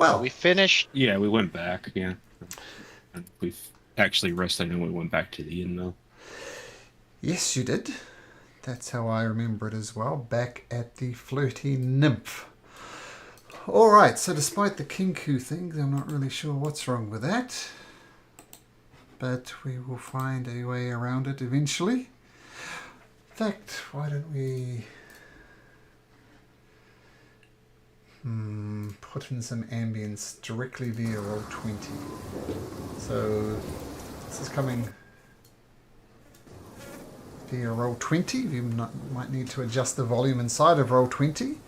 Well, we finished. Yeah, we went back. Yeah, and we've actually rested, and we went back to the inn though. yes, you did. That's how I remember it as well. Back at the Flirty Nymph. Alright, so despite the Kinku things, I'm not really sure what's wrong with that. But we will find a way around it eventually. In fact, why don't we put in some ambience directly via roll 20. So this is coming via roll 20. You might need to adjust the volume inside of roll 20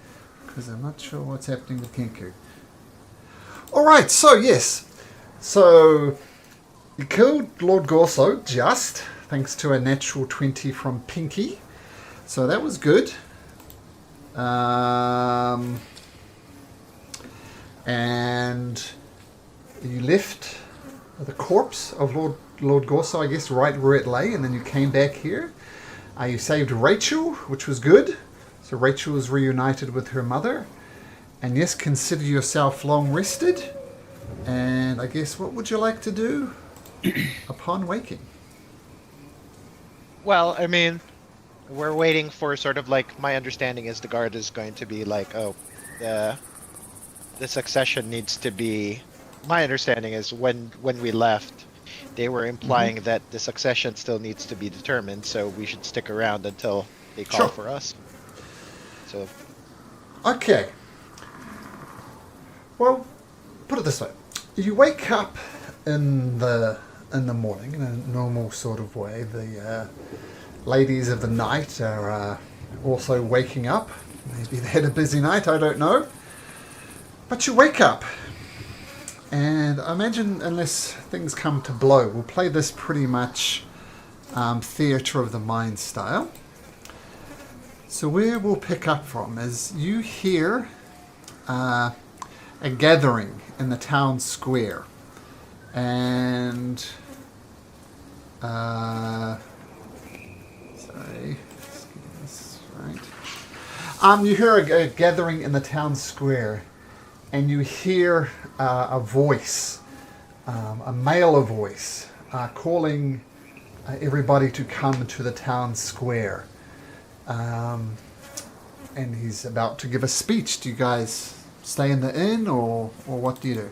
because I'm not sure what's happening with Kinku. Alright, so yes. So you killed Lord Gorso just thanks to a natural 20 from Pinky. So that was good. And you left the corpse of Lord Gorso, I guess, right where it lay, and then you came back here. You saved Rachel, which was good. So Rachel is reunited with her mother. And yes, consider yourself long rested. And I guess, what would you like to do upon waking? Well, I mean, we're waiting for sort of like, my understanding is the guard is going to be like, oh, the succession needs to be. My understanding is when we left, they were implying that the succession still needs to be determined, so we should stick around until they call for us. So. Okay. Well, put it this way: you wake up in the morning in a normal sort of way. The ladies of the night are also waking up. Maybe they had a busy night. I don't know. But you wake up, and I imagine, unless things come to blow, we'll play this pretty much theatre of the mind style. So where we'll pick up from is you hear a gathering in the town square, and sorry, let's get this right. You hear a gathering in the town square, and you hear a voice, a male voice, calling everybody to come to the town square. And he's about to give a speech. Do you guys stay in the inn, or what do you do?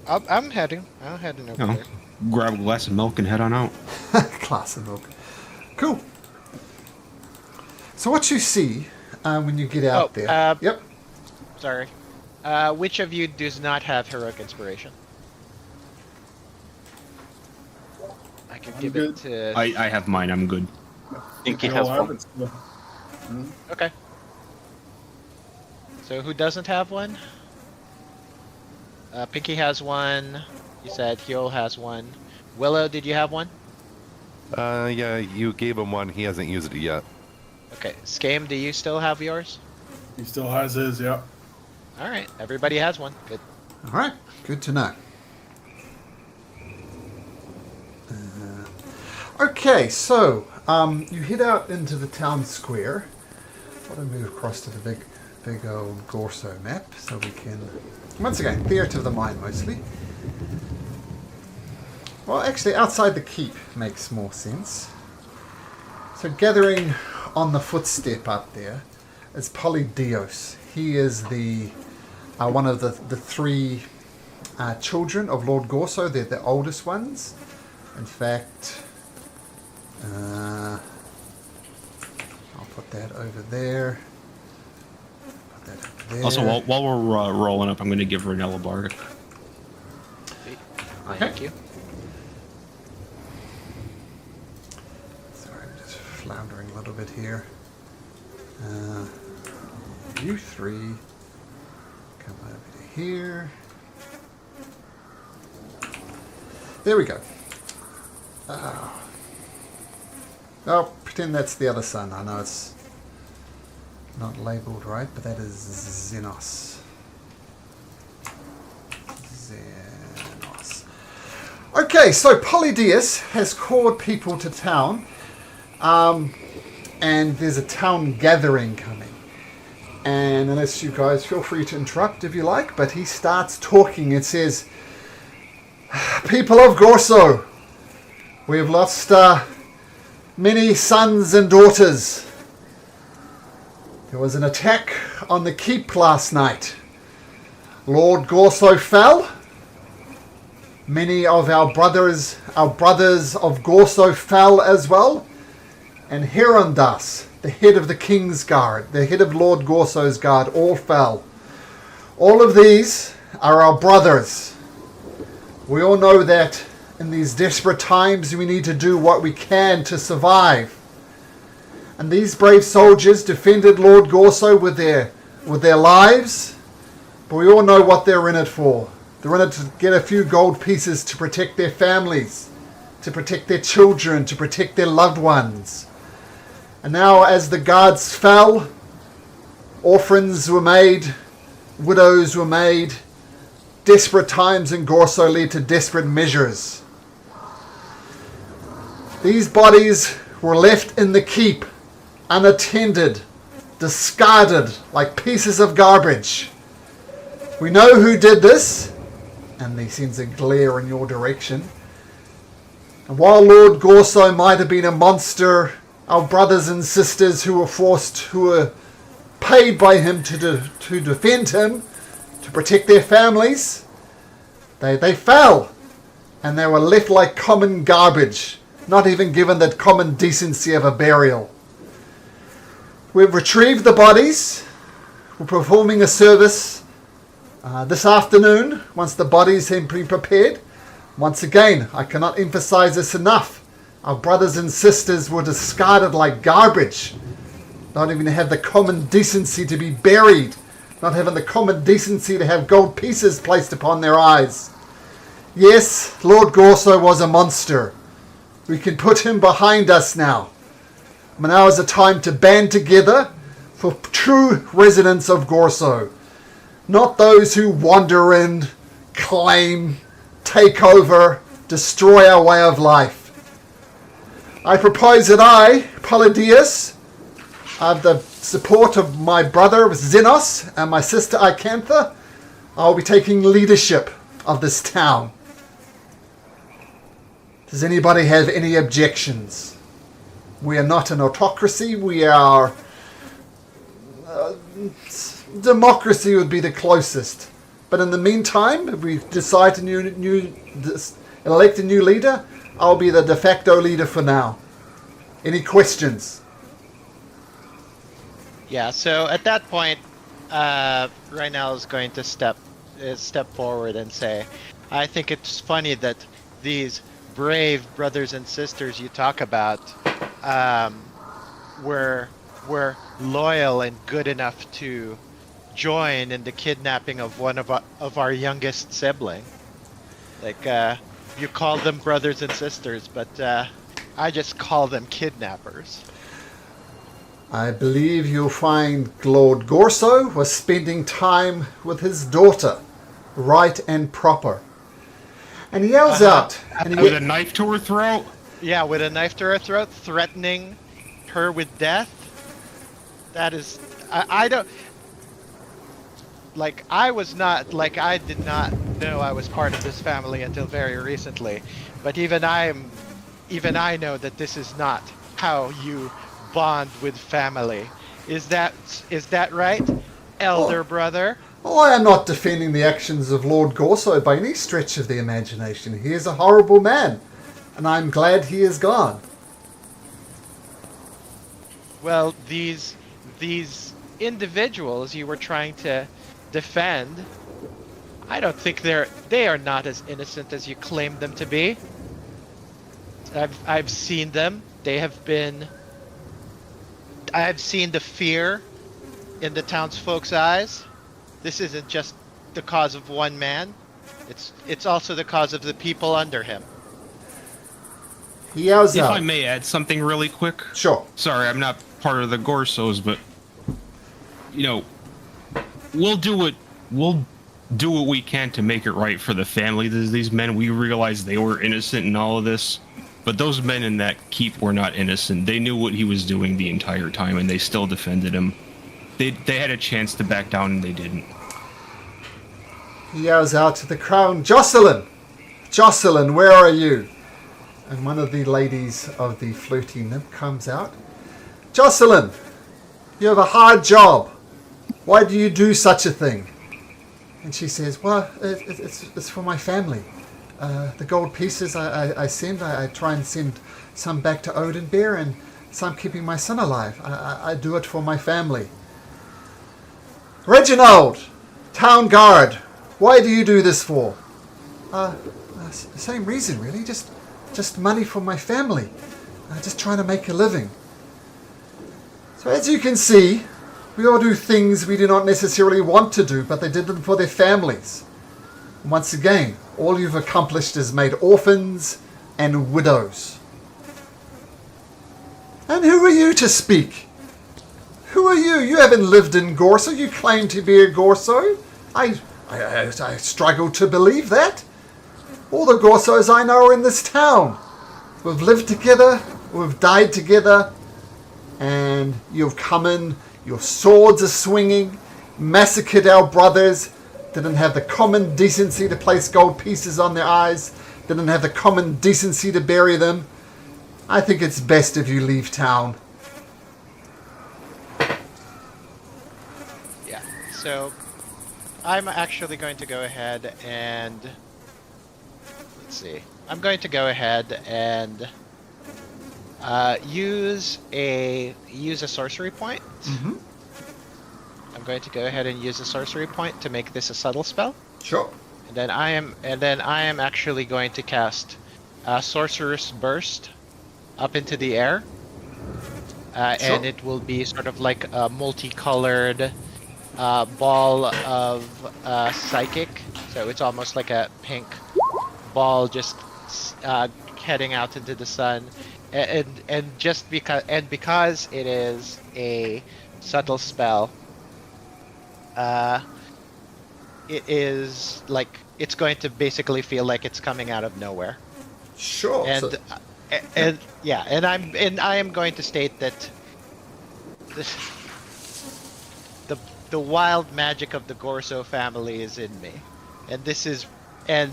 I'm heading over there. Grab a glass of milk and head on out. Glass of milk. Cool. So what you see when you get out there... Yep. Sorry. Which of you does not have heroic inspiration? I can give it to... I have mine. I'm good. Pinky has one. Okay. So who doesn't have one? Pinky has one. You said Hyo has one. Willow, did you have one? Yeah, you gave him one. He hasn't used it yet. Okay. Scame, do you still have yours? He still has his, yeah. All right. Everybody has one. Good. All right. Good to know. Okay, so you head out into the town square. I'll move across to the big old Gorso map so we can... Once again, theatre of the mind mostly. Well, actually, outside the keep makes more sense. So gathering on the footstep up there is Polydios. He is the one of the three children of Lord Gorso. They're the oldest ones. In fact, I'll put that over there. Put that over there. Also, while we're rolling up, I'm going to give Renella a bardic. Thank you. Sorry, I'm just floundering a little bit here. You three come over to here. There we go. Oh, pretend that's the other son. I know it's not labelled right, but that is Xenos. Okay, so Polydius has called people to town, and there's a town gathering coming. And unless you guys feel free to interrupt if you like, but he starts talking. It says, "People of Gorso, we have lost many sons and daughters. There was an attack on the keep last night. Lord Gorso fell. Many of our brothers of Gorso fell as well. And Herondas, the head of the King's Guard, the head of Lord Gorso's guard, all fell. All of these are our brothers. We all know that in these desperate times we need to do what we can to survive. And these brave soldiers defended Lord Gorso with their lives, but we all know what they're in it for. They're in it to get a few gold pieces to protect their families, to protect their children, to protect their loved ones. And now as the guards fell, orphans were made, widows were made. Desperate times in Gorso led to desperate measures. These bodies were left in the keep, unattended, discarded like pieces of garbage. We know who did this," and he sends a glare in your direction. "And while Lord Gorso might have been a monster, our brothers and sisters who were paid by him to defend him, to protect their families, they fell, and they were left like common garbage, not even given the common decency of a burial. We've retrieved the bodies. We're performing a service this afternoon once the bodies have been prepared. Once again, I cannot emphasize this enough. Our brothers and sisters were discarded like garbage, not even have the common decency to be buried, not having the common decency to have gold pieces placed upon their eyes. Yes, Lord Gorso was a monster. We can put him behind us now. But now is the time to band together for true residents of Gorso, not those who wander in, claim, take over, destroy our way of life. I propose that I, Polydius, have the support of my brother Xenos and my sister Icantha. I'll be taking leadership of this town. Does anybody have any objections? We are not an autocracy. We are... democracy would be the closest. But in the meantime, if we decide to elect a new leader, I'll be the de facto leader for now. Any questions? Yeah, so at that point, Rhinell is going to step forward and say, "I think it's funny that these brave brothers and sisters you talk about were loyal and good enough to join in the kidnapping of one of our youngest sibling. Like, you call them brothers and sisters, but I just call them kidnappers." I believe you'll find Lord Gorso was spending time with his daughter, right and proper. And he yells out. And With a knife to her throat? Yeah, with a knife to her throat, threatening her with death. That is... I don't... Like, I did not know I was part of this family until very recently. But even I know that this is not how you bond with family. Is that right, elder brother? Oh, I am not defending the actions of Lord Gorso by any stretch of the imagination. He is a horrible man, and I'm glad he is gone. Well, these individuals you were trying to defend, I don't think they are not as innocent as you claim them to be. I've seen them. I've seen the fear in the townsfolk's eyes. This isn't just the cause of one man. It's also the cause of the people under him. He yells If out. I may add something really quick. Sure. Sorry, I'm not part of the Gorsos, but we'll do what we can to make it right for the family. These men, we realize they were innocent in all of this, but those men in that keep were not innocent. They knew what he was doing the entire time, and they still defended him. they had a chance to back down and they didn't. He yells out to the crowd, Jocelyn! Jocelyn, where are you? And one of the ladies of the flirty nymph comes out. Jocelyn, you have a hard job. Why do you do such a thing? And she says, well, it's for my family. The gold pieces I try and send some back to Oathbreaker and some keeping my son alive. I do it for my family. Reginald, town guard, why do you do this for? Same reason, really. Just money for my family. Just trying to make a living. So as you can see, we all do things we do not necessarily want to do, but they did them for their families. And once again, all you've accomplished is made orphans and widows. And who are you to speak? Who are you? You haven't lived in Gorso. You claim to be a Gorso. I struggle to believe that. All the Gorsos I know are in this town. We've lived together, we've died together, and you've come in, your swords are swinging, massacred our brothers, didn't have the common decency to place gold pieces on their eyes, didn't have the common decency to bury them. I think it's best if you leave town. Yeah, so I'm actually going to go ahead and let's see. I'm going to go ahead and use a sorcery point. Mm-hmm. I'm going to go ahead and use a sorcery point to make this a subtle spell. Sure. And then I am actually going to cast Sorcerer's Burst up into the air. And it will be sort of like a multicolored ball of psychic. So it's almost like a pink ball just heading out into the sun. And just because it is a subtle spell, it is like it's going to basically feel like it's coming out of nowhere. Sure. And I am going to state that the wild magic of the Gorso family is in me, and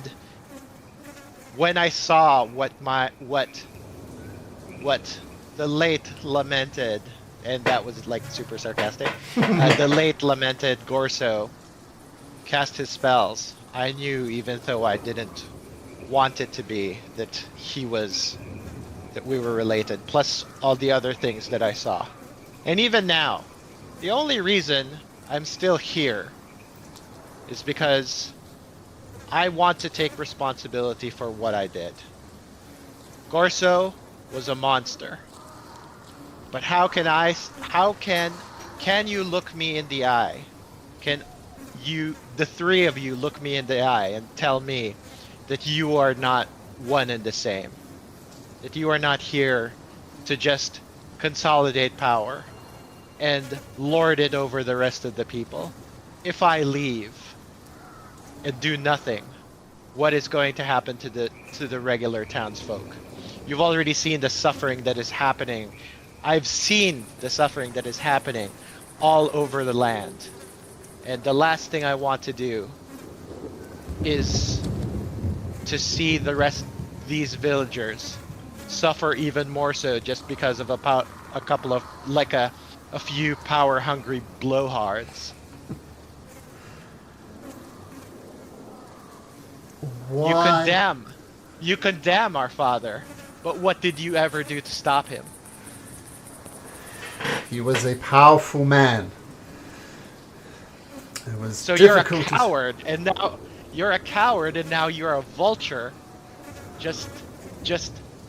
when I saw what the late lamented, and that was like super sarcastic, the late lamented Gorso cast his spells, I knew, even though I didn't want it to be, that we were related, plus all the other things that I saw. And even now, the only reason I'm still here is because I want to take responsibility for what I did. Gorso was a monster. But can you look me in the eye? Can you, the three of you, look me in the eye and tell me that you are not one and the same? That you are not here to just consolidate power and lord it over the rest of the people. If I leave and do nothing, what is going to happen to the regular townsfolk? You've already seen the suffering that is happening. I've seen the suffering that is happening all over the land. And the last thing I want to do is to see the rest these villagers suffer even more so just because of a couple of, like a few power-hungry blowhards. Why? You condemn our father, but what did you ever do to stop him? He was a powerful man. It was So you're a difficult coward, and now you're a vulture, just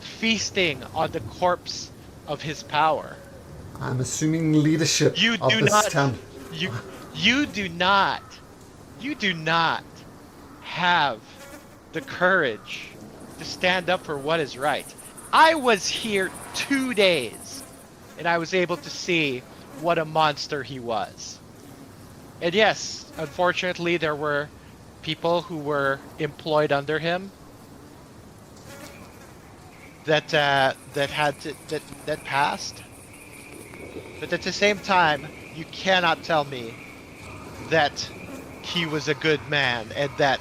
feasting on the corpse of his power. I'm assuming leadership of this town. You do not have the courage to stand up for what is right. I was here 2 days, and I was able to see what a monster he was. And yes, unfortunately, there were people who were employed under him that passed. But at the same time, you cannot tell me that he was a good man and that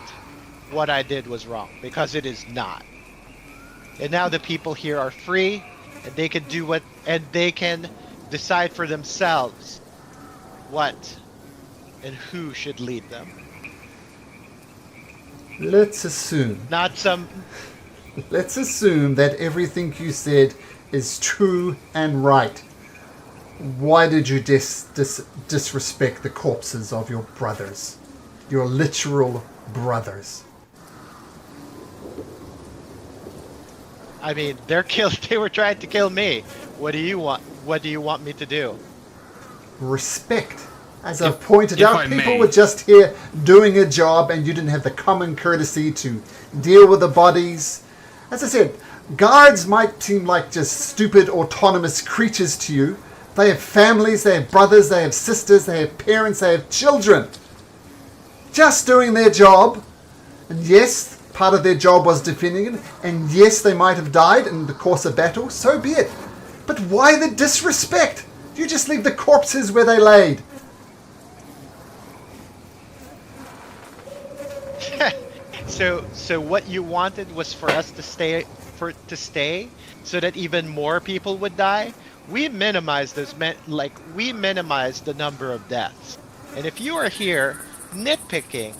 what I did was wrong, because it is not. And now the people here are free, and they can do what, and they can decide for themselves what and who should lead them. Let's assume that everything you said is true and right. Why did you disrespect the corpses of your brothers? Your literal brothers. I mean, they were trying to kill me. What do you want? What do you want me to do? Respect. As I've pointed if out, I people may. were just here doing a job and you didn't have the common courtesy to deal with the bodies. As I said, guards might seem like just stupid autonomous creatures to you. They have families, they have brothers, they have sisters, they have parents, they have children. Just doing their job. And yes, part of their job was defending it. And yes, they might have died in the course of battle. So be it. But why the disrespect? You just leave the corpses where they laid. So what you wanted was for us to stay, so that even more people would die. We minimized we minimized the number of deaths. And if you are here nitpicking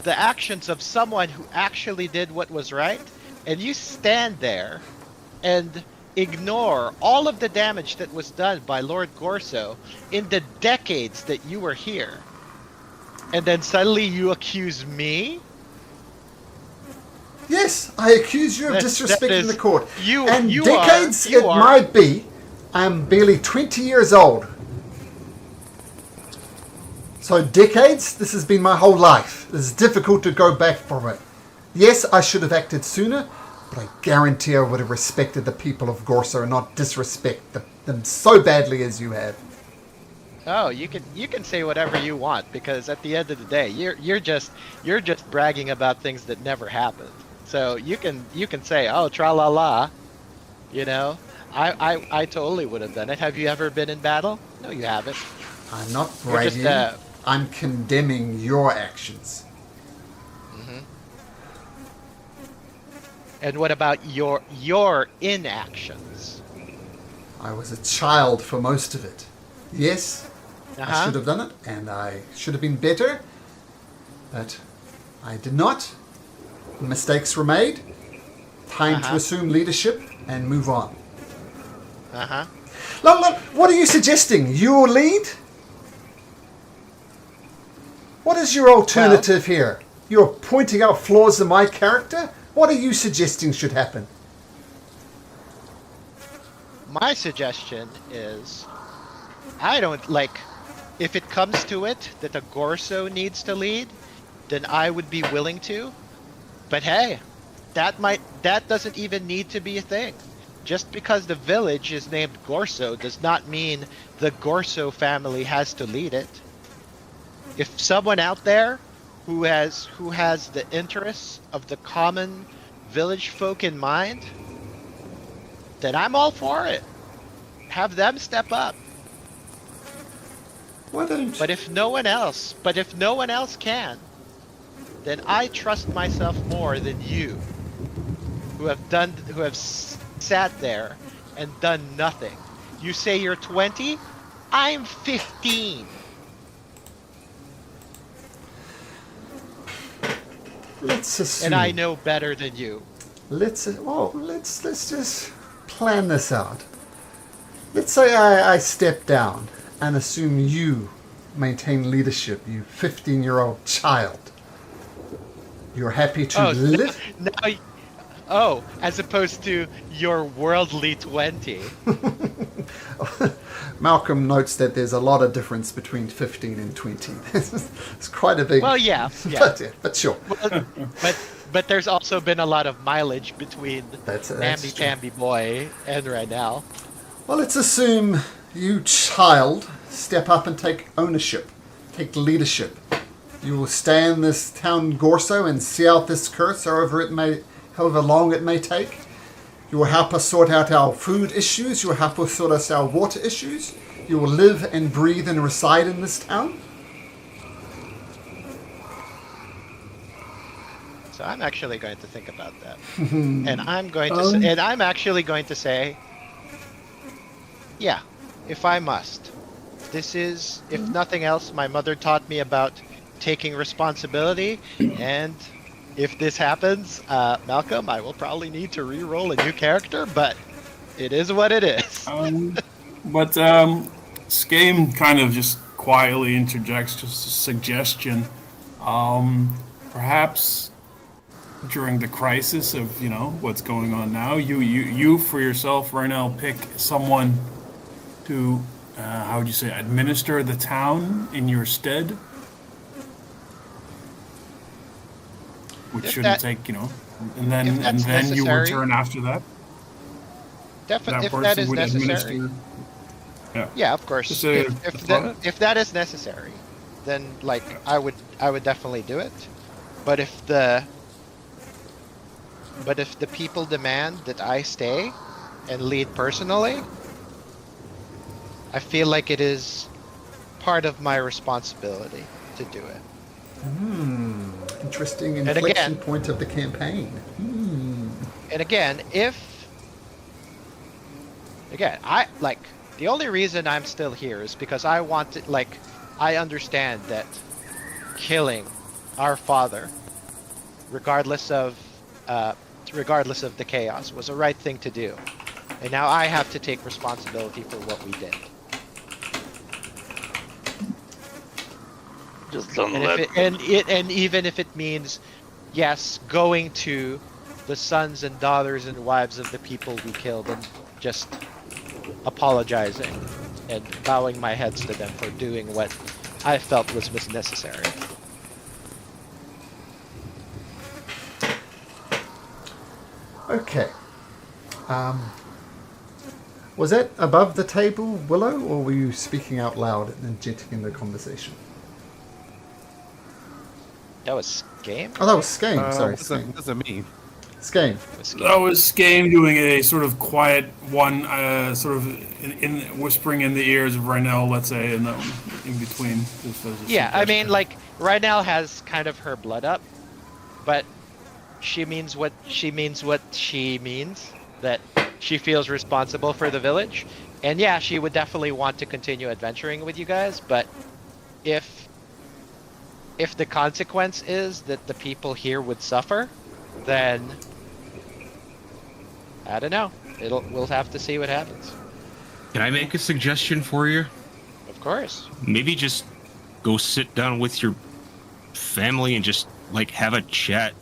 the actions of someone who actually did what was right, and you stand there and ignore all of the damage that was done by Lord Gorso in the decades that you were here, and then suddenly you accuse me? Yes, I accuse you of disrespecting the court. Decades it are. might be. I'm barely 20 years old. So decades, this has been my whole life. It's difficult to go back from it. Yes, I should have acted sooner, but I guarantee I would have respected the people of Gorso and not disrespect them so badly as you have. Oh, you can say whatever you want, because at the end of the day, you're just bragging about things that never happened. So you can say, oh, tra la la, you know. I totally would have done it. Have you ever been in battle? No, you haven't. I'm not bragging. I'm condemning your actions. Mm-hmm. And what about your inactions? I was a child for most of it. Yes, I should have done it, and I should have been better, but I did not. Mistakes were made. Time to assume leadership and move on. Look, what are you suggesting? You will lead? What is your alternative here? You're pointing out flaws in my character? What are you suggesting should happen? My suggestion is, I don't like, if it comes to it that a Gorso needs to lead, then I would be willing to. But hey, that doesn't even need to be a thing. Just because the village is named Gorso does not mean the Gorso family has to lead it. If someone out there who has the interests of the common village folk in mind, then I'm all for it. Have them step up. Why don't? But if no one else can, then I trust myself more than you, who have sat there and done nothing. You say you're 20, I'm 15. Let's assume. And I know better than you. Let's just plan this out. Let's say I step down and assume you maintain leadership, you 15-year-old child. You're happy to live? As opposed to your worldly 20. Malcolm notes that there's a lot of difference between 15 and 20. It's quite a big... Well, yeah. But sure. But there's also been a lot of mileage between Namby-Pamby boy and right now. Well, let's assume you, child, step up and take ownership, take leadership. You will stay in this town Gorso and see out this curse however long it may take. You will help us sort out our food issues. You will help us sort out our water issues. you will live and breathe and reside in this town? So I'm actually going to think about that, and I'm going to, and I'm actually going to say, yeah, if I must. This is, if nothing else, my mother taught me about taking responsibility, and if this happens, Malcolm, I will probably need to re-roll a new character, but it is what it is. But Skame kind of just quietly interjects just a suggestion. Perhaps during the crisis of, what's going on now, you for yourself right now pick someone to, how would you say, administer the town in your stead? Which shouldn't take, and then you necessary. return after that. Definitely, if person that is would necessary. Yeah. Yeah, of course. Just a thought. If that is necessary, then I would definitely do it. But if the people demand that I stay and lead personally, I feel like it is part of my responsibility to do it. Interesting And inflection again- point of the campaign. And again, the only reason I'm still here is because I understand that killing our father, regardless of the chaos, was the right thing to do. And now I have to take responsibility for what we did. Just don't And let. and even if it means, yes, going to the sons and daughters and wives of the people we killed and just apologizing and bowing my heads to them for doing what I felt was necessary. Okay. Was that above the table, Willow, or were you speaking out loud and injecting in the conversation? That was game. Oh, that was Skame. Sorry, Wasn't Skame. me. Skame. That was Skame doing a sort of quiet one, sort of in whispering in the ears of Rynell, let's say, and in between. Just as a Yeah, I mean, suggestion. Rynell has kind of her blood up, but she means what she means. That she feels responsible for the village, and yeah, she would definitely want to continue adventuring with you guys. But if the consequence is that the people here would suffer, then I don't know. We'll have to see what happens. Can I make a suggestion for you? Of course. Maybe just go sit down with your family and just have a chat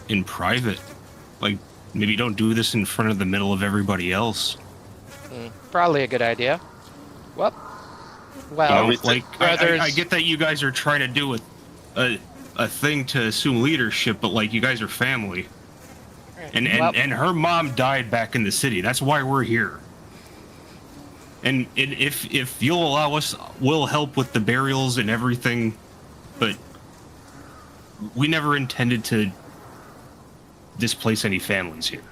in private. Maybe don't do this in front of the middle of everybody else. Probably a good idea. Well, brothers. I get that you guys are trying to do a thing to assume leadership, but you guys are family. And her mom died back in the city. That's why we're here. And if you'll allow us, we'll help with the burials and everything. But we never intended to displace any families here.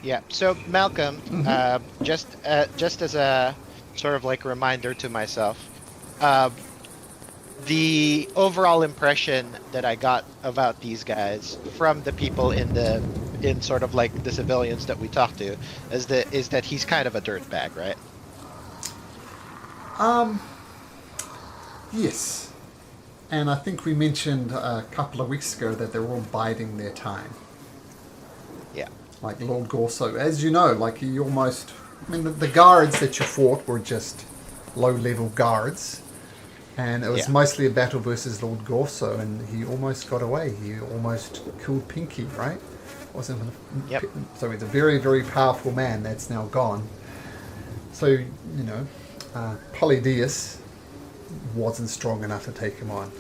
Yeah. So Malcolm, just as a sort of reminder to myself, the overall impression that I got about these guys from the people in sort of the civilians that we talked to is that he's kind of a dirtbag, right? Yes. And I think we mentioned a couple of weeks ago that they're all biding their time. Yeah. Like Lord Gorso. As you know, he almost... I mean, the guards that you fought were just low-level guards. And it was mostly a battle versus Lord Gorso, and he almost got away. He almost killed Pinky, right? Wasn't Yep. So he's a very, very powerful man that's now gone. So, Polydeus wasn't strong enough to take him on.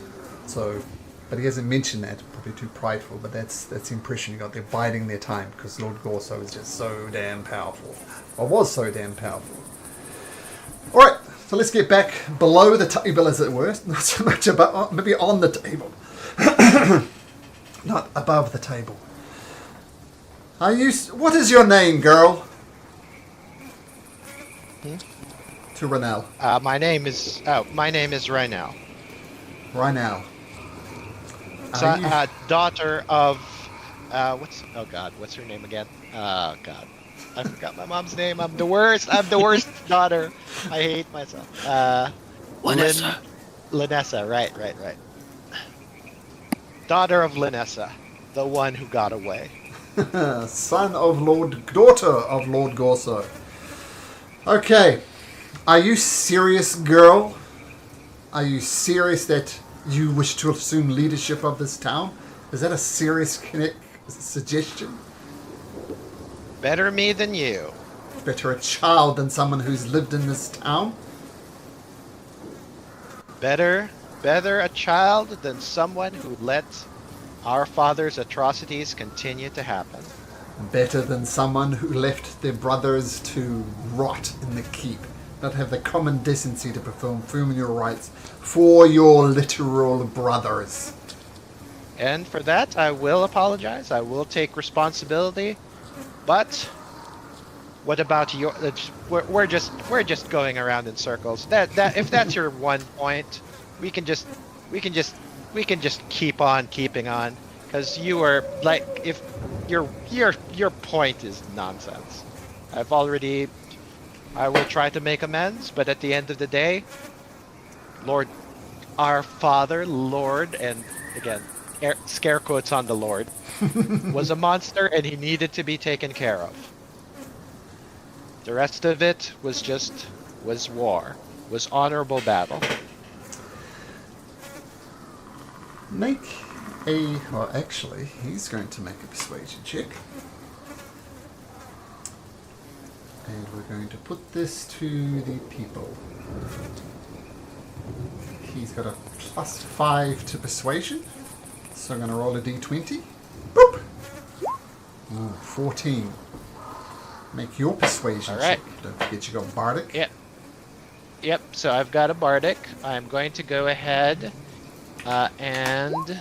So, but he hasn't mentioned that, probably too prideful, but that's the impression you got. They're biding their time because Lord Gorso is just so damn powerful. Or was so damn powerful. Alright, so let's get back below the table, as it were. Not so much about, maybe on the table. Not above the table. What is your name, girl? to Renel. My name is Rynel. Rynel. Daughter of what's her name again? Oh God, I forgot my mom's name. I'm the worst daughter. I hate myself. Linessa, right. Daughter of Linessa, the one who got away. Daughter of Lord Gorso. Okay. Are you serious, girl? Are you serious that you wish to assume leadership of this town? Is that a serious suggestion? Better me than you. Better a child than someone who's lived in this town? Better a child than someone who let our father's atrocities continue to happen. Better than someone who left their brothers to rot in the keep, not have the common decency to perform funeral rites for your literal brothers. And for that, I will apologize. I will take responsibility. But what about your? We're just going around in circles. That if that's your one point, we can just keep on keeping on. Because you are like, if your point is nonsense. I will try to make amends, but at the end of the day, our father, Lord, and again, scare quotes on the Lord, was a monster and he needed to be taken care of. The rest of it was war, was honorable battle. Actually, he's going to make a persuasion check. And we're going to put this to the people. He's got a +5 to persuasion. So I'm going to roll a d20. Boop! Ooh, 14. Make your persuasion All right. check. Don't forget you got Bardic. Yep, so I've got a Bardic. I'm going to go ahead and...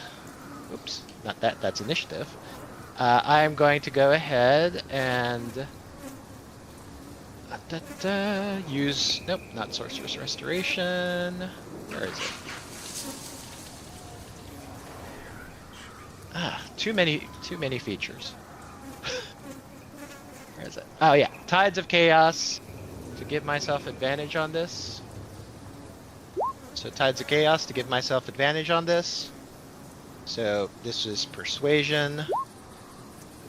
Oops, not that. That's initiative. I'm going to go ahead and... use... Nope, not Sorcerer's Restoration. Where is it? Too many features. Where is it? Oh yeah, Tides of Chaos to give myself advantage on this. So Tides of Chaos to give myself advantage on this. So this is Persuasion,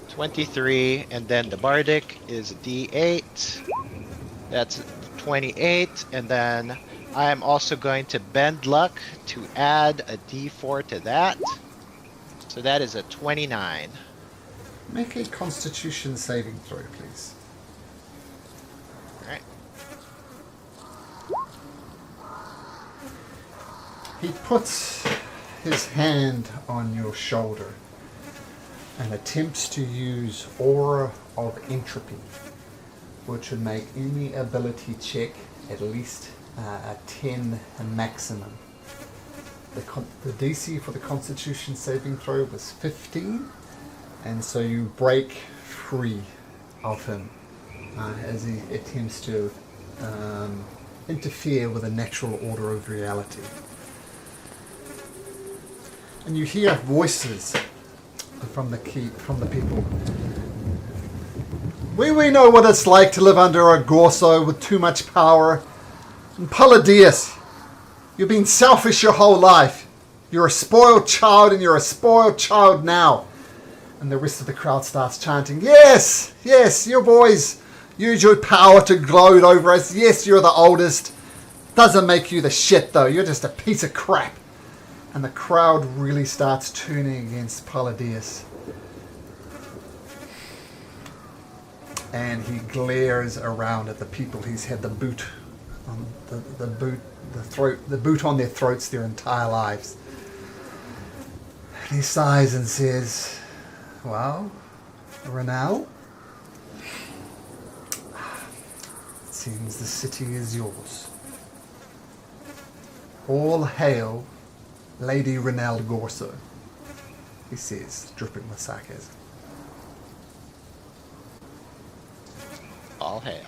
23, and then the Bardic is a D8. That's 28, and then I am also going to bend luck to add a D4 to that. So that is a 29. Make a Constitution saving throw, please. Alright. He puts his hand on your shoulder and attempts to use Aura of Entropy, which would make any ability check at least a 10 maximum. The DC for the Constitution saving throw was 15, and so you break free of him as he attempts to interfere with the natural order of reality. And you hear voices from the people. We know what it's like to live under a Gorso with too much power. And Palladius, you've been selfish your whole life. You're a spoiled child, and you're a spoiled child now. And the rest of the crowd starts chanting, yes, you boys use your power to gloat over us. Yes, you're the oldest. Doesn't make you the shit, though. You're just a piece of crap. And the crowd really starts turning against Palladius. And he glares around at the people he's had the boot on the boot on their throats their entire lives. And he sighs and says, well, Renal, it seems the city is yours. All hail Lady Renal Gorso, he says, dripping with sarcasm. All hail.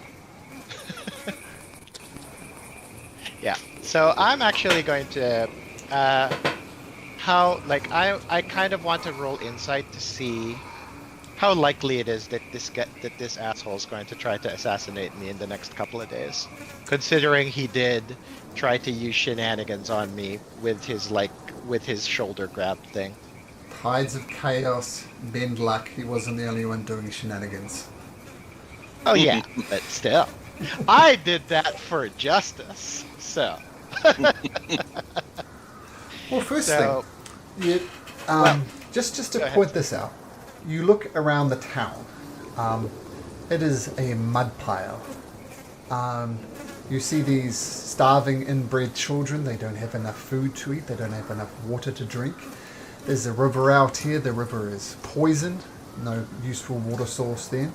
So I'm actually going to, I kind of want to roll insight to see how likely it is that this asshole is going to try to assassinate me in the next couple of days, considering he did try to use shenanigans on me with his shoulder grab thing. Tides of chaos, bend luck. He wasn't the only one doing shenanigans. Oh yeah, but still, I did that for justice. So. Well, first So- thing, you, just to point this out, you look around the town. It is a mud pile. You see these starving inbred children. They don't have enough food to eat. They don't have enough water to drink. There's a river out here. The river is poisoned. No useful water source there.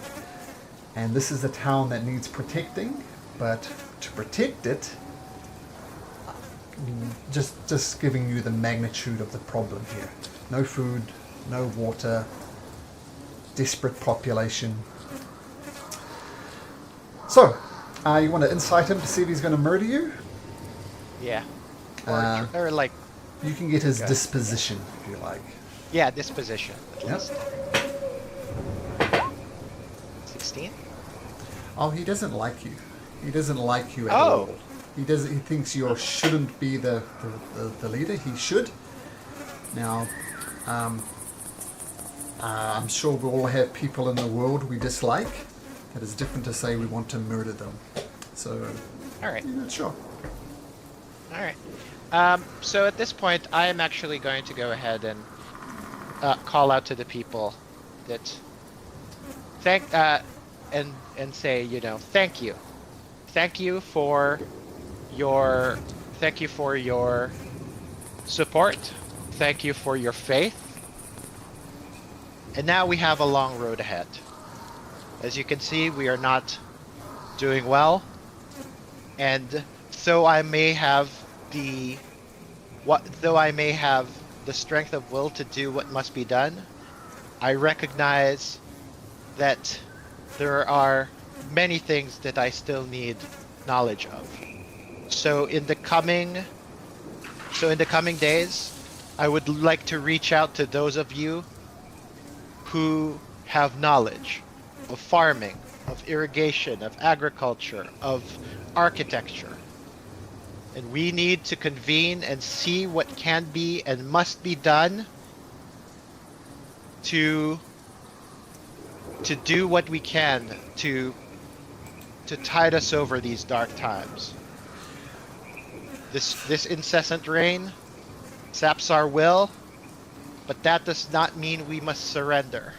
And this is a town that needs protecting. But to protect it, just giving you the magnitude of the problem here. No food, no water, desperate population. So, you want to incite him to see if he's going to murder you? Yeah. Uh, Or like, You can get his Okay. disposition if you like. yeah, disposition at Yep. least. 16? Oh, he doesn't like you. He doesn't like you at Oh. all. He doesn't. He thinks you shouldn't be the leader. He should. Now, I'm sure we all have people in the world we dislike. It is different to say we want to murder them. So, All right. you're not sure. All right. So at this point, I am actually going to go ahead and call out to the people that and say, thank you for your support, thank you for your faith, and now we have a long road ahead. As you can see, we are not doing well, and though I may have the strength of will to do what must be done, I recognize that there are many things that I still need knowledge of. So in the coming days, I would like to reach out to those of you who have knowledge of farming, of irrigation, of agriculture, of architecture. And we need to convene and see what can be and must be done to do what we can to tide us over these dark times. This incessant rain saps our will, but that does not mean we must surrender.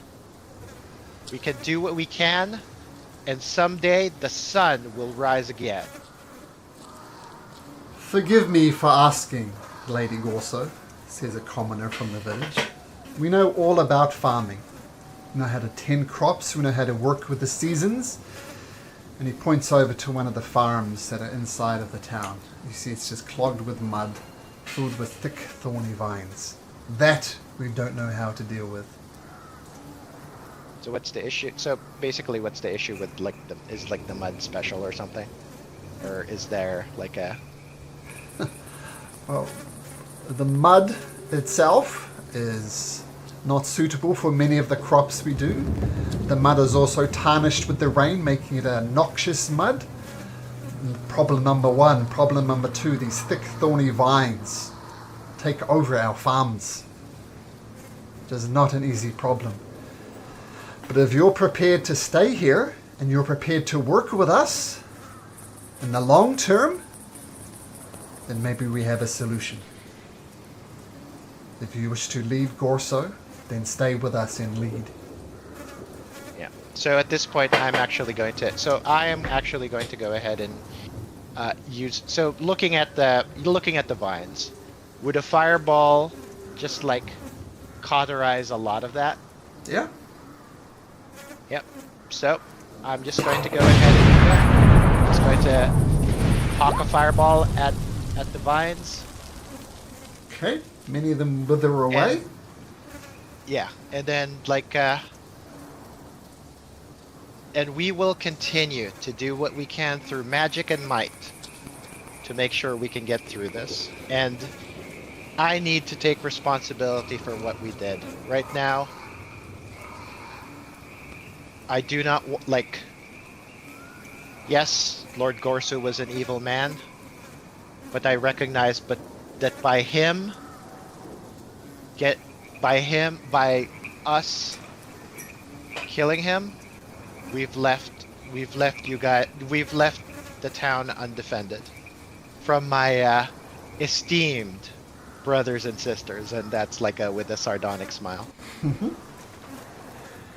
We can do what we can, and someday the sun will rise again. Forgive me for asking, Lady Gorso, says a commoner from the village. We know all about farming. We know how to tend crops, we know how to work with the seasons. And he points over to one of the farms that are inside of the town. You see it's just clogged with mud, filled with thick, thorny vines. That we don't know how to deal with. So what's the issue? So basically, what's the issue with the mud special or something, or is there like a? Well, the mud itself is not suitable for many of the crops we do. The mud is also tarnished with the rain, making it a noxious mud. Problem number one. Problem number two, these thick, thorny vines take over our farms. It is not an easy problem. But if you're prepared to stay here and you're prepared to work with us in the long term, then maybe we have a solution. If you wish to leave Gorso, then stay with us and lead. Yeah. So at this point, I am actually going to go ahead and use. So looking at the vines, would a fireball just like cauterize a lot of that? Yeah. Yep. So I'm just going to go ahead and just going to hawk a fireball at the vines. Okay. Many of them wither away. Yeah, and then and we will continue to do what we can through magic and might to make sure we can get through this. And I need to take responsibility for what we did. Right now, I do not like. Yes, Lord Gorso was an evil man, but I recognize, that by us killing him, we've left the town undefended from my esteemed brothers and sisters, and that's like with a sardonic smile.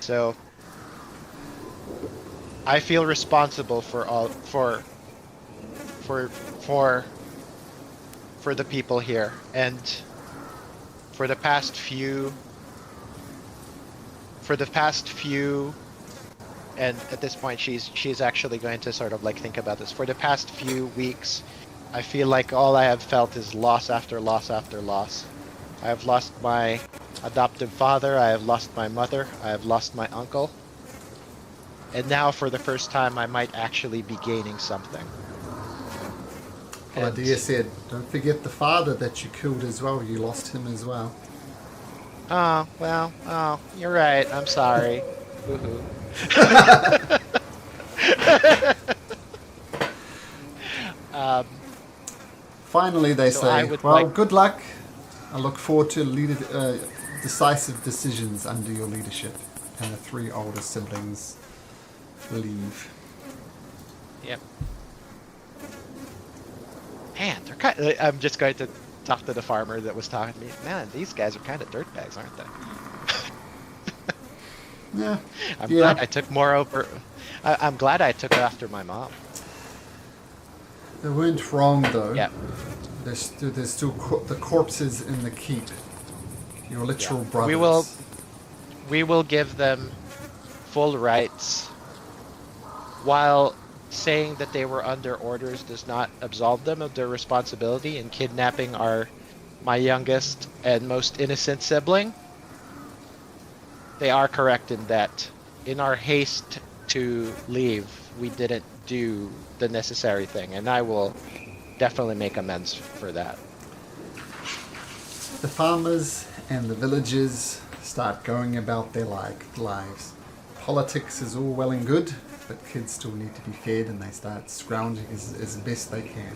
So I feel responsible for the people here, and for the past few, and at this point she's actually going to sort of like think about this. For the past few weeks, I feel like all I have felt is loss after loss after loss. I have lost my adoptive father, I have lost my mother, I have lost my uncle. And now for the first time I might actually be gaining something. Well, Adia said, don't forget the father that you killed as well. You lost him as well. Oh, well, you're right. I'm sorry. Woohoo. Finally, they So I say, would well, like- good luck. I look forward to decisive decisions under your leadership. And the 3 older siblings leave. Yep. Man, they're I'm just going to talk to the farmer that was talking to me. Man, these guys are kind of dirtbags, aren't they? Yeah. I'm glad I took more over. I'm glad I took after my mom. They weren't wrong, though. Yeah. There's still the corpses in the keep. Your literal brothers. We will give them full rights, while saying that they were under orders does not absolve them of their responsibility in kidnapping my youngest and most innocent sibling. They are correct in that in our haste to leave, we didn't do the necessary thing, and I will definitely make amends for that. The farmers and the villagers start going about their lives. Politics is all well and good, but kids still need to be fed, and they start scrounging as best they can.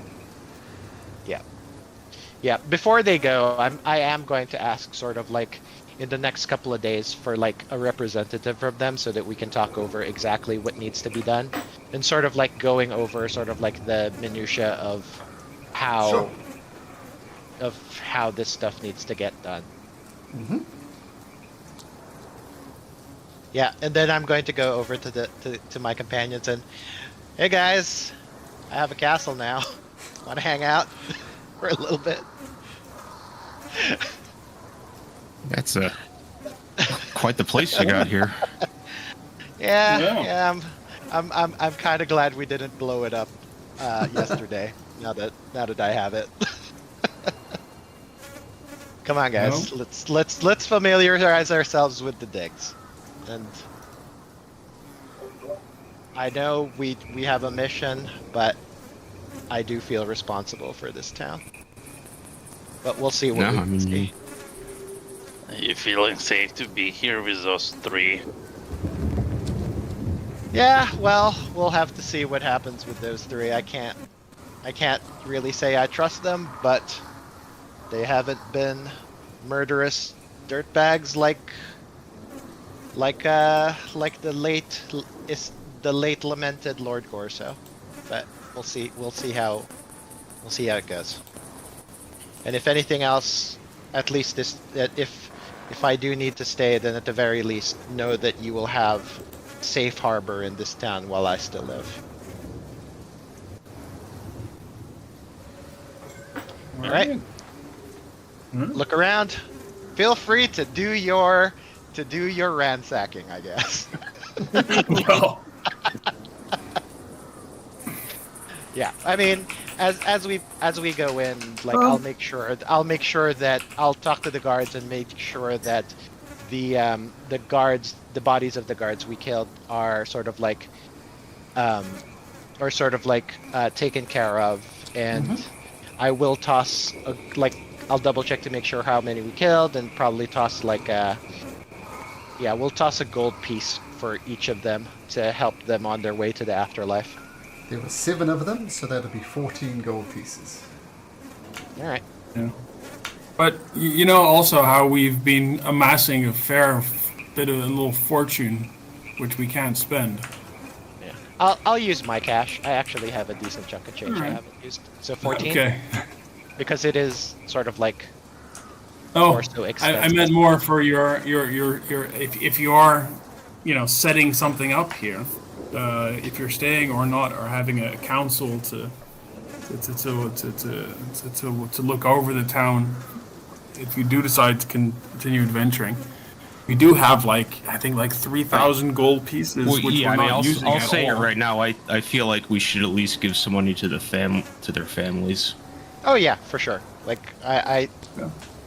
Yeah. Before they go, I am going to ask sort of like in the next couple of days for like a representative from them so that we can talk over exactly what needs to be done, and sort of like going over sort of like the minutia of how this stuff needs to get done. Mm-hmm. Yeah, and then I'm going to go over to my companions and, hey guys, I have a castle now. Want to hang out for a little bit? That's quite the place you got here. Yeah. I'm kind of glad we didn't blow it up yesterday. Now that I have it. Come on, guys. No. Let's familiarize ourselves with the digs. And I know we have a mission, but I do feel responsible for this town. But we'll see what we can see. Are you feeling safe to be here with those 3? Yeah, well, we'll have to see what happens with those 3. I can't really say I trust them, but they haven't been murderous dirtbags like the late lamented Lord Gorso. But we'll see how it goes. And if anything else, at least if I do need to stay, then at the very least know that you will have safe harbor in this town while I still live. All right. Look around. Feel free to do your ransacking, I guess. Well, Yeah, I mean, as we go in, like I'll make sure that I'll talk to the guards and make sure that the bodies of the guards we killed are sort of like taken care of and I will toss I'll double check to make sure how many we killed, and probably toss we'll toss a gold piece for each of them to help them on their way to the afterlife. There were 7 of them, so that'll be 14 gold pieces. All right. Yeah. But you know also how we've been amassing a fair bit of a little fortune, which we can't spend. Yeah. I'll use my cash. I actually have a decent chunk of change I haven't used. So 14. Okay. Because it is sort of like. Oh, so I expensive. meant more for your if you are, setting something up here, if you're staying or not, or having a council to look over the town. If you do decide to continue adventuring, we do have I think 3,000 gold pieces, which we're not using I'll at say all. it right now. I feel like we should at least give some money to their families. Oh yeah, for sure.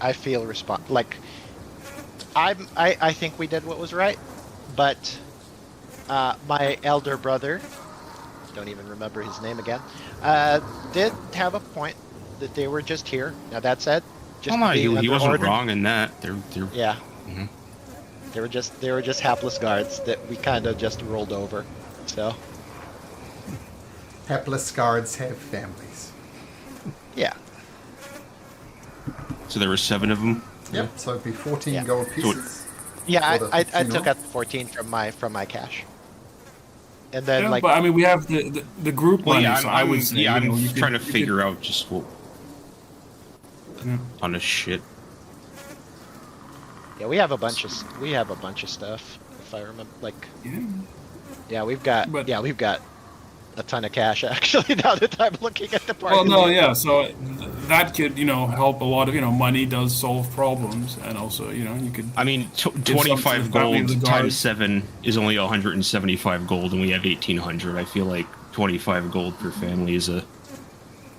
I feel I think we did what was right, but my elder brother, don't even remember his name again, did have a point that they were just here. Now that said, just He being wasn't under-ordered. wrong in that. They're Yeah. Mhm. They were just hapless guards that we kind of just rolled over. So Hapless guards have families. yeah. So there were 7 of them. Yep, so it'd be 14 Yeah. gold pieces. Yeah, For the I funeral. took out 14 from my cash. And then Yeah, but I mean, we have the group Well, money. yeah, So I would say, I'm you could- trying to you could- figure out just what ton of shit. yeah, we have a bunch of stuff, if I remember. Yeah. We've got But- we've got a ton of cash actually. Now that I'm looking at the party. Well, no, yeah. So that could, help a lot of, money does solve problems, and also, you could. I mean, some to 25 the family of gold the times guards. 7 is only 175 gold, and we have 1,800. I feel like 25 gold per family is a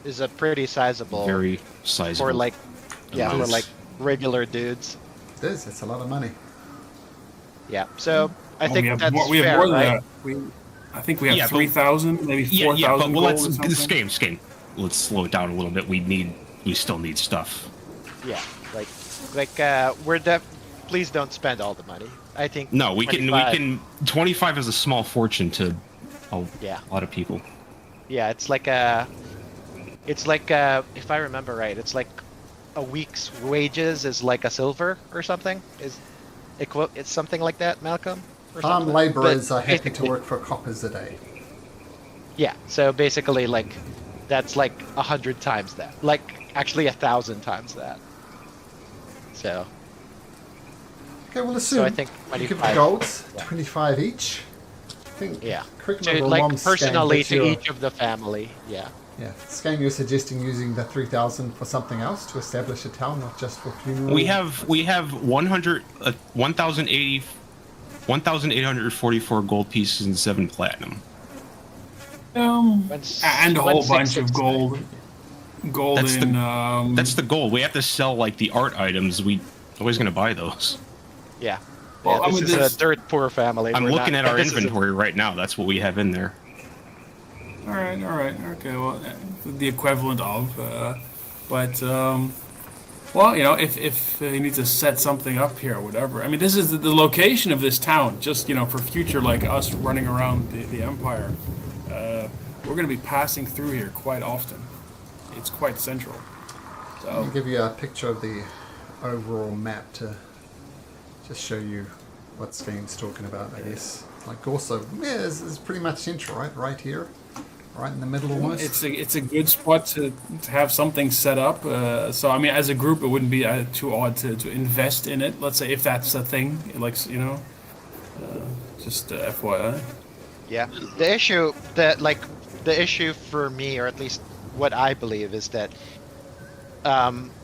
is a pretty sizable very sizable. for amount. regular dudes. It is, it's a lot of money. Yeah. So I Well, think we have that's more, we have fair, more than right? that. I think we have Yeah, but- 3,000, maybe Yeah, 4,000 but gold or let's something. game. Let's slow it down a little bit. We still need stuff. Yeah. Please don't spend all the money. I think. No, we 25 can. 25 is a small fortune to a Yeah. lot of people. Yeah, it's like if I remember right, it's like a week's wages is like a silver or something. It's something like that, Malcolm? Or Farm something? labourers But are happy to basically- work for coppers a day. Yeah, so basically that's 100 times that. Actually 1,000 times that. So Okay, well, assume I think you give the 25. golds, Yeah. 25 each. I think, yeah. correct me To, if I'm wrong, personally Skane, to but each of the family. Yeah. yeah, Skane, you're suggesting using the 3,000 for something else to establish a town, not just for funeral. We have 1,844 gold pieces and 7 platinum. And a whole bunch of 1,669. gold. Gold That's the- in. That's the goal. We have to sell the art items. We always gonna buy those. Yeah. Well, Yeah, I this mean, is this- a dirt poor family. I'm We're looking not- at our this is a- inventory right now. That's what we have in there. All right. Okay. Well, the equivalent of, but well, if you need to set something up here or whatever. I mean, this is the location of this town. Just for future us running around the empire. We're going to be passing through here quite often. It's quite central. I'll So give you a picture of the overall map to just show you what Skane's talking about, I guess. Gorso, yeah, is pretty much central, right? Right here. Right in the middle almost. it's a good spot to have something set up. So I mean, as a group, it wouldn't be too odd to invest in it. Let's say if that's a thing, just FYI. Yeah. The issue for me, or at least what I believe, is that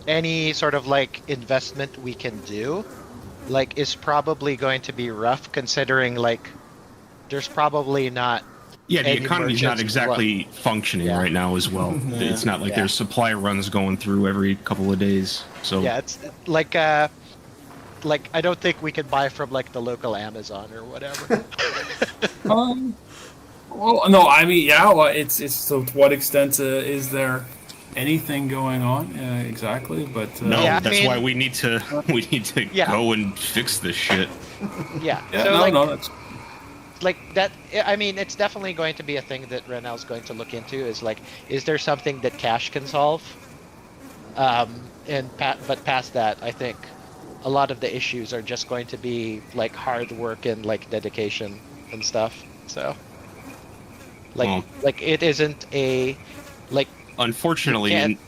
any sort of investment we can do is probably going to be rough, considering there's probably not. Yeah, the Any economy's not merchants exactly functioning Yeah. right now as well. It's not like Yeah. there's supply runs going through every couple of days. So Yeah, it's I don't think we can buy from the local Amazon or whatever. Well, no, I mean, yeah. Well, it's so to what extent is there anything going on exactly? But No, Yeah, I that's mean- why we need to Yeah. go and fix this shit. Yeah. yeah, So no, like, no, that's like that. I mean, it's definitely going to be a thing that Renel's going to look into. Is like, is there something that cash can solve? But past that, I think a lot of the issues are just going to be like hard work and like dedication and stuff. So, Well- like it isn't a like Unfortunately, You can't-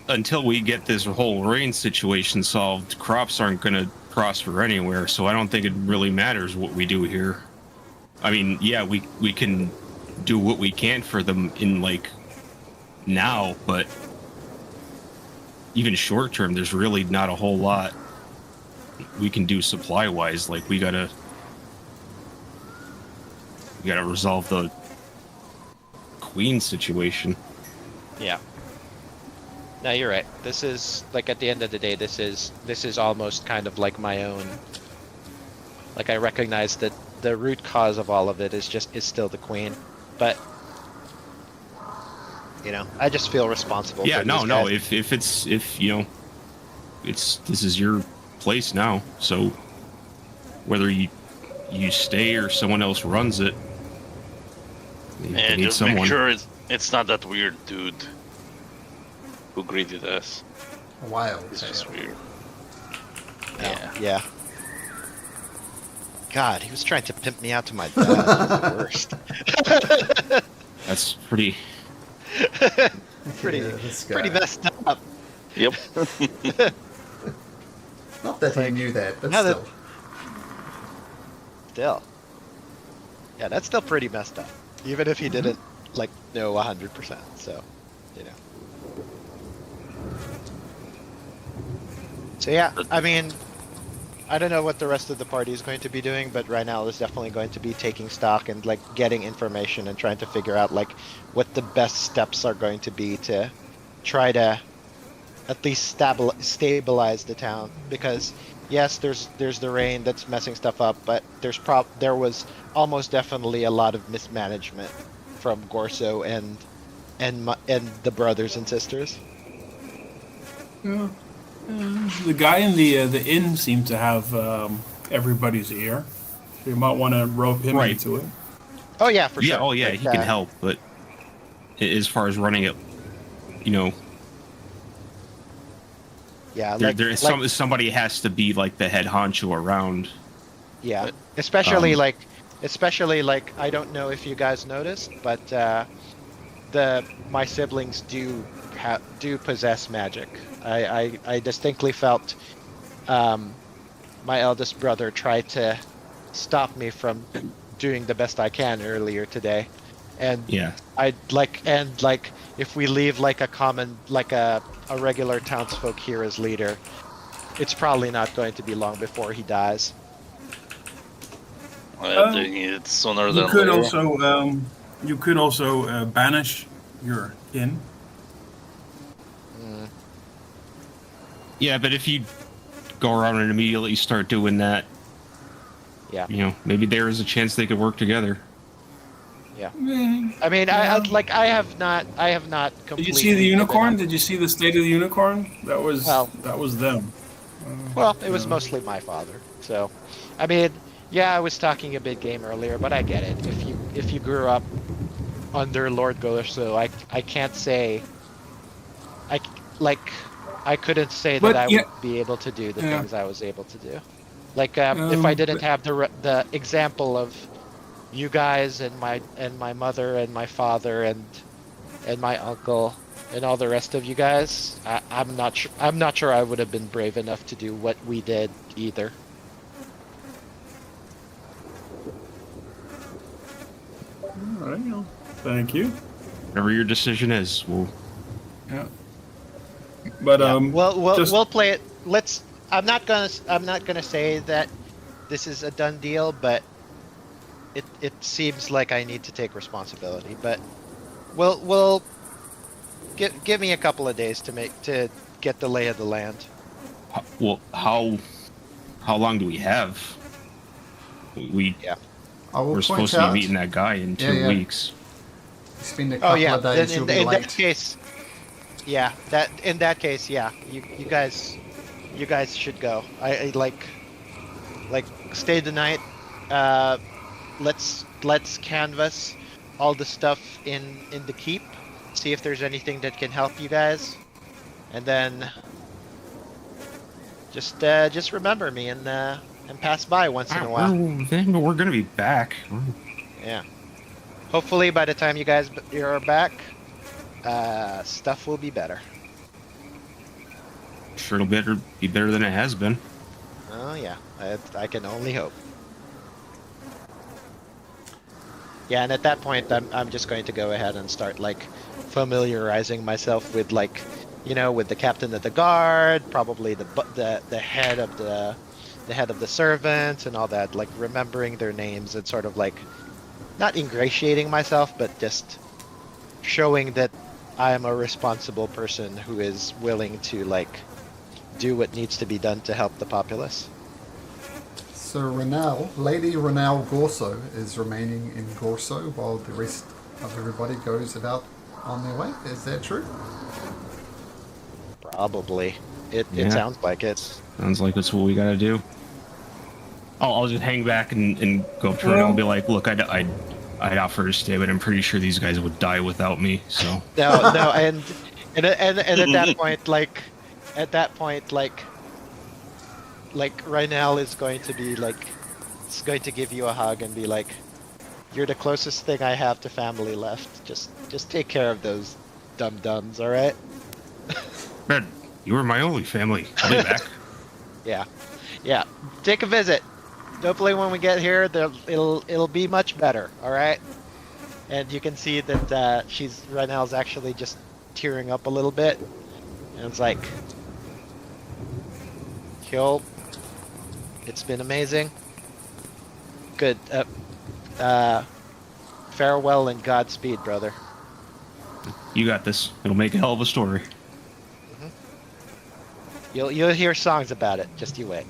until we get this whole rain situation solved, crops aren't going to prosper anywhere. So I don't think it really matters what we do here. I mean, yeah, we can do what we can for them in like now, but even short term, there's really not a whole lot we can do supply wise. Like we gotta resolve the queen situation. Yeah. No, you're right. This is like at the end of the day, this is almost kind of like my own. Like I recognize that the root cause of all of it is still the queen, but I just feel responsible. Yeah, for no, these no. guys. If this is your place now, so whether you stay or someone else runs it, they And need just someone. make sure it's not that weird dude who greeted us. Wild. It's just weird. Yeah. God, he was trying to pimp me out to my dad. The worst. That's pretty. Pretty, Yeah, this guy. pretty messed up. Yep. Not that he knew that, but now that- still. Still. Yeah, that's still pretty messed up. Even if he didn't like know 100%. So, So yeah, I mean, I don't know what the rest of the party is going to be doing, but right now is definitely going to be taking stock and like getting information and trying to figure out like what the best steps are going to be to try to at least stabilize the town. Because yes, there's the rain that's messing stuff up, but there was almost definitely a lot of mismanagement from Gorso and the brothers and sisters. yeah. The guy in the inn seemed to have everybody's ear. So you might want to rope him Right. into it. Oh yeah, for Yeah, sure. oh yeah, Like, he can help, but as far as running it, Yeah, somebody has to be like the head honcho around. Yeah, especially Um, like I don't know if you guys noticed, but my siblings do possess magic. I distinctly felt my eldest brother tried to stop me from doing the best I can earlier today, and Yeah. if we leave like a regular townsfolk here as leader, it's probably not going to be long before he dies. I think it's sooner You than could later. also banish your kin. Yeah, but if you go around and immediately start doing that, Yeah. Maybe there is a chance they could work together. Yeah. I mean, I have not completely. Did you see the given unicorn? up. Did you see the state of the unicorn? That was Well- them. Well, it was mostly my father. So, I mean, yeah, I was talking a big game earlier, but I get it. If you grew up under Lord Gorso, I can't say I couldn't say But, that I yeah. would be able to do the Yeah. things I was able to do. Like if I didn't but- have the example of you guys and my mother and my father and my uncle and all the rest of you guys, I'm not sure I would have been brave enough to do what we did either. All right, well, thank you. Whatever your decision is, we'll. Yeah. But Yeah. We'll just- we'll play it. I'm not gonna say that this is a done deal, but it seems like I need to take responsibility. But we'll give me a couple of days to get the lay of the land. Well, how long do we have? We Yeah. I will We're point supposed to out, be meeting that guy in 2 yeah. weeks. spend a Oh couple yeah. of days, you'll be In that late. case, yeah. In that case, yeah. You guys should go. I like stay the night. Uh, let's canvas all the stuff in the keep. See if there's anything that can help you guys, and then just remember me and pass by once in a while. We're gonna be back. Yeah. Hopefully, by the time you're back, stuff will be better. Sure, it'll be better than it has been. Oh yeah, I can only hope. Yeah, and at that point, I'm just going to go ahead and start like familiarizing myself with like, with the captain of the guard, probably the head of the servants and all that, like remembering their names and sort of like not ingratiating myself, but just showing that I am a responsible person who is willing to like do what needs to be done to help the populace. So Lady Renal Gorso is remaining in Gorso while the rest of everybody goes about on their way. Is that true? Probably. It Yeah. sounds like it. Sounds like that's what we gotta do. I'll just hang back and go up to her and I'll be like, look, I'd offer to stay, but I'm pretty sure these guys would die without me. So No, and at that point, like Rynel is going to be like, it's going to give you a hug and be like, you're the closest thing I have to family left. Just take care of those dum-dums, all right? man, you were my only family. I'll be back. Yeah. Take a visit. Hopefully, when we get here, it'll be much better. All right. And you can see that Rynel's actually just tearing up a little bit, and it's like, Kill. It's been amazing. Good. Farewell and Godspeed, brother. You got this. It'll make a hell of a story. You'll hear songs about it. Just you wait.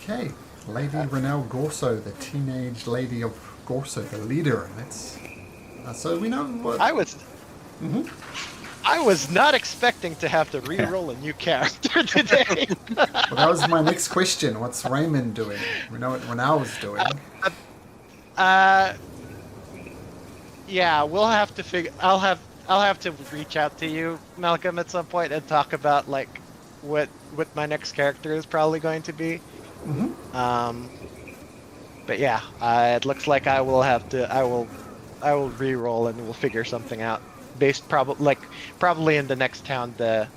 Okay, Lady Renal Gorso, the teenage lady of Gorso, the leader. That's so we know what. I was not expecting to have to re-roll a new character today. Well, that was my next question. What's Raymond doing? We know what Renal was doing. Yeah, we'll have to figure. I'll have to reach out to you, Malcolm, at some point and talk about like what my next character is probably going to be. But yeah, it looks like I will have to. I will re-roll and we'll figure something out. Based probably in the next town the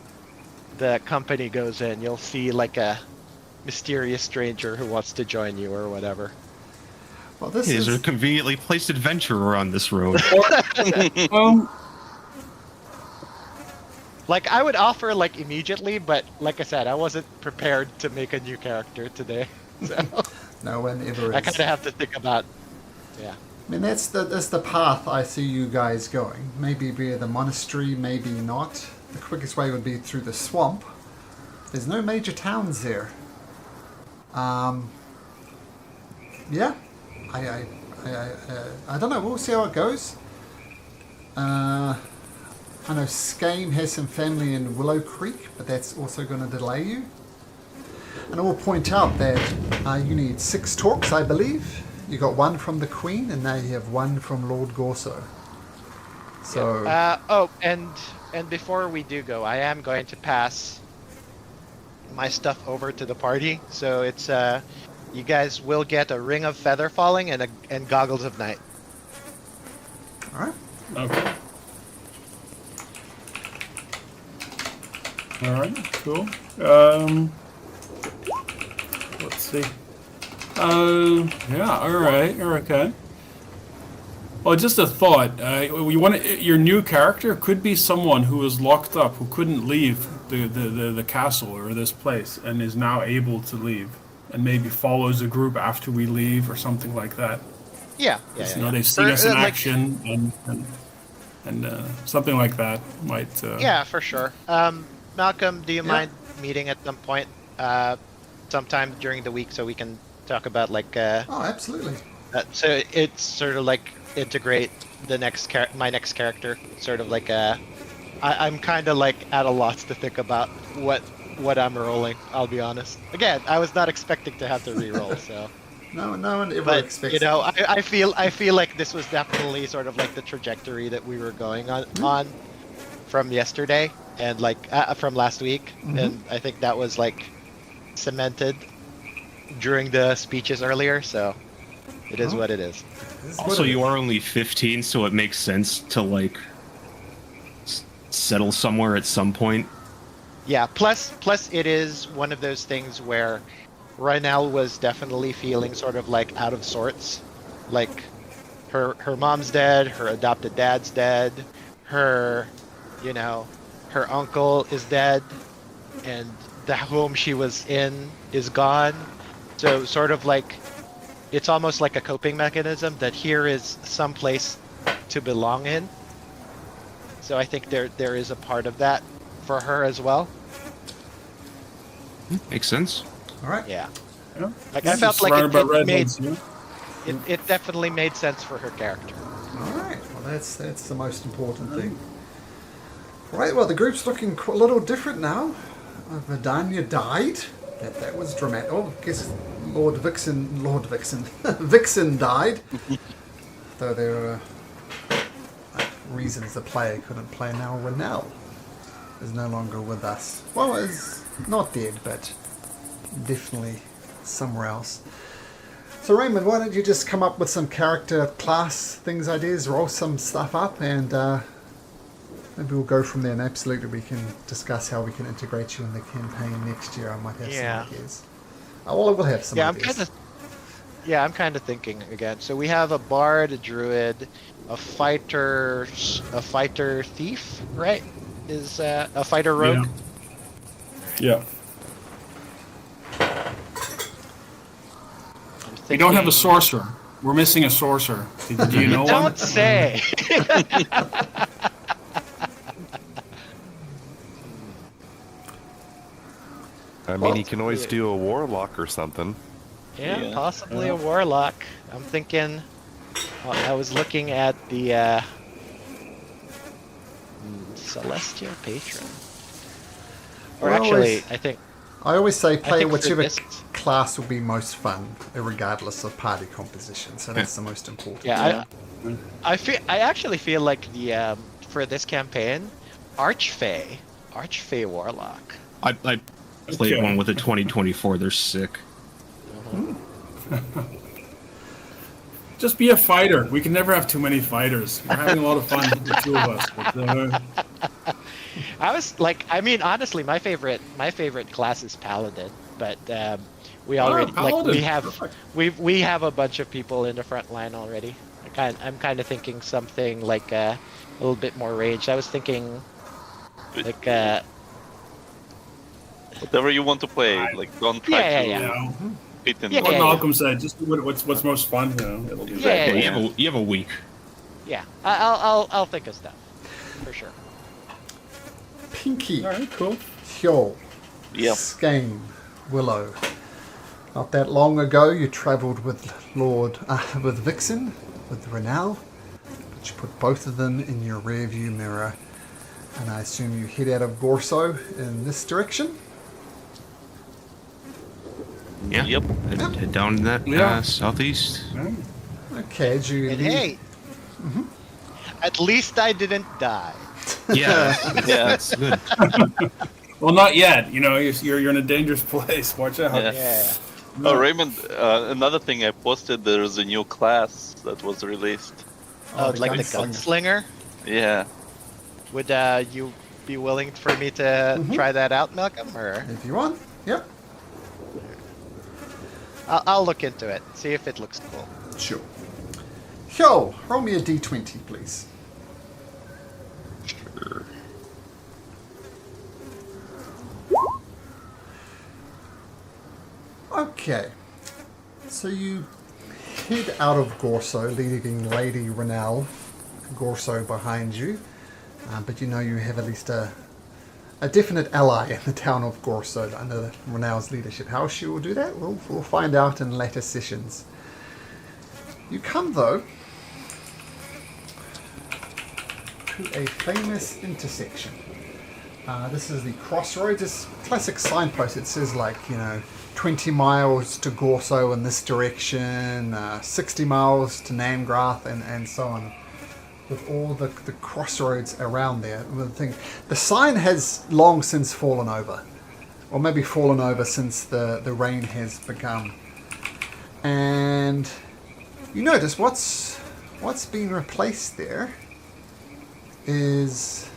company goes in, you'll see like a mysterious stranger who wants to join you or whatever. Well, this There's a is conveniently placed adventurer on this road. Like I would offer like immediately, but like I said, I wasn't prepared to make a new character today, so no one ever is. I kind of have to think about. Yeah. I mean, that's the path I see you guys going. Maybe via the monastery, maybe not. The quickest way would be through the swamp. There's no major towns there. Yeah, I don't know. We'll see how it goes. I know Skame has some family in Willow Creek, but that's also going to delay you. And I will point out that you need 6 talks, I believe. You got 1 from the Queen, and now you have 1 from Lord Gorso. So. And before we do go, I am going to pass my stuff over to the party. So it's you guys will get a ring of feather falling and goggles of night. All right. Okay. All right. Cool. Let's see. Yeah. All right. Okay. Well, just a thought. Your new character could be someone who was locked up, who couldn't leave the castle or this place, and is now able to leave, and maybe follows the group after we leave or something like that. Yeah. You know, they've seen us in action, and something like that might. Yeah, for sure. Malcolm, do you mind meeting at some point? sometime during the week so we can talk about like Oh, absolutely. so it's sort of like integrate the my next character, sort of like I'm kind of like at a loss to think about what I'm rolling. I'll be honest. Again, I was not expecting to have to re-roll, so. No one ever But expects. you know, I feel like this was definitely sort of like the trajectory that we were going on from yesterday and like from last week, and I think that was like cemented during the speeches earlier. So it is what it is. Also, you are only 15, so it makes sense to like settle somewhere at some point. Yeah. Plus, it is one of those things where Rynell was definitely feeling sort of like out of sorts. Like her mom's dead, her adopted dad's dead, her uncle is dead, and the home she was in is gone. So sort of like it's almost like a coping mechanism that here is some place to belong in. So I think there is a part of that for her as well. Makes sense. All right. Yeah. Yeah. Like Yeah, I felt just like surrounded by it made redheads, you know? it definitely made sense for her character. All right. Well, that's the most important thing. Right. Well, the group's looking a little different now. Vidania died. That was dramatic. Oh, I guess Vixen, Vixen died. Though there are reasons the player couldn't play now. Rynell is no longer with us. Well, is not dead, but definitely somewhere else. So Raymond, why don't you just come up with some character class things, ideas, roll some stuff up, and maybe we'll go from there. And absolutely, we can discuss how we can integrate you in the campaign next year. I might have some ideas. Oh, well, we'll have some ideas. I'm kind of thinking again. So we have a bard, a druid, a fighter thief, right? Is a fighter rogue? Yeah. We don't have a sorcerer. We're missing a sorcerer. Do you know one? Don't say. I mean, he can always do a warlock or something. Yeah, possibly a warlock. I'm thinking. I was looking at the Celestial Patron. Or Well, actually, I think. I always say play think for whichever this- class will be most fun, regardless of party composition. So that's the most important. Yeah, I actually feel like the for this campaign, Archfey Warlock. I played one with a 2024. They're sick. Just be a fighter. We can never have too many fighters. We're having a lot of fun with the two of us. But, I was like, I mean, honestly, my favorite class is Paladin, but we already Paladin. we have a bunch of people in the front line already. I'm kind of thinking something like a little bit more ranged. I was thinking like Whatever you want to play, like don't try to fit in. what Malcolm said, just do what's most fun. You know, it'll be You have a week. Yeah, I'll think of stuff for sure. Pinky, All right, cool. Hjol, Yeah. Skane, Willow. Not that long ago, you travelled with with Vixen, with Rynell, but you put both of them in your rearview mirror, and I assume you head out of Gorso in this direction. Yeah. Yep. Head down in that southeast. Okay, do you And leave- hey, at least I didn't die. Yeah. Yeah. That's good. Well, not yet. You know, you're in a dangerous place. Watch out. Yeah. Yeah. Oh, Raymond, another thing I posted, there's a new class that was released. Oh, the like the gunslinger. gunslinger? Yeah. Would you be willing for me to try that out, Malcolm? Or If you want, yep, I'll look into it, see if it looks cool. sure. Hjol, roll me a d20, please. Sure. Okay, so you head out of Gorso, leaving Lady Rynell, Gorso behind you, but you know you have at least a a definite ally in the town of Gorso under Renau's leadership. How she will do that, we'll find out in later sessions. You come, though, to a famous intersection. This is the crossroads. It's a classic signpost. It says, 20 miles to Gorso in this direction, 60 miles to Namgrath, and so on, with all the crossroads around there. The sign has long since fallen over, or maybe fallen over since the rain has begun. And you notice what's been replaced there is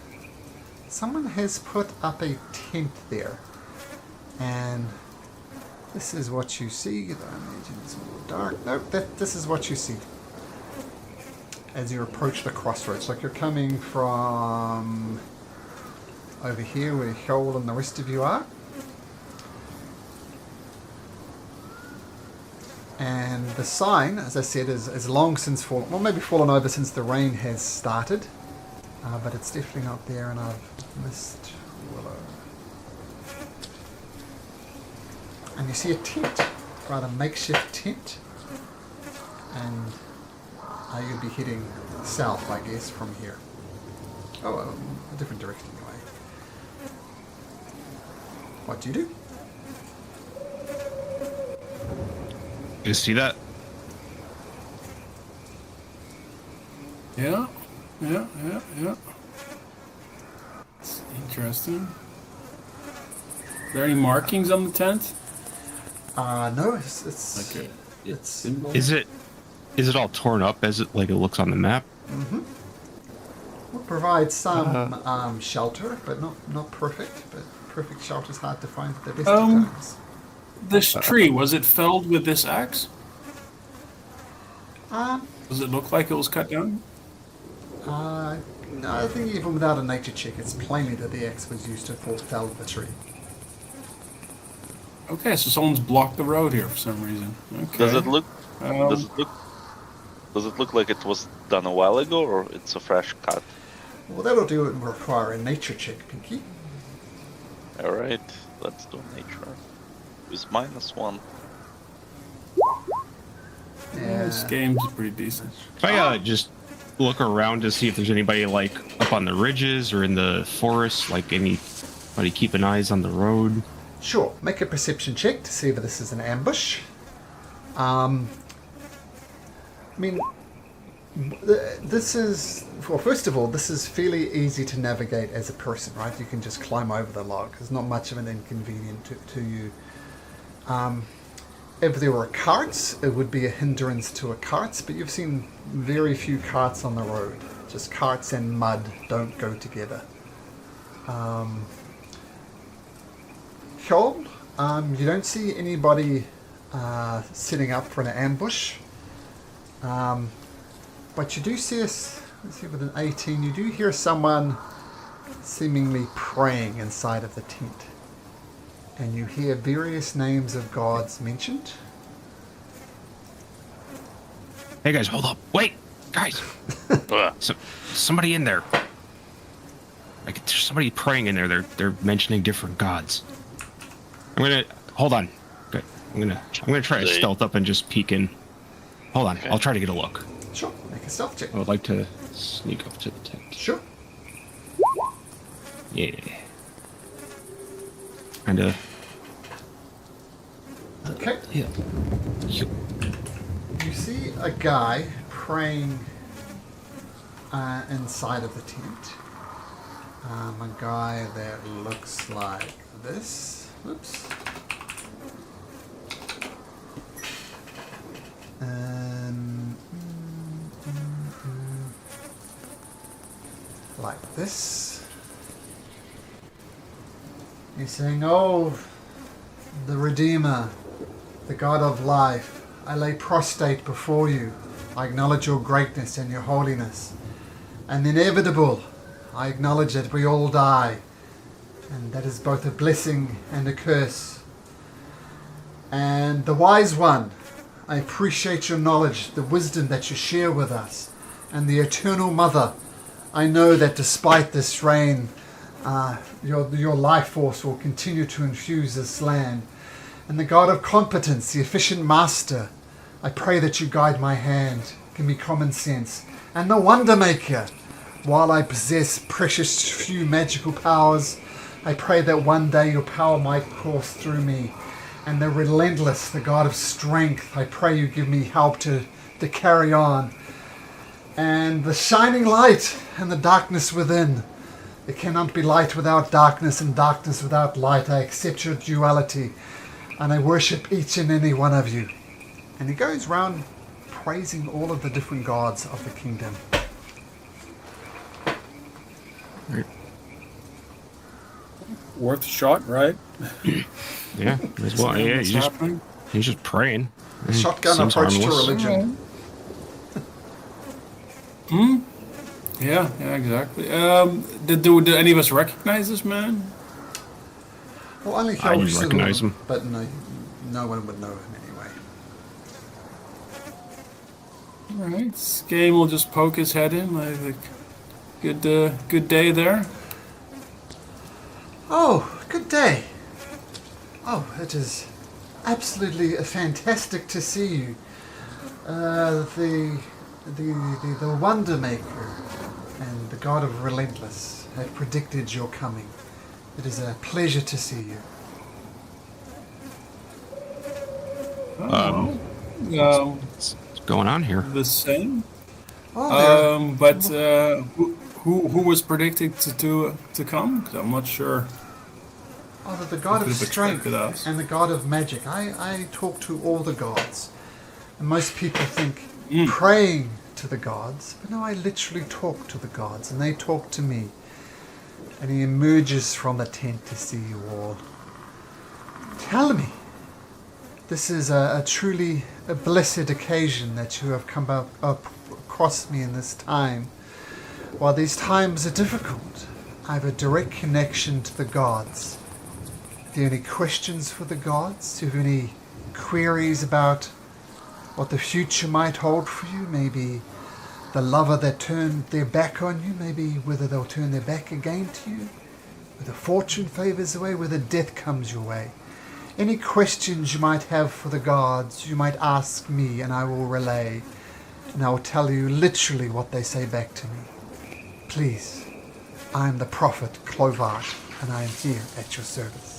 someone has put up a tent there, and this is what you see. I imagine it's a little dark. Nope, this is what you see as you approach the crossroads. Like you're coming from over here where Hjoel and the rest of you are. And the sign, as I said, is long since fallen, well, maybe fallen over since the rain has started. But it's definitely not there, and I've missed Willow. And you see a tent, right, a makeshift tent. And you'd be heading south, I guess, from here. Oh, a different direction anyway. What do you do? You see that? Yeah. It's interesting. Are there any markings on the tent? No, it's Okay. it's Is it all torn up as it looks on the map? will provide some shelter, but not perfect. But perfect shelter is hard to find at the best of times. This tree, was it felled with this axe? Um, Does it look like it was cut down? No, I think even without a nature check, it's plainly that the axe was used to fell the tree. Okay, so someone's blocked the road here for some reason. Okay. Does it look? Um, Does it look like it was done a while ago, or it's a fresh cut? Well, that'll do. It will require a nature check, Pinky. All right, let's do nature. Use -1. This game's pretty decent. If I just look around to see if there's anybody up on the ridges or in the forest, anybody keeping eyes on the road. Sure. Make a perception check to see if this is an ambush. This is, well, first of all, this is fairly easy to navigate as a person, right? You can just climb over the log. There's not much of an inconvenience to you. If there were carts, it would be a hindrance to a carts, but you've seen very few carts on the road. Just carts and mud don't go together. Hjoel, you don't see anybody setting up for an ambush. But you do see let's see, with an 18, you do hear someone seemingly praying inside of the tent. And you hear various names of gods mentioned. Hey guys, hold up! Wait, guys! Somebody in there. There's somebody praying in there. They're mentioning different gods. Hold on. Good. I'm gonna try to stealth up and just peek in. Hold on. Okay. I'll try to get a look. Sure. Make a stealth check. I would like to sneak up to the tent. Sure. Yeah. Kinda. Okay. Yeah. You see a guy praying inside of the tent. A guy that looks like this. Oops. Like this. He's saying, "Oh, the Redeemer, the God of life, I lay prostrate before you. I acknowledge your greatness and your holiness. And the inevitable, I acknowledge that we all die. And that is both a blessing and a curse. And the wise one, I appreciate your knowledge, the wisdom that you share with us. And the eternal mother, I know that despite this rain, your life force will continue to infuse this land. And the God of competence, the efficient master, I pray that you guide my hand, give me common sense. And the wonder maker, while I possess precious few magical powers, I pray that one day your power might course through me. And the relentless, the God of strength, I pray you give me help to carry on. And the shining light and the darkness within. There cannot be light without darkness and darkness without light. I accept your duality and I worship each and any one of you. And he goes round praising all of the different gods of the kingdom. Worth a shot, right? Yeah, as well. Yeah, What's happening? he's just praying. Shotgun Seems approach to harmless. religion. Yeah, exactly. Did any of us recognize this man? Well, only I didn't Hellraiser recognize would, him. but no one would know him anyway. All right, Skane will just poke his head in. Like, good day there. Oh, good day. Oh, it is absolutely fantastic to see you. The Wonder Maker and the God of Relentless have predicted your coming. It is a pleasure to see you. What's going on here? The same. Oh, But who was predicted to come? 'Cause I'm not sure. the God of Could have Strength expected us. and the God of Magic. I talk to all the gods. And most people think praying to the gods, but no, I literally talk to the gods, and they talk to me. And he emerges from the tent to see you all. Tell me, this is a truly a blessed occasion that you have come up across me in this time. While these times are difficult, I have a direct connection to the gods. Do you have any questions for the gods? Do you have any queries about what the future might hold for you? Maybe the lover that turned their back on you, maybe whether they'll turn their back again to you, whether fortune favors away, whether death comes your way. Any questions you might have for the gods, you might ask me and I will relay, and I will tell you literally what they say back to me. Please, I am the prophet Clovart, and I am here at your service.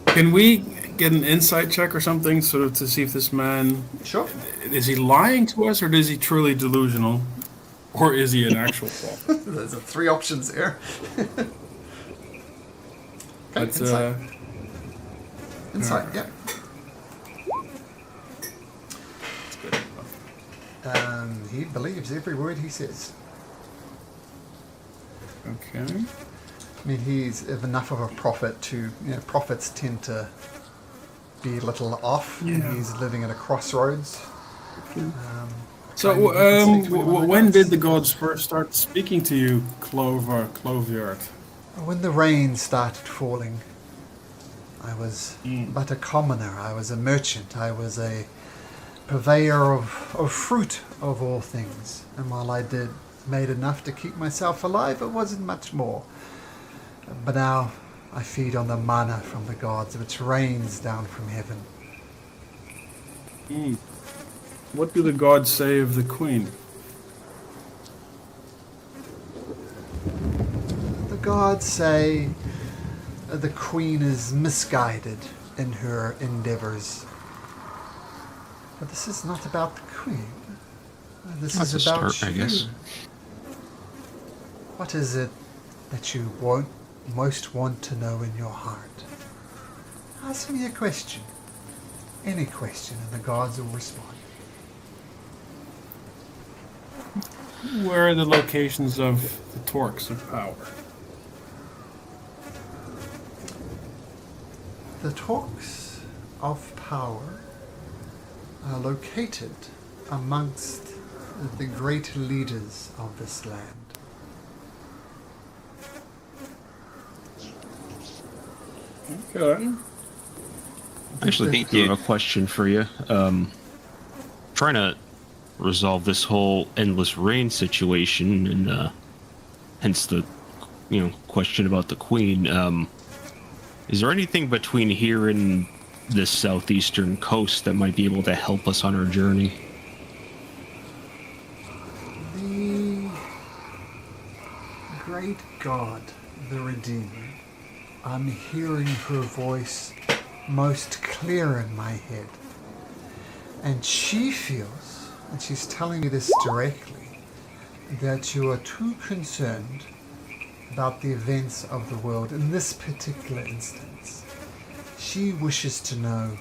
Can we get an insight check or something, sort of to see if this man Sure. is he lying to us, or is he truly delusional, or is he an actual prophet? There's 3 options there. Okay, But insight. Insight, yeah. it's good. He believes every word he says. Okay. I mean, he's enough of a prophet to, prophets tend to be a little off, and Yeah. he's living at a crossroads. So, when did the gods first start speaking to you, Cloviard? When the rain started falling, I was but a commoner. I was a merchant. I was a purveyor of fruit of all things. And while I made enough to keep myself alive, it wasn't much more. But now I feed on the manna from the gods, which rains down from heaven. What do the gods say of the queen? The gods say the queen is misguided in her endeavors. But this is not about the queen. This That's is a about start, I you. guess. What is it that you most want to know in your heart? Ask me a question. Any question, and the gods will respond. Where are the locations of the torques of power? The talks of power are located amongst the great leaders of this land. Okay. Actually, Thank I you. have a question for you. trying to resolve this whole endless rain situation, and hence the, question about the queen. Is there anything between here and the southeastern coast that might be able to help us on our journey? The great God, the Redeemer. I'm hearing her voice most clear in my head. And she feels, and she's telling me this directly, that you are too concerned about the events of the world in this particular instance. She wishes to know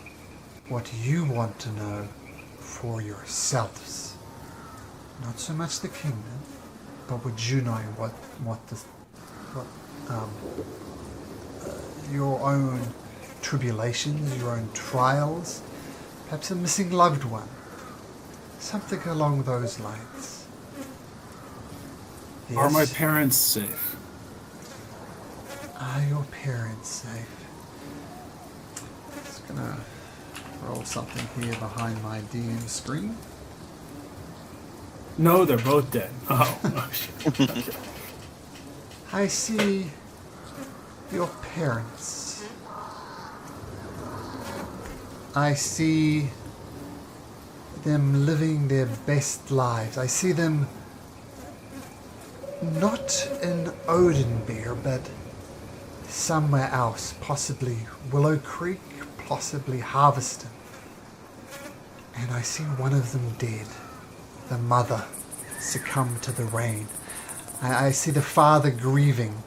what you want to know for yourselves. Not so much the kingdom, but would you know what your own tribulations, your own trials, perhaps a missing loved one, something along those lines. Yes. Are my parents safe? Are your parents safe? Just gonna roll something here behind my DM screen. No, they're both dead. Oh, shit. I see your parents. I see them living their best lives. I see them not in Oathbreaker, but somewhere else, possibly Willow Creek, possibly Harveston. And I see one of them dead. The mother succumbed to the rain. I see the father grieving.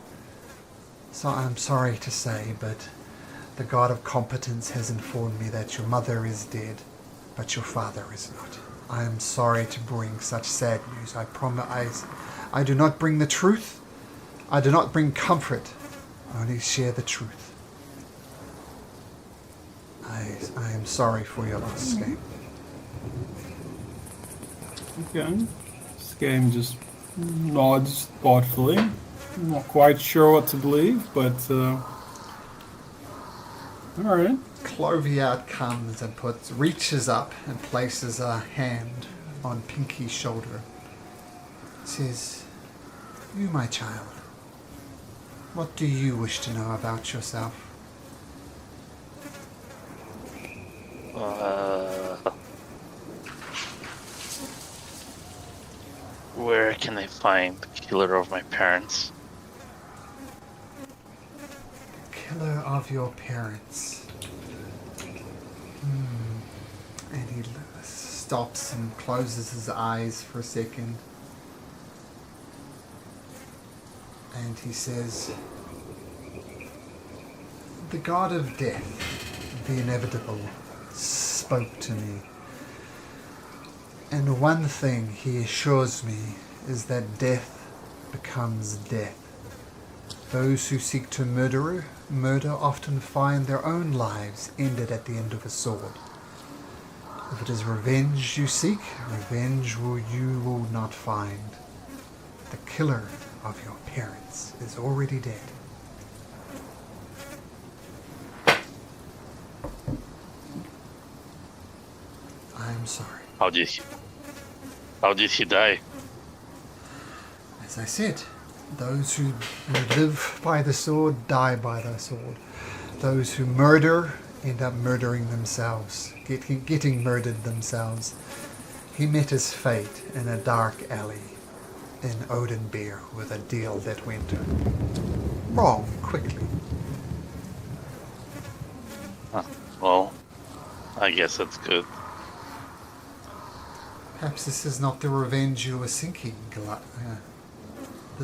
So I'm sorry to say, but the God of competence has informed me that your mother is dead, but your father is not. I am sorry to bring such sad news. I promise I do not bring the truth. I do not bring comfort. I only share the truth. I am sorry for your loss, Game. Okay. This game just nods thoughtfully. I'm not quite sure what to believe, but alright. Cloviard comes and reaches up and places a hand on Pinky's shoulder. Says, "You, my child, what do you wish to know about yourself?" Where can I find the killer of my parents? Killer of your parents. And he stops and closes his eyes for a second. And he says, "The God of death, the inevitable, spoke to me. And one thing he assures me is that death becomes death. Those who seek to murder often find their own lives ended at the end of a sword. If it is revenge you seek, revenge you will not find. The killer of your parents is already dead." I'm sorry. How did he die? As I said, those who live by the sword die by the sword. Those who murder end up murdering themselves, getting murdered themselves. He met his fate in a dark alley in Oathbreaker with a deal that went wrong quickly. Well, I guess that's good. Perhaps this is not the revenge you were seeking,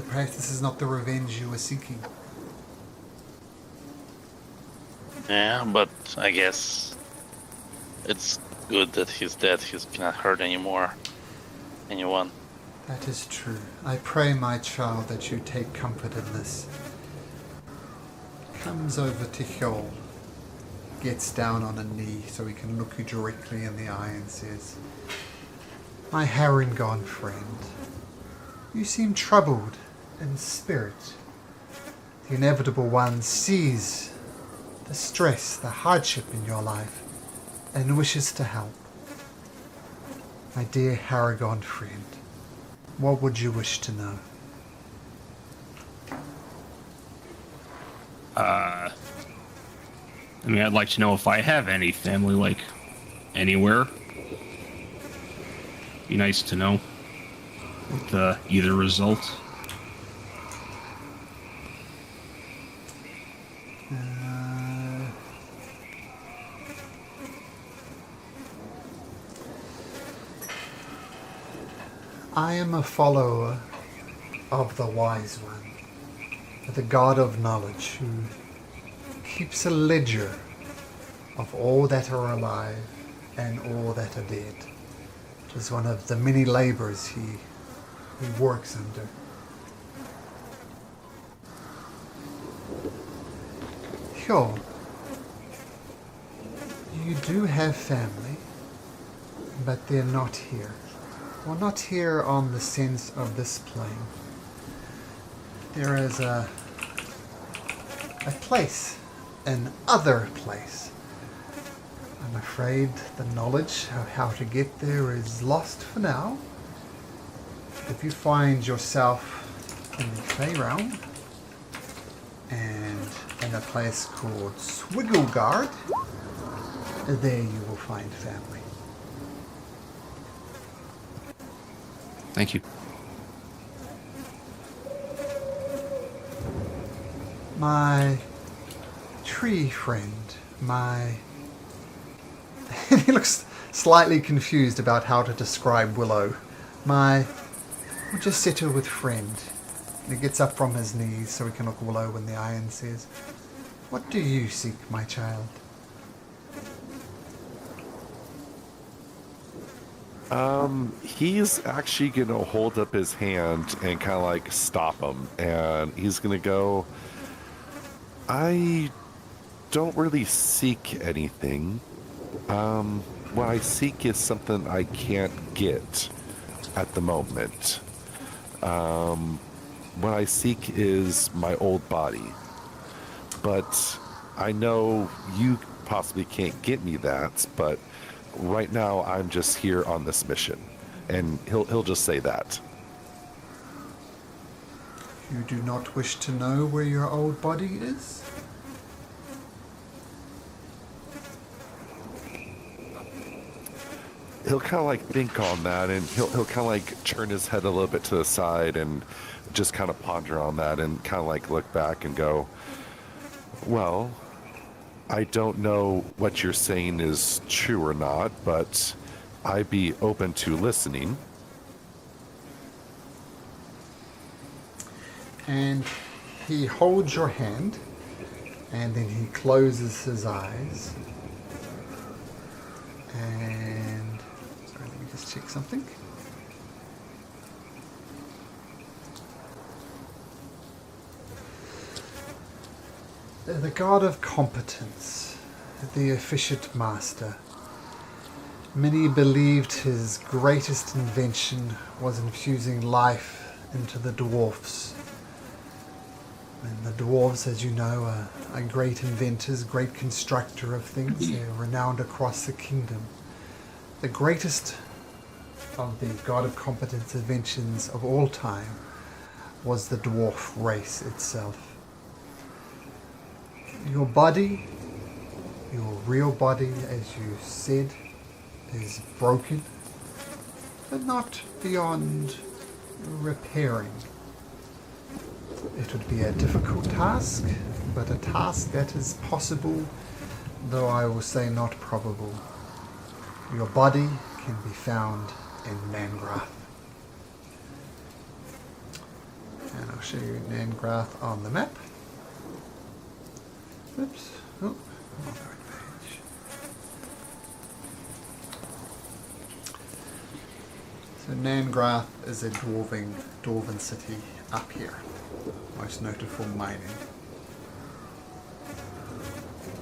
Perhaps this is not the revenge you were seeking. Yeah, but I guess it's good that he's dead. He's not hurt anymore. Anyone. That is true. I pray, my child, that you take comfort in this. Comes over to Hjol, gets down on a knee so he can look you directly in the eye and says, "My Harengon friend, you seem troubled in spirit. The inevitable one sees the stress, the hardship in your life, and wishes to help. My dear Harrigan friend, what would you wish to know? I mean, I'd like to know if I have any family, like, anywhere. Be nice to know. With either result. I am a follower of the Wise One, the God of Knowledge, who keeps a ledger of all that are alive and all that are dead. It is one of the many labors he works under. Sure, you do have family, but they're not here. Well, not here on the sense of this plane. There is a place, an other place. I'm afraid the knowledge of how to get there is lost for now. If you find yourself in the Fey realm and in a place called Swigglegard, there you will find family. Thank you. My tree friend, he looks slightly confused about how to describe Willow. We'll just settle with friend. And he gets up from his knees so he can look Willow in the eye and says, "What do you seek, my child?" He's actually going to hold up his hand and kind of like stop him. And he's going to go, I don't really seek anything. What I seek is something I can't get at the moment. What I seek is my old body. But I know you possibly can't get me that, but right now I'm just here on this mission. And he'll just say that. You do not wish to know where your old body is? He'll kind of like think on that, and he'll kind of like turn his head a little bit to the side and just kind of ponder on that and kind of like look back and go, well, I don't know what you're saying is true or not, but I'd be open to listening. And he holds your hand, and then he closes his eyes. And, sorry, let me just check something. The god of competence, the efficient master. Many believed his greatest invention was infusing life into the dwarfs. And the dwarves, as you know, are great inventors, great constructor of things. They're renowned across the kingdom. The greatest of the god of competence inventions of all time was the dwarf race itself. Your body, your real body, as you said, is broken, but not beyond repairing. It would be a difficult task, but a task that is possible, though I will say not probable. Your body can be found in Nangrath. And I'll show you Nangrath on the map. Oops. Oh, I'm on the right page. So Nangrath is a dwarven city up here, most noted for mining.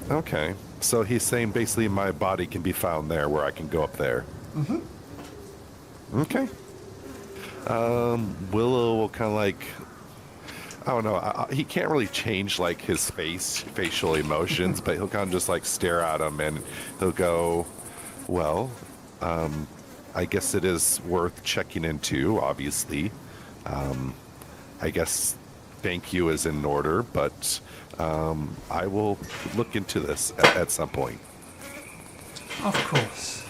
Okay, so he's saying basically my body can be found there, where I can go up there. Mm-hmm. Okay. Willow will kind of like, I don't know, he can't really change like his facial emotions, but he'll kind of just like stare at him and he'll go, well, I guess it is worth checking into, obviously. I guess thank you is in order, but I will look into this at some point. Of course.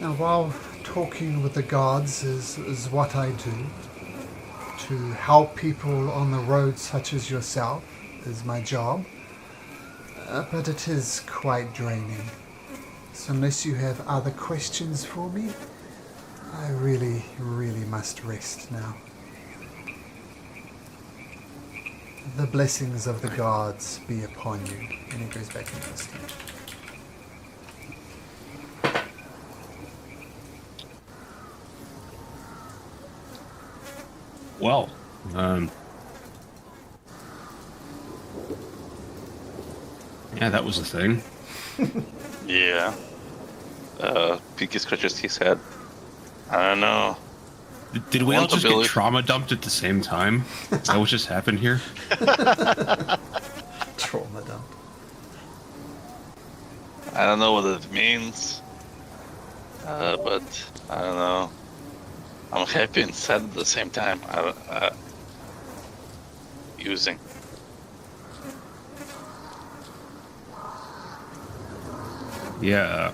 Now, while talking with the gods is what I do, to help people on the road such as yourself is my job, but it is quite draining. So unless you have other questions for me, I really, really must rest now. The blessings of the gods be upon you. And he goes back into the sleep. Well, yeah, that was a thing. Yeah. Pinky scratches his head. I don't know. Did we all Want to just get believe- trauma dumped at the same time? Is that what just happened here? Trauma dump. I don't know what it means. But I don't know. I'm happy and sad at the same time. Using. Yeah.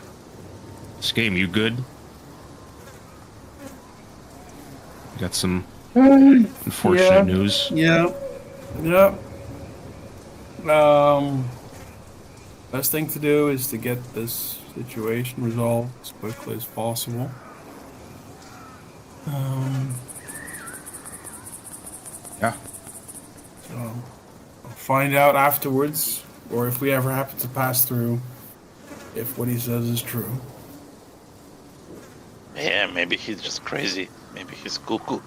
Skame, you good? You got some unfortunate news. Yeah. Best thing to do is to get this situation resolved as quickly as possible. Yeah. So I'll find out afterwards, or if we ever happen to pass through, if what he says is true. Yeah, maybe he's just crazy. Maybe he's cuckoo.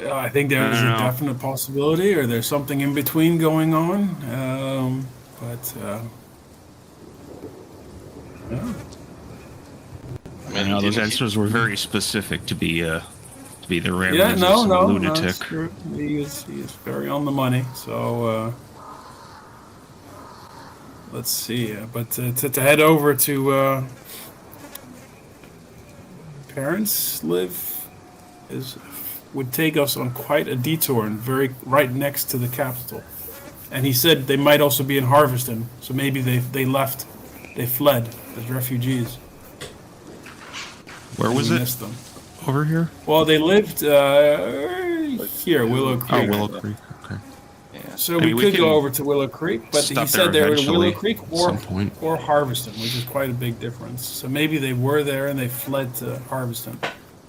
I think there is a know. definite possibility, or there's something in between going on. Yeah. I know those answers were very specific to be the rare Yeah, no, lunatic. that's true. He is very on the money. So let's see. But to head over to parents live would take us on quite a detour and right next to the capital. And he said they might also be in Harveston, so maybe they fled as refugees. Where was We it? missed them. Over here? Well, they lived here, Willow Oh, Creek. Willow Creek. Okay. Yeah. So I mean, we we could go can over to Willow Creek, but he stop said there they were in Willow eventually Creek at some point. or Harveston, which is quite a big difference. So maybe they were there and they fled to Harveston.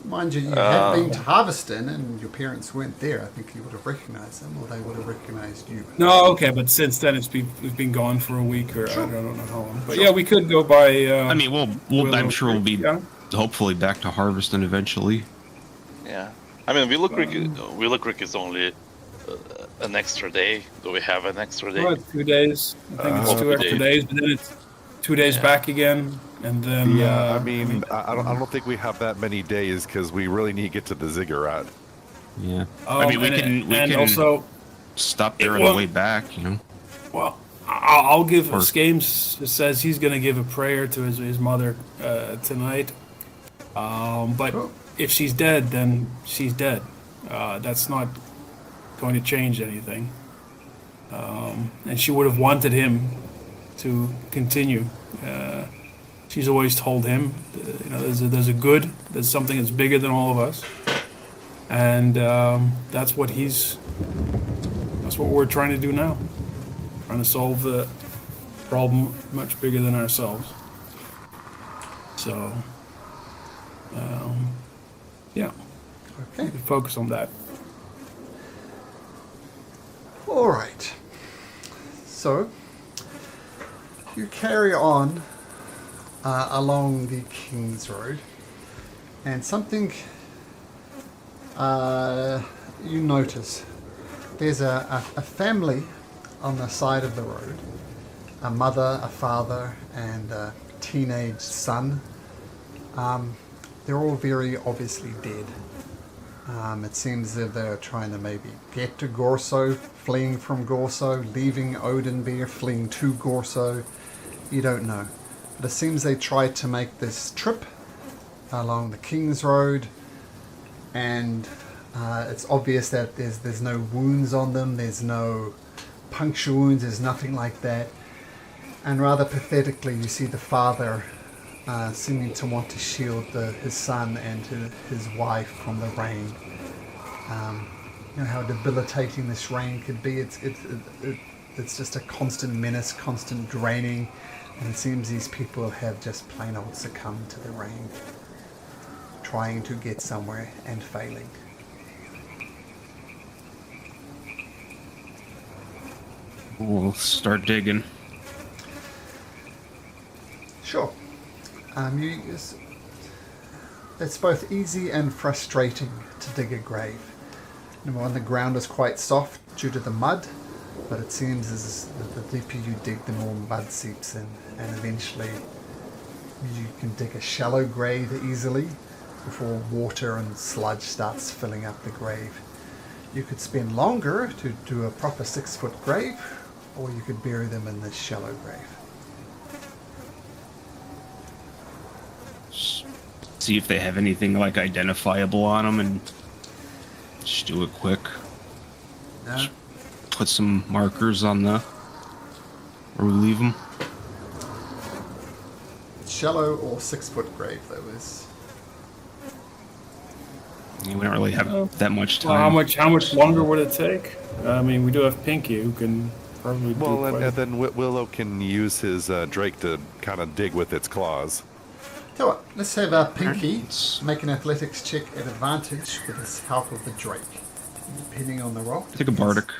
Mind you, you had been to Harveston and your parents weren't there. I think you would have recognized them, or they would have recognized you. No, okay, but since then we've been gone for a week, or I don't know how long. But yeah, we could go by. I mean, Willow I'm sure we'll be Creek, yeah. hopefully back to Harveston eventually. Yeah. I mean, Willow Creek is only an extra day. Do we have an extra day? Well, 2 days. I think it's 2 extra days, but then it's 2 days back again, and then. Yeah, I mean, I don't think we have that many days because we really need to get to the ziggurat. Yeah. I mean, we can also. stop there on well- the way back, you know. Well, I'll give. Or- Skames says he's going to give a prayer to his mother tonight. But if she's dead, then she's dead. That's not going to change anything. And she would have wanted him to continue. She's always told him, there's a good, there's something that's bigger than all of us, and that's what we're trying to do now. Trying to solve the problem much bigger than ourselves. So, yeah, Okay. focus on that. All right. So, you carry on along the King's Road, and something you notice. There's a family on the side of the road, a mother, a father, and a teenage son. They're all very obviously dead. It seems that they're trying to maybe get to Gorso, fleeing from Gorso, leaving Odenbeer, fleeing to Gorso. You don't know. But it seems they tried to make this trip along the King's Road, and it's obvious that there's no wounds on them, there's no puncture wounds, there's nothing like that. And rather pathetically, you see the father seeming to want to shield his son and his wife from the rain. You know how debilitating this rain could be. It's just a constant menace, constant draining, and it seems these people have just plain old succumbed to the rain, trying to get somewhere and failing. We'll start digging. Sure. It's both easy and frustrating to dig a grave. Number one, the ground is quite soft due to the mud, but it seems as the deeper you dig, the more mud seeps in, and eventually you can dig a shallow grave easily before water and sludge starts filling up the grave. You could spend longer to do a proper 6-foot grave, or you could bury them in this shallow grave. See if they have anything like identifiable on them and just do it quick. No? Just put some markers on where we leave them. Shallow or 6-foot grave though is. We don't really have that much Well, time. how much longer would it take? I mean, we do have Pinky who can probably do Well, quite and then Willow can use his Drake to kind of dig with its claws. Tell you what, let's have Pinky make an athletics check at advantage with the help of the Drake, depending on the roll. Take a bardic.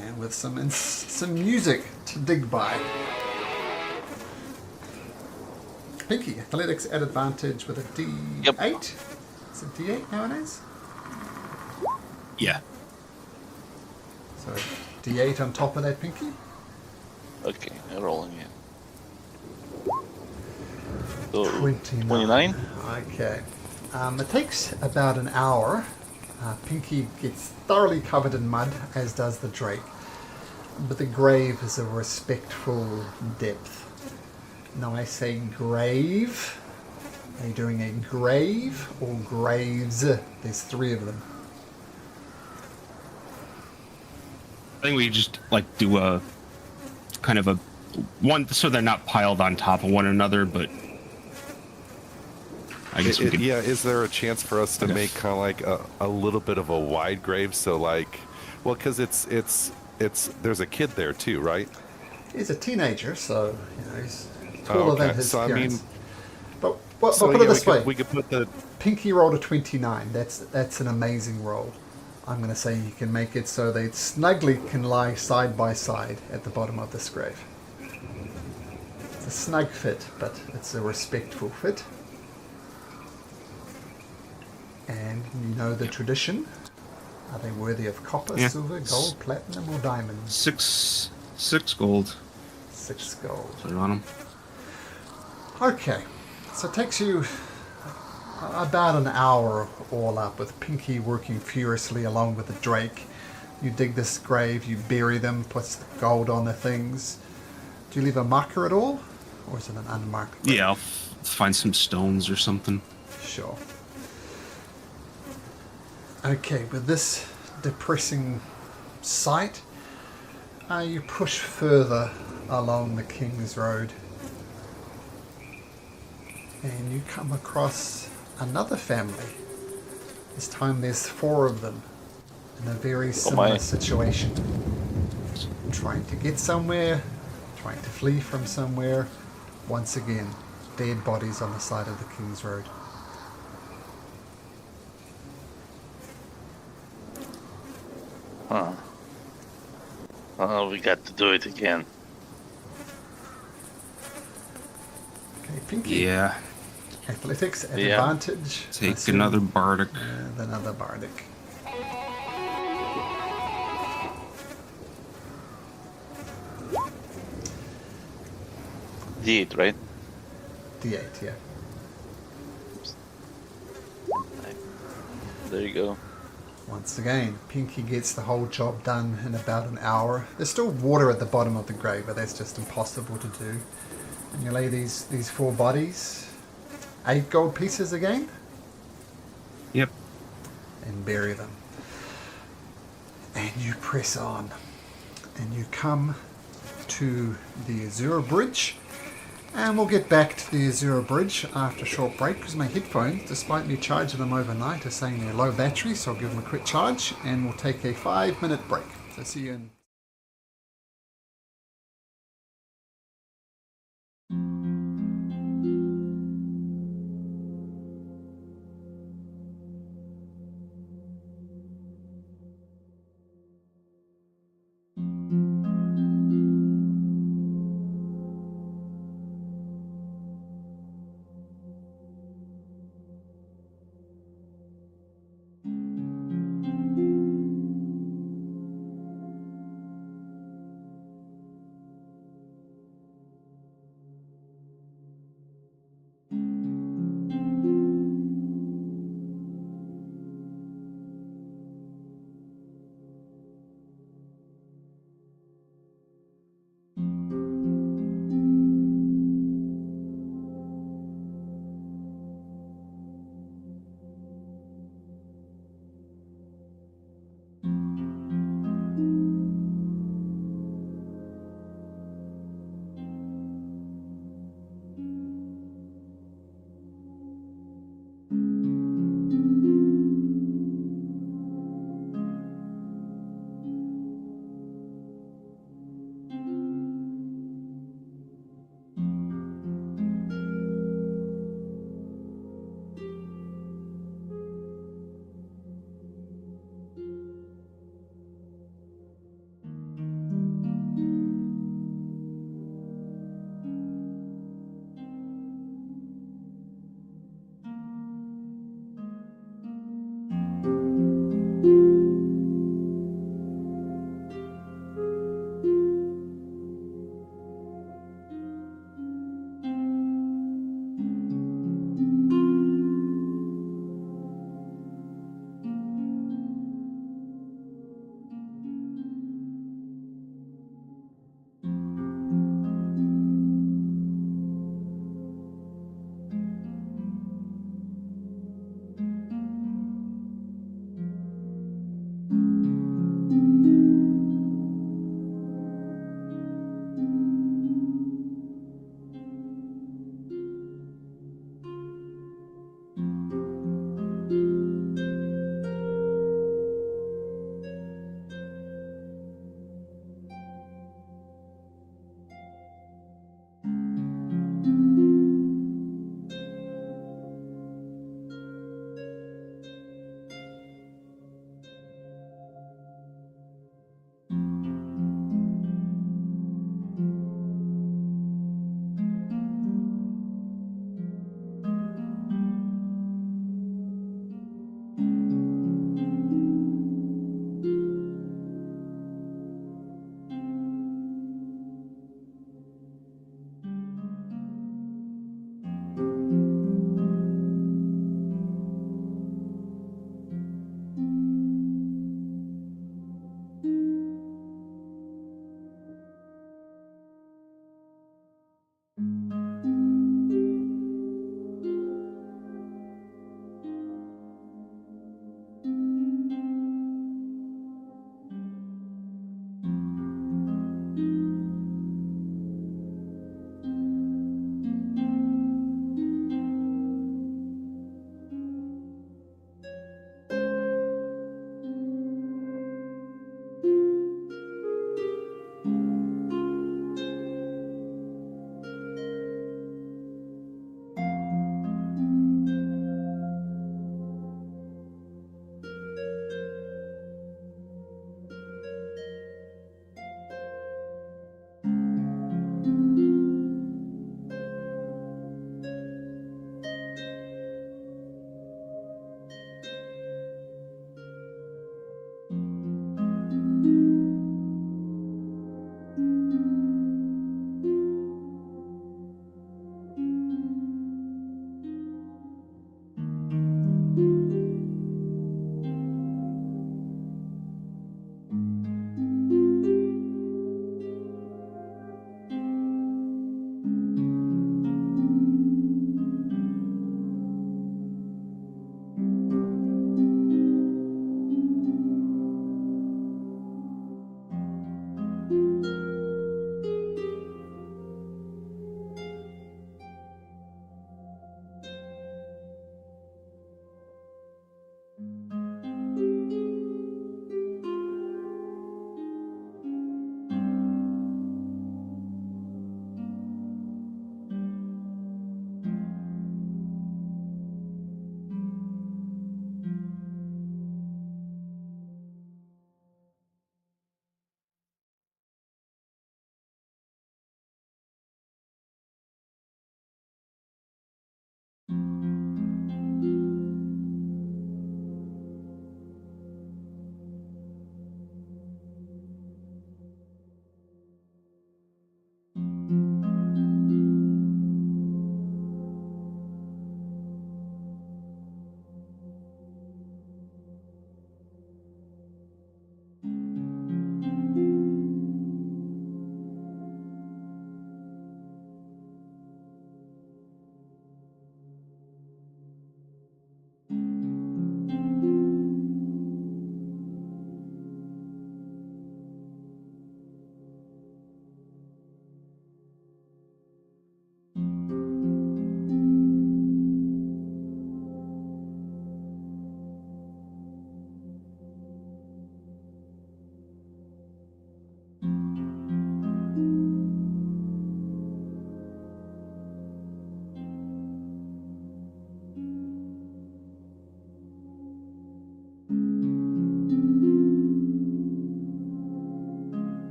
And with some music to dig by. Pinky, athletics at advantage with a D8. Yep. Is it D8 nowadays? Yeah. So D8 on top of that, Pinky. Okay, rolling it. So, 29. Okay. It takes about an hour. Pinky gets thoroughly covered in mud, as does the Drake. But the grave is a respectful depth. Now I say grave. Are you doing a grave or graves? There's 3 of them. I think we just like do a kind of a one so they're not piled on top of one another, but I guess we could. Yeah, is there a chance for us to Okay. make kind of like a little bit of a wide grave? So like, well, because it's there's a kid there too, right? He's a teenager, so he's taller than his So parents. I mean, but so put it yeah, this way. we could put the. Pinky rolled a 29. That's an amazing roll. I'm going to say you can make it so they snugly can lie side by side at the bottom of this grave. It's a snug fit, but it's a respectful fit. And you know the tradition. Are they worthy of copper, Yeah. silver, gold, platinum, or diamonds? Six gold. 6 gold. Put it on them. Okay, so it takes you about an hour all up with Pinky working furiously along with the Drake. You dig this grave, you bury them, puts the gold on the things. Do you leave a marker at all? Or is it an unmarked grave? Yeah, I'll find some stones or something. Sure. Okay, with this depressing sight, you push further along the King's Road. And you come across another family. This time there's 4 of them in a very similar situation. Trying to get somewhere, trying to flee from somewhere. Once again, dead bodies on the side of the King's Road. Huh. Oh, we got to do it again. Okay, Pinky. Yeah. Athletics at Yeah. advantage. Take Assume- another bardic. And another bardic. D8, right? D8, yeah. There you go. Once again, Pinky gets the whole job done in about an hour. There's still water at the bottom of the grave, but that's just impossible to do. And you lay these 4 bodies, 8 gold pieces again, Yep. and bury them. And you press on, and you come to the Azura Bridge. And we'll get back to the Azura Bridge after a short break, because my headphones, despite me charging them overnight, are saying they're low battery, so I'll give them a quick charge, and we'll take a 5-minute break. So see you in...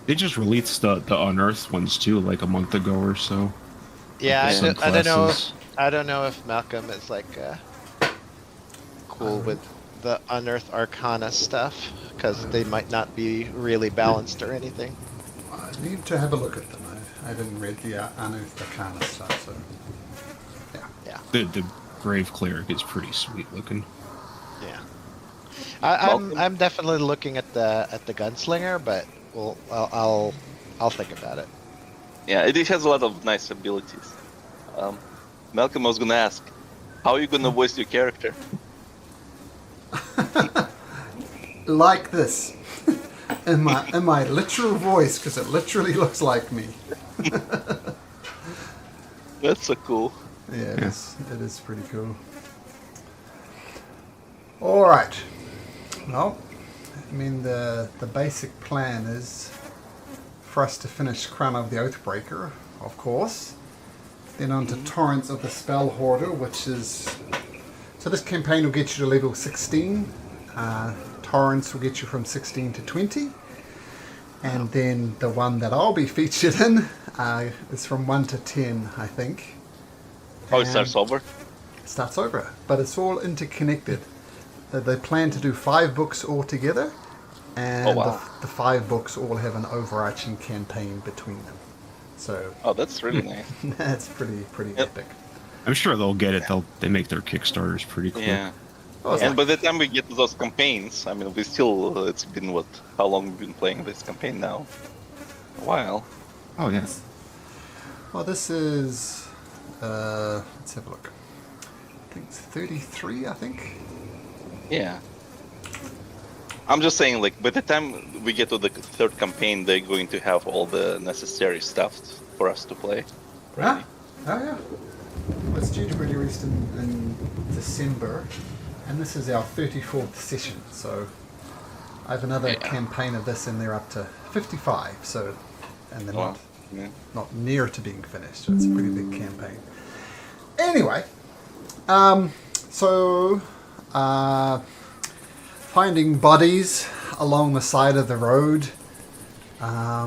They just released the unearthed ones too, like a month ago or so. Yeah, Some I don't know. classes. I don't know if Malcolm is like cool with the unearthed arcana stuff because they might not be really balanced or anything. I need to have a look at them. I didn't read the unearthed arcana stuff, so yeah. Yeah, The grave cleric is pretty sweet looking. yeah. I'm definitely looking at the gunslinger, but I'll think about it. Yeah, it has a lot of nice abilities. Malcolm, I was gonna ask, how are you gonna voice your character? Like this. in my literal voice, because it literally looks like me. That's so cool. Yeah, it is pretty cool. Alright. Well, I mean, the basic plan is for us to finish Crown of the Oathbreaker, of course. Then on to Torrents of the Spell Hoarder, which is... So this campaign will get you to level 16. Torrents will get you from 16 to 20. And then the one that I'll be featured in is from 1 to 10, I think. Oh, it starts over? Starts over, but it's all interconnected. They plan to do 5 books altogether, and Oh, wow. the 5 books all have an overarching campaign between them. So Oh, that's really nice. that's pretty epic. I'm sure they'll get it. They make their Kickstarters pretty quick. Yeah. Oh, it's And like- by the time we get to those campaigns, I mean, we still, it's been what? How long we've been playing this campaign now? A while. Oh yeah. well, this is let's have a look. I think it's 33. I think. Yeah. I'm just saying, like, by the time we get to the third campaign, they're going to have all the necessary stuff for us to play. Ah, oh yeah. Well, it's due to be released in December, and this is our 34th session. So I have another campaign of this in there up to 55. So, and they're Wow. Yeah. not near to being finished. So it's a pretty big campaign. Anyway, so finding bodies along the side of the road. I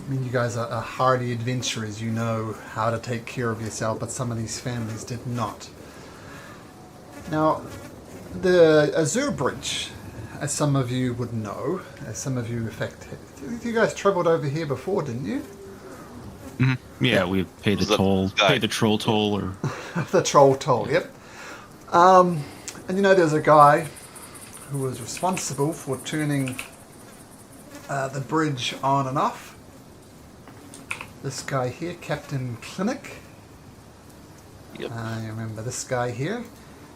mean, you guys are hardy adventurers. You know how to take care of yourself, but some of these families did not. Now, the Azure Bridge, as some of you would know, as some of you, in fact, you guys travelled over here before, didn't you? Yeah, we paid the The toll, guy. paid the troll toll, or The troll toll, yep. And you know, there's a guy who was responsible for turning the bridge on and off. This guy here, Captain Clinic. Yep. I remember this guy here.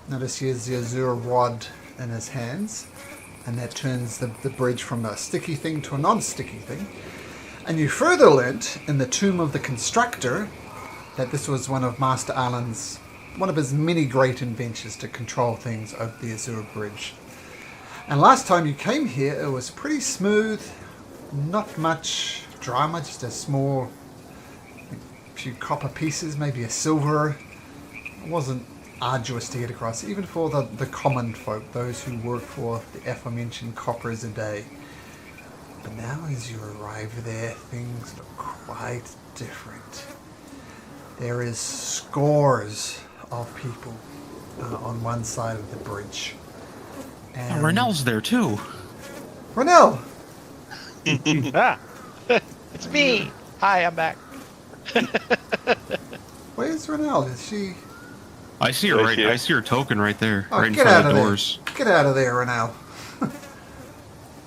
Notice he has the azure rod in his hands, and that turns the bridge from a sticky thing to a non-sticky thing. And you further learnt in the Tomb of the Constructor that this was one of Master Alan's, one of his many great inventions to control things over the Azure Bridge. And last time you came here, it was pretty smooth, not much drama, just a small few copper pieces, maybe a silver. It wasn't arduous to get across, even for the common folk, those who work for the aforementioned coppers a day. But now as you arrive there, things look quite different. There is scores of people on one side of the bridge. And Renell's there too. Renell! Ah, it's me. Hi, I'm back. Where's Renell? Is she... I see her Right right. here. I see her token right there, Oh, right in get front out of the of doors. there. Get out of there, Renell.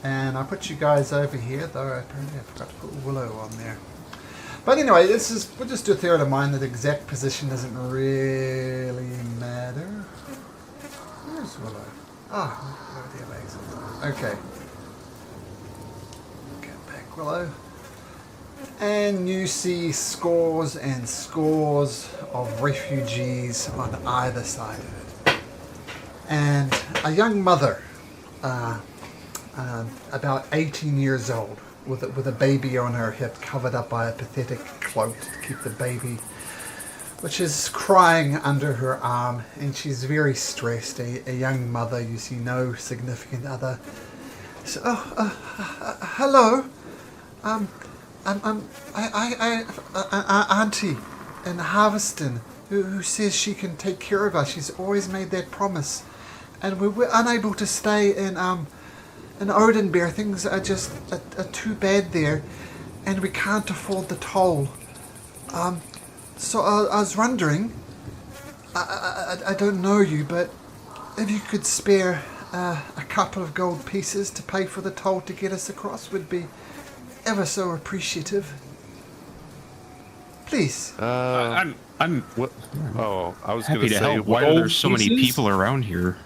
And I put you guys over here, though apparently I forgot to put Willow on there. But anyway, we'll just do a theory of mine that exact position doesn't really matter. Where's Willow? Ah, over there, legs. Okay. Get back, Willow. And you see scores and scores of refugees on either side of it. And a young mother, about 18 years old, with a baby on her hip, covered up by a pathetic cloak to keep the baby, which is crying under her arm, and she's very stressed. A young mother, you see no significant other. So, hello. Auntie in Harveston who says she can take care of us. She's always made that promise, and we're unable to stay in Odenbeer. Things are just are too bad there, and we can't afford the toll. So I was wondering. I don't know you, but if you could spare a couple of gold pieces to pay for the toll to get us across, would be ever so appreciative. Please. I'm What? Oh, I was happy going to to say, help. Why what, are there so many pieces? people around here?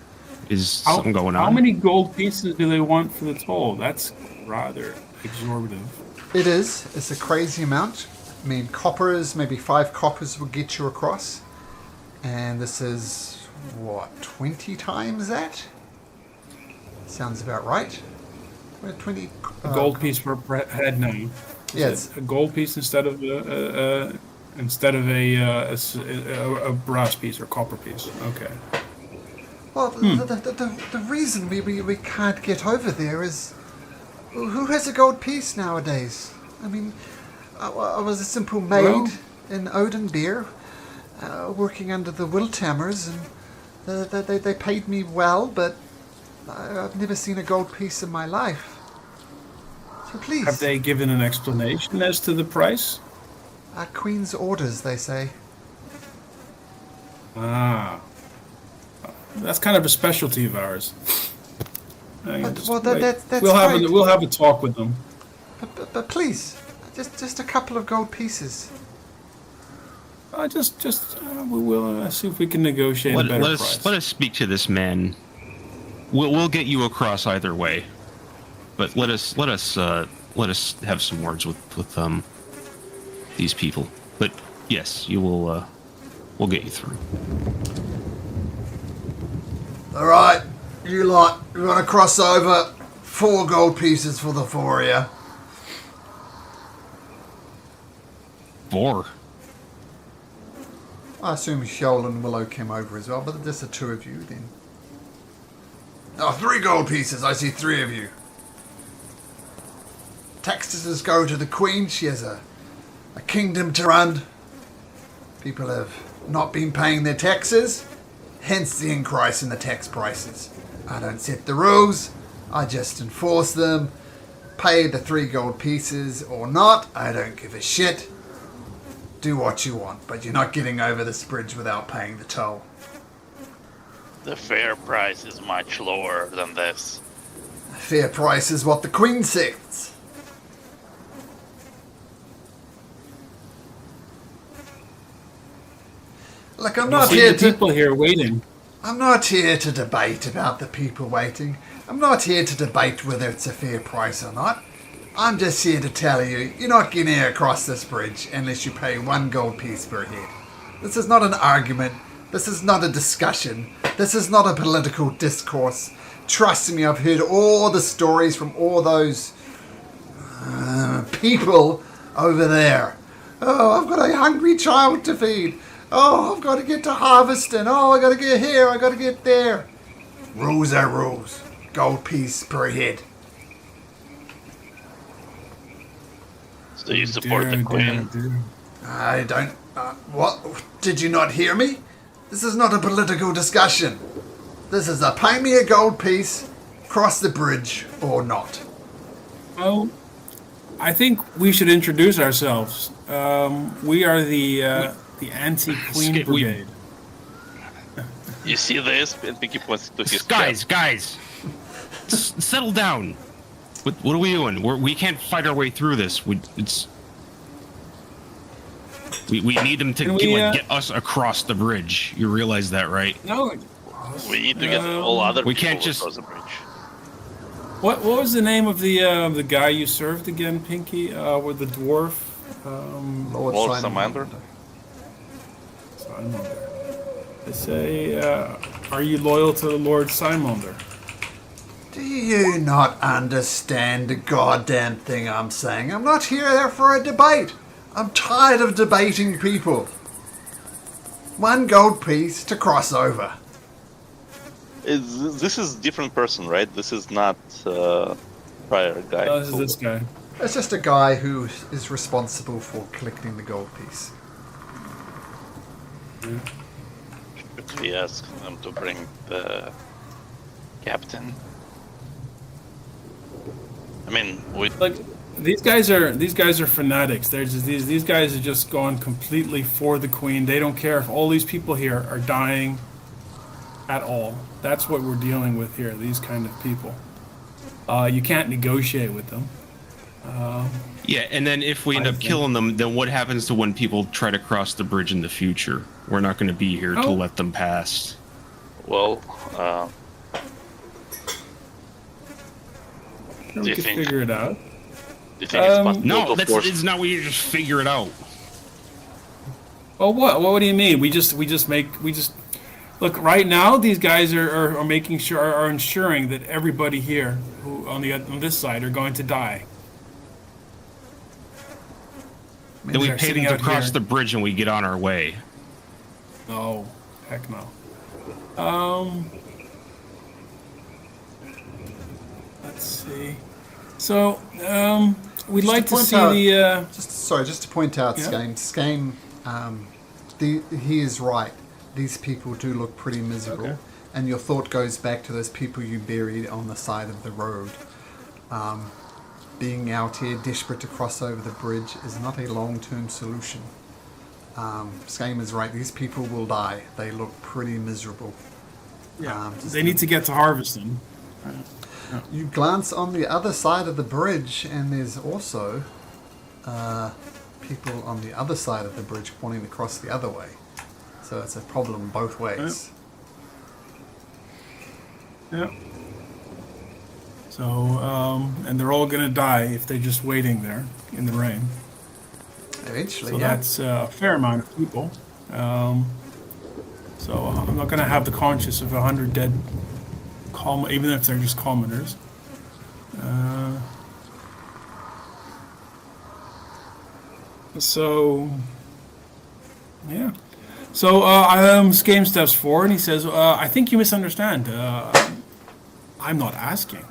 Is something going on? How many gold pieces do they want for the toll? That's rather exorbitant. It is. It's a crazy amount. I mean, coppers, maybe 5 coppers will get you across. And this is, what, 20 times that? Sounds about right. 20... A gold piece per head now. Yes. A gold piece instead of a brass piece or copper piece. Okay. Well, the reason we can't get over there is... Who has a gold piece nowadays? I mean, I was a simple maid in Odenbeer, working under the Wiltammers, and they paid me well, but I've never seen a gold piece in my life. So please. Have they given an explanation as to the price? Queen's orders, they say. Ah. That's kind of a specialty of ours. That's we'll great. We'll have a talk with them. But please, just a couple of gold pieces. We will see if we can negotiate a better price. Let us speak to this man. We'll get you across either way, but let us have some words with these people. But yes, you will. We'll get you through. All right, you lot, you want to cross over? 4 gold pieces for the 4 of you. 4. I assume Shoal and Willow came over as well, but just the 2 of you then. Oh, 3 gold pieces. I see 3 of you. Taxes go to the Queen. She has a kingdom to run. People have not been paying their taxes, hence the increase in the tax prices. I don't set the rules. I just enforce them. Pay the 3 gold pieces or not. I don't give a shit. Do what you want, but you're not getting over this bridge without paying the toll. The fair price is much lower than this. Fair price is what the Queen says. Look, I'm not here to... people here waiting. I'm not here to debate about the people waiting. I'm not here to debate whether it's a fair price or not. I'm just here to tell you, you're not getting across this bridge unless you pay 1 gold piece per head. This is not an argument. This is not a discussion. This is not a political discourse. Trust me, I've heard all the stories from all those people over there. Oh, I've got a hungry child to feed. Oh, I've got to get to Harveston. Oh, I got to get here. I got to get there. Rules are rules. Gold piece per head. So you support the Queen? I don't... what? Did you not hear me? This is not a political discussion. This is a pay me a gold piece, cross the bridge, or not. Well, I think we should introduce ourselves. We are the anti-Queen brigade. You see this? And Pinky points to his Guys, settle down. What are we doing? We can't fight our way through this. We need them to get us across the bridge. You realize that, right? No. We need to get all other we people can't just across the bridge. What was the name of the guy you served again, Pinky? With the dwarf? Lord Salamander? Simonder. They say, are you loyal to the Lord Simonder? Do you not understand the goddamn thing I'm saying? I'm not here for a debate. I'm tired of debating people. 1 gold piece to cross over. This is different person, right? This is not prior guy. No, this is this guy. It's just a guy who is responsible for collecting the gold piece. Should we ask them to bring the captain? I mean, we Like these guys are fanatics. They're just, these guys are just going completely for the queen. They don't care if all these people here are dying at all. That's what we're dealing with here. These kind of people. You can't negotiate with them. Yeah, and then if we end up killing them, then what happens to when people try to cross the bridge in the future? We're not going to be here to let them pass. well, We can figure it out. do you think it's possible No, to force? it's not what you just figure it out. Oh, what? What do you mean? We just look right now. These guys are making sure are ensuring that everybody here who on this side are going to die. Then we they're pay them sitting to out cross here. the bridge and we get on our way. No, heck no. Let's see. So, we'd Just like to point see out- the. Just to point out, Yeah. Skame, he is right. These people do look pretty miserable, Okay. and your thought goes back to those people you buried on the side of the road. Being out here desperate to cross over the bridge is not a long-term solution. Skame is right. These people will die. They look pretty miserable. Yeah, just they need to get to harvesting. You glance on the other side of the bridge, and there's also people on the other side of the bridge wanting to cross the other way. So it's a problem both ways. Yeah. So, and they're all gonna die if they're just waiting there in the rain. Eventually, So yeah. that's a fair amount of people. So I'm not gonna have the conscience of 100 dead, even if they're just commoners. So, yeah. So Skame steps forward and he says, "I think you misunderstand. I'm not asking.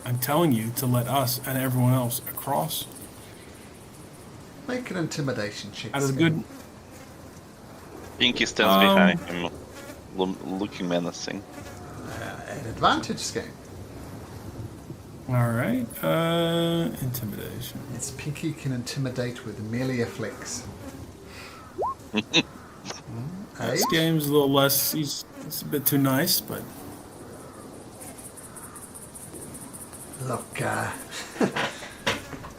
I'm telling you to let us and everyone else across." Make an intimidation check. Out of the Skame. good. Pinky stands behind him, looking menacing. An advantage Skame. All right. Intimidation. It's Pinky can intimidate with merely a flex. This game's a little less. He's a bit too nice, but Look, I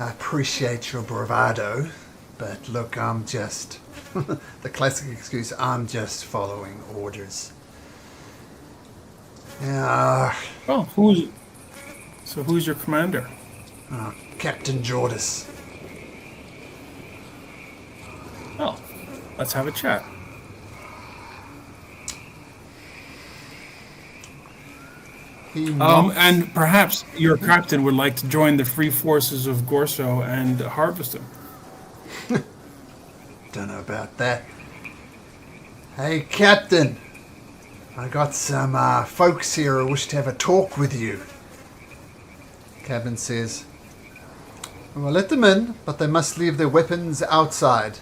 appreciate your bravado, but look, I'm just the classic excuse. I'm just following orders. Yeah, oh, who's your commander? Captain Jordis. Oh, let's have a chat. He nods. And perhaps your captain would like to join the free forces of Gorso and harvest him. Don't know about that. Hey, Captain. I got some folks here who wish to have a talk with you. Cabin says, "Well, let them in, but they must leave their weapons outside.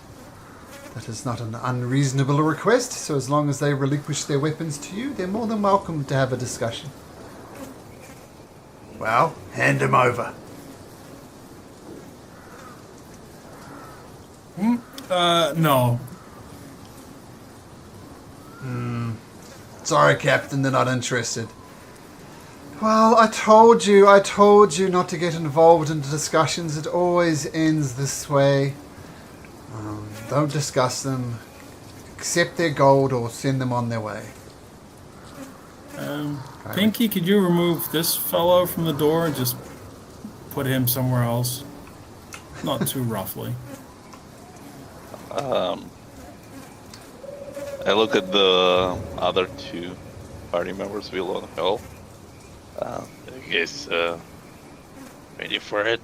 That is not an unreasonable request, so as long as they relinquish their weapons to you, they're more than welcome to have a discussion." Well, hand them over. No. Sorry, Captain, they're not interested. Well, I told you not to get involved in discussions. It always ends this way. Don't discuss them. Accept their gold or send them on their way. Pinky, could you remove this fellow from the door and just put him somewhere else? Not too roughly. I look at the other two party members below the hill. I guess ready for it.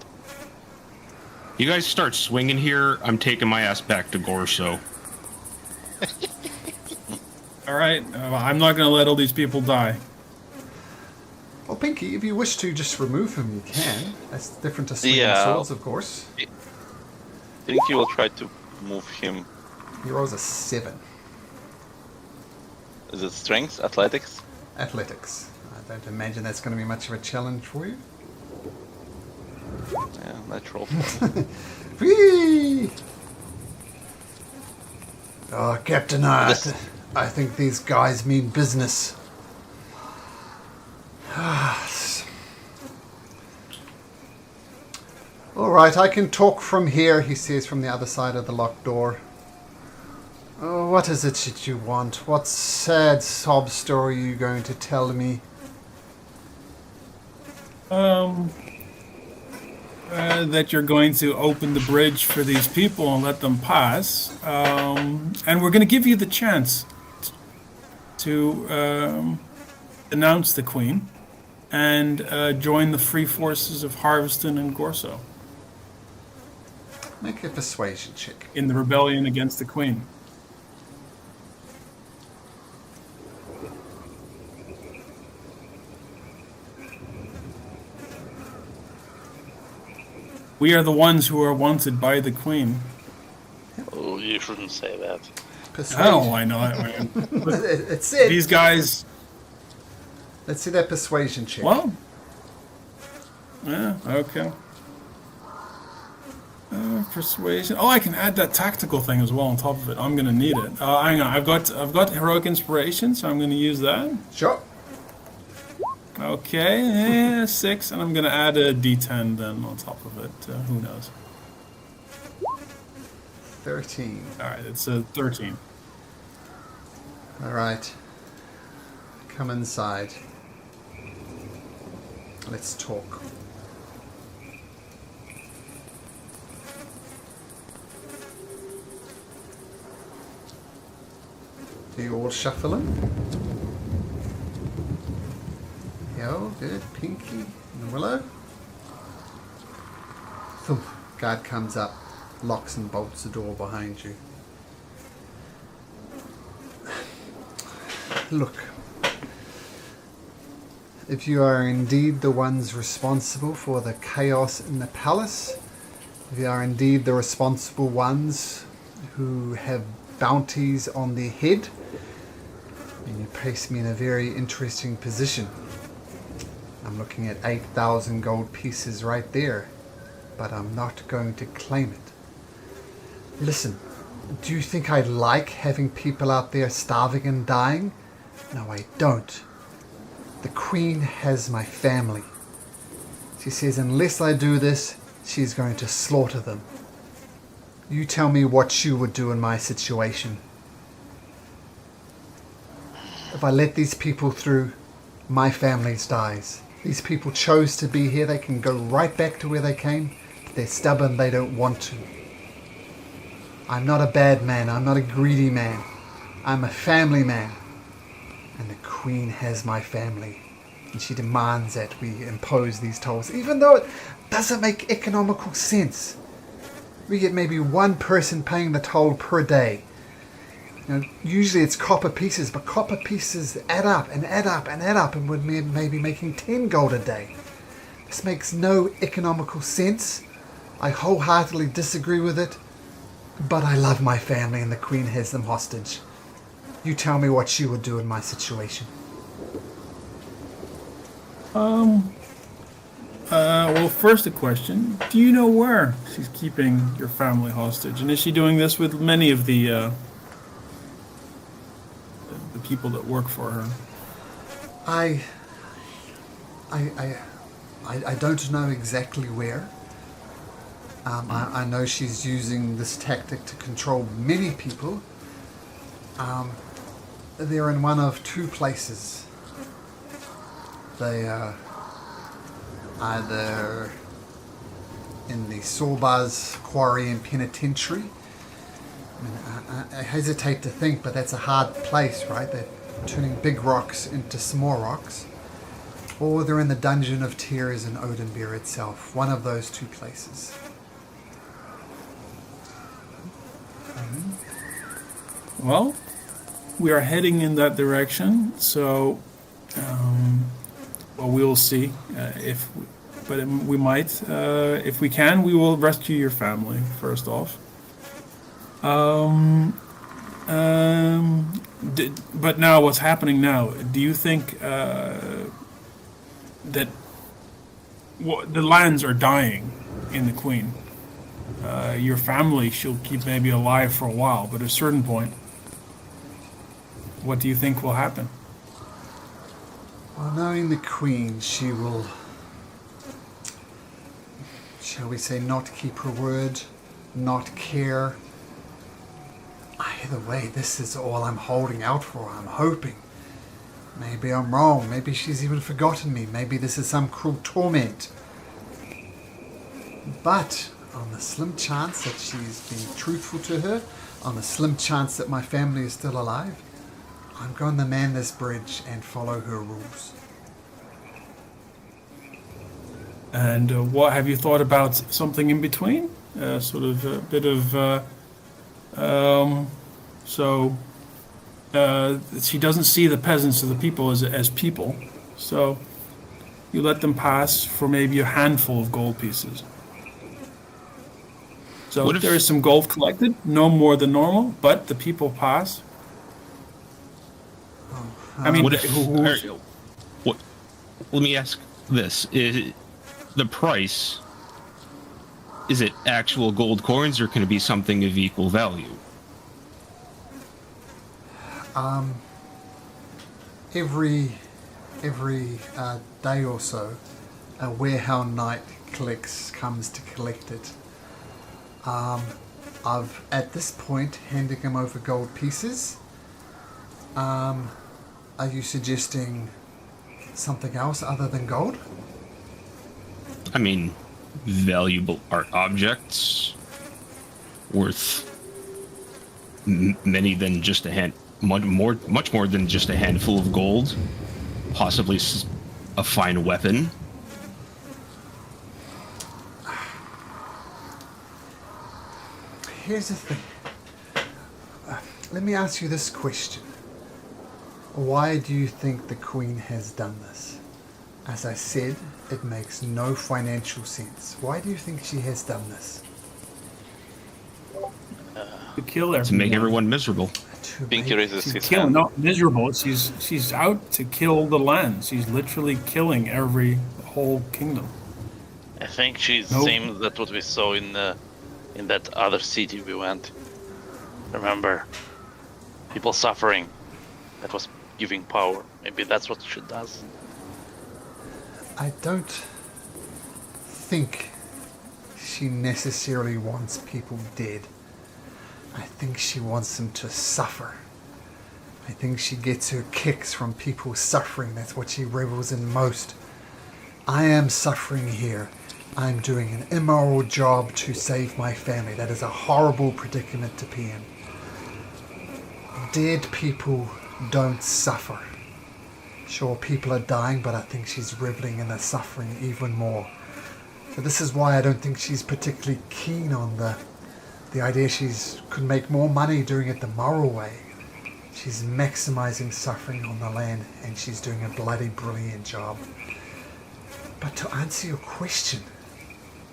You guys start swinging here, I'm taking my ass back to Gorso. All right, I'm not going to let all these people die. Well, Pinky, if you wish to just remove him, you can. That's different to swinging Yeah. swords, of course. Pinky will try to move him. He rolls a 7. Is it strength, athletics? Athletics. I don't imagine that's going to be much of a challenge for you. Yeah, natural. Whee! Oh, Captain, I This- think these guys mean business. All right, I can talk from here, he says from the other side of the locked door. Oh, what is it that you want? What sad sob story are you going to tell me? That you're going to open the bridge for these people and let them pass. And we're going to give you the chance to denounce the Queen and join the free forces of Harveston and Gorso Make a persuasion check. in the rebellion against the Queen. We are the ones who are wanted by the Queen. Oh, you shouldn't say that. Persuasion. Oh, I know that, man. It's it. These guys, Let's see that persuasion check. well, yeah, okay. Persuasion. Oh, I can add that tactical thing as well on top of it. I'm gonna need it. Hang on, I've got heroic inspiration, so I'm gonna use that. Sure. Okay, yeah, 6, and I'm gonna add a D10 then on top of it. Who knows? 13. All right, it's a 13. All right. Come inside. Let's talk. Do you all shuffle in? Yo, good. Pinky and Willow. Thump. Guard comes up, locks and bolts the door behind you. Look, if you are indeed the ones responsible for the chaos in the palace, if you are indeed the responsible ones who have bounties on their head, then you place me in a very interesting position. I'm looking at 8,000 gold pieces right there, but I'm not going to claim it. Listen, do you think I like having people out there starving and dying? No, I don't. The Queen has my family. She says unless I do this, she's going to slaughter them. You tell me what you would do in my situation. If I let these people through, my family dies. These people chose to be here. They can go right back to where they came. They're stubborn. They don't want to. I'm not a bad man. I'm not a greedy man. I'm a family man. And the Queen has my family. And she demands that we impose these tolls, even though it doesn't make economical sense. We get maybe one person paying the toll per day. You know, usually it's copper pieces, but copper pieces add up and add up and add up, and would mean maybe making 10 gold a day. This makes no economical sense. I wholeheartedly disagree with it, but I love my family and the Queen has them hostage. You tell me what you would do in my situation. Well, first a question. Do you know where she's keeping your family hostage? And is she doing this with many of the people that work for her? I don't know exactly where. I know she's using this tactic to control many people. They're in one of two places. They are either in the Sorbaz Quarry and Penitentiary. I hesitate to think, but that's a hard place, right? They're turning big rocks into small rocks. Or they're in the Dungeon of Tears in Odenbeer itself. One of those two places. Well, we are heading in that direction, so what but we will see we might. If we can, we will rescue your family first off. But now, what's happening now? Do you think that the lands are dying in the Queen? Your family she'll keep maybe alive for a while, but at a certain point, what do you think will happen? Well, knowing the Queen, she will, shall we say, not keep her word, not care. Either way, this is all I'm holding out for. I'm hoping. Maybe I'm wrong. Maybe she's even forgotten me. Maybe this is some cruel torment. But on the slim chance that she's been truthful to her, on the slim chance that my family is still alive, I'm going to man this bridge and follow her rules. And what have you thought about something in between? Sort of a bit of she doesn't see the peasants or the people as people, so you let them pass for maybe a handful of gold pieces. So What if- there is some gold collected, no more than normal, but the people pass. I mean, What if, what? Let me ask this: is the price? Is it actual gold coins, or can it be something of equal value? Every day or so, a warehouse knight comes to collect it. I've at this point handing him over gold pieces. Are you suggesting something else other than gold? I mean, valuable art objects worth many than just much more than just a handful of gold. Possibly a fine weapon. Here's the thing. Let me ask you this question. Why do you think the Queen has done this? As I said, it makes no financial sense. Why do you think she has done this? to kill everyone. To make everyone miserable. Pinky raises She's his killing, hand. not miserable. She's out to kill the land. She's literally killing whole kingdom. I think she's Nope. same that what we saw in that other city we went. Remember, people suffering. That was giving power. Maybe that's what she does. I don't think she necessarily wants people dead. I think she wants them to suffer. I think she gets her kicks from people suffering. That's what she revels in most. I am suffering here. I'm doing an immoral job to save my family. That is a horrible predicament to be in. Dead people don't suffer. Sure, people are dying, but I think she's reveling in the suffering even more. So this is why I don't think she's particularly keen on the idea she's could make more money doing it the moral way. She's maximizing suffering on the land, and she's doing a bloody brilliant job. But to answer your question,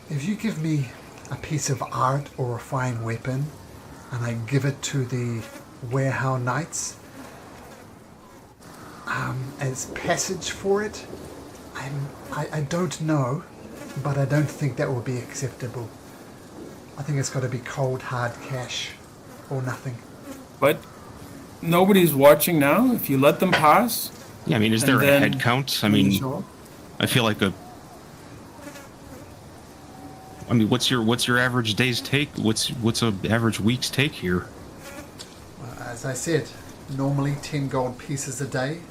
if you give me a piece of art or a fine weapon, and I give it to the warehouse knights, as passage for it, I don't know, but I don't think that will be acceptable. I think it's got to be cold, hard cash, or nothing. But nobody's watching now. If you let them pass, Yeah, I mean, is there a then head count? I you mean, show up. I feel like what's your average day's take? What's a average week's take here? As I said, normally 10 gold pieces a day.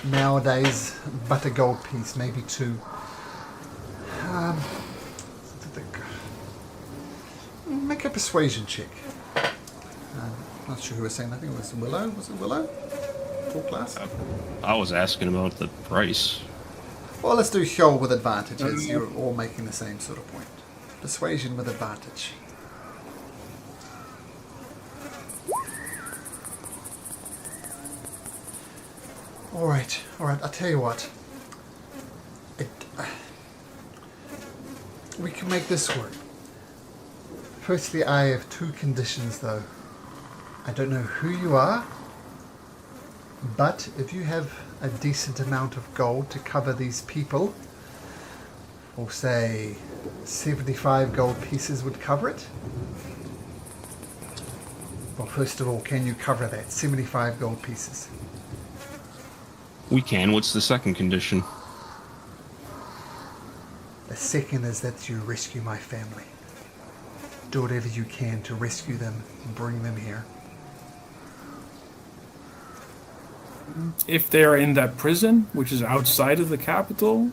Nowadays, but a gold piece, maybe two. Make a persuasion check. Not sure who was saying. I think it was Willow. Was it Willow? Full class? I was asking about the price. Well, let's do show with advantages. You're all making the same sort of point. Persuasion with advantage. Alright, I'll tell you what. We can make this work. Firstly, I have two conditions, though. I don't know who you are, but if you have a decent amount of gold to cover these people, or say 75 gold pieces would cover it. Well, first of all, can you cover that? 75 gold pieces. We can. What's the second condition? The second is that you rescue my family. Do whatever you can to rescue them and bring them here. If they're in that prison, which is outside of the capital,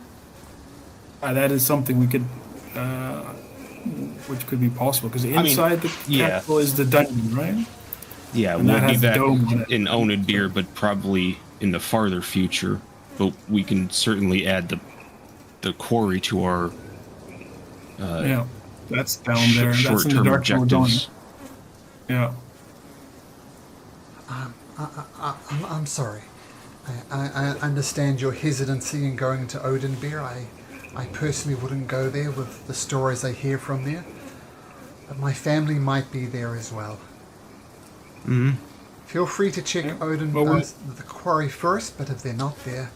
that is something we could, which could be possible. Because inside the capital is the dungeon, right? Yeah, And we'll that be has back dome on it. in Oathbreaker, but probably in the farther future. But we can certainly add the quarry to our Yeah, that's down there. That's in the short-term direction we're going. objectives. Yeah. I'm sorry. I understand your hesitancy in going to Oathbreaker. I personally wouldn't go there with the stories I hear from there. But my family might be there as well. Mm-hmm. Feel free to check the quarry first, but if they're not there,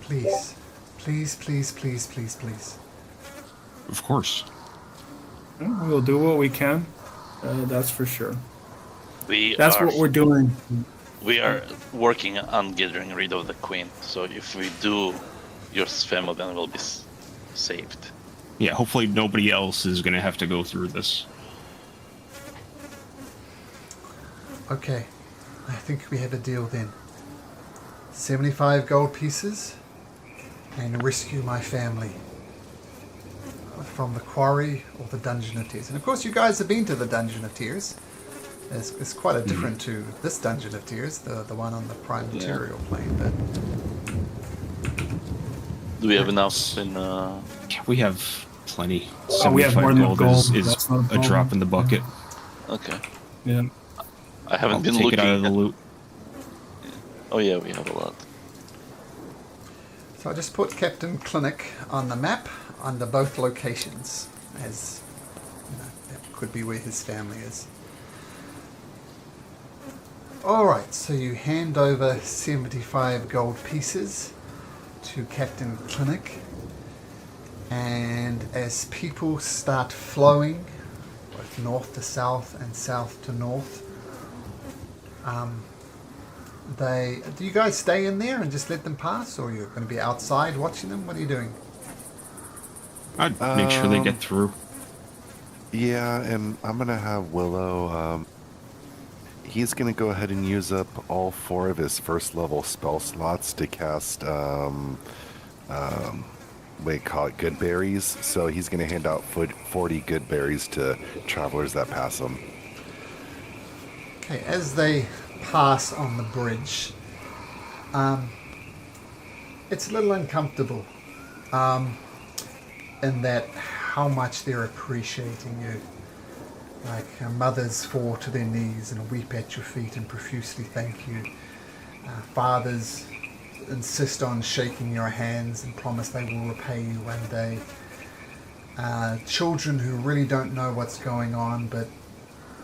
please, please, please, please, please, please. Of course. We'll do what we can. That's for sure. That's what we're doing. We are working on getting rid of the queen. So if we do, your family then will be saved. Yeah, hopefully nobody else is going to have to go through this. Okay, I think we have a deal then. 75 gold pieces and rescue my family from the quarry or the Dungeon of Tears. And of course you guys have been to the Dungeon of Tears. It's quite a different to this Dungeon of Tears, the one on the prime material plane. But Do we have enough in? We have plenty. We have more than enough gold. Is That's not a a problem. drop in the bucket. Okay, Yeah. I haven't I'll been take looking. it out of the loot. Oh yeah, we have a lot. so I just put Captain Clinic on the map under both locations, as that could be where his family is. Alright, so you hand over 75 gold pieces to Captain Clinic, and as people start flowing both north to south and south to north, do you guys stay in there and just let them pass, or you're going to be outside watching them? What are you doing? I'd make sure they get through. Yeah, and I'm gonna have Willow. He's gonna go ahead and use up all 4 of his first level spell slots to cast. We call it good berries. So he's gonna hand out 40 good berries to travelers that pass him. Okay, as they pass on the bridge, it's a little uncomfortable in that how much they're appreciating you. Like mothers fall to their knees and weep at your feet and profusely thank you. Fathers insist on shaking your hands and promise they will repay you one day. Children who really don't know what's going on but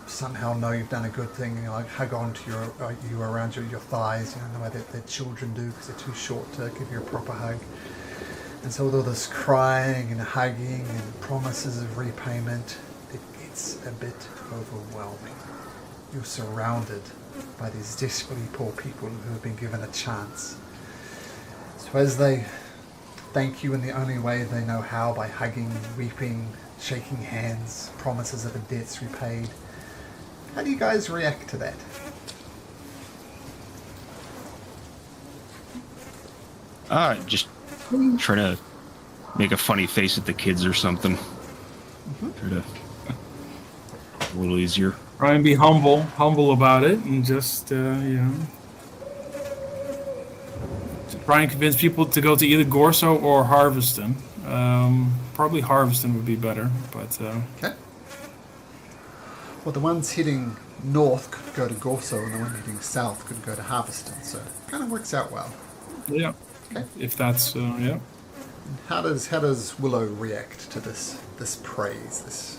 somehow know you've done a good thing, like hug onto you around your thighs, the way that children do because they're too short to give you a proper hug. And so with all this crying and hugging and promises of repayment, it gets a bit overwhelming. You're surrounded by these desperately poor people who have been given a chance. So as they thank you in the only way they know how, by hugging, weeping, shaking hands, promises of a debts repaid, how do you guys react to that? Just try to make a funny face at the kids or something. Try to a little easier. Try and be humble about it, and just try and convince people to go to either Gorso or Harveston. Probably Harveston would be better, but Okay. Well, the ones heading north could go to Gorso, and the one heading south could go to Harveston, so it kind of works out well. yeah. Okay. If that's yeah. How does Willow react to this? this praise, this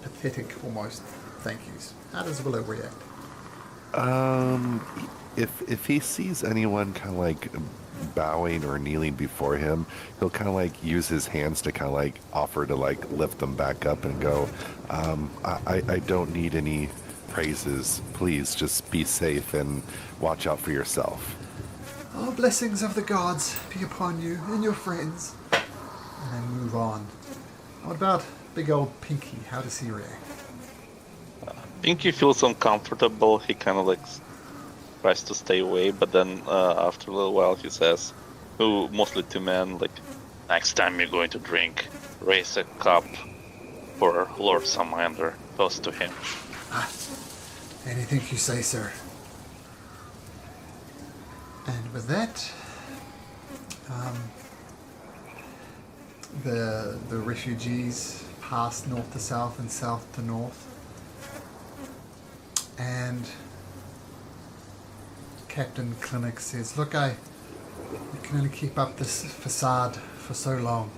pathetic almost thank yous? How does Willow react? If he sees anyone kind of like bowing or kneeling before him, he'll kind of like use his hands to kind of like offer to like lift them back up and go, I don't need any praises. Please just be safe and watch out for yourself. Oh, blessings of the gods be upon you and your friends. And then move on. What about big old Pinky? How does he react? Pinky feels uncomfortable. He kind of like tries to stay away, but then after a little while he says, mostly to men, like, next time you're going to drink, raise a cup for Lord Salamander, toast to him. Anything you say, sir. And with that, the refugees pass north to south and south to north. And Captain Clinic says, look, I can only keep up this facade for so long.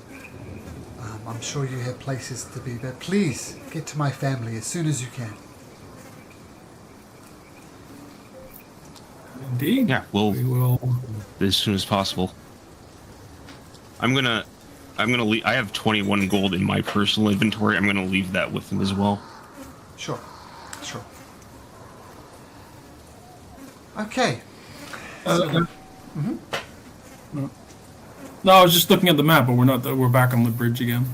I'm sure you have places to be, but please get to my family as soon as you can. Indeed. Yeah, We will. as soon as possible. I'm gonna leave. I have 21 gold in my personal inventory. I'm gonna leave that with him as well. Sure. Okay. No, I was just looking at the map, but we're not. We're back on the bridge again.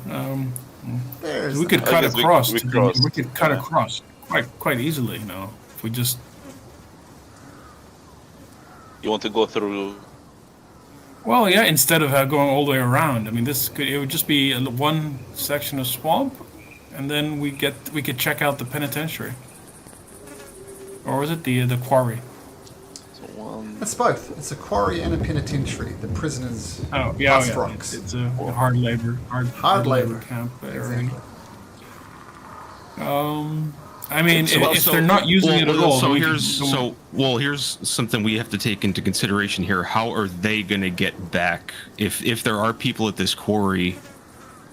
There's We could I cut guess across. we crossed. We could cut across quite easily. If we just. You want to go through? Well, yeah. Instead of going all the way around, I mean, it would just be one section of swamp, and then we could check out the penitentiary, or was it the quarry? It's both. It's a quarry and a penitentiary. The prisoners Bust rocks. It's a hard labor labor camp. Exactly. I mean, if they're not using it at all, here's something we have to take into consideration here. How are they going to get back? If there are people at this quarry,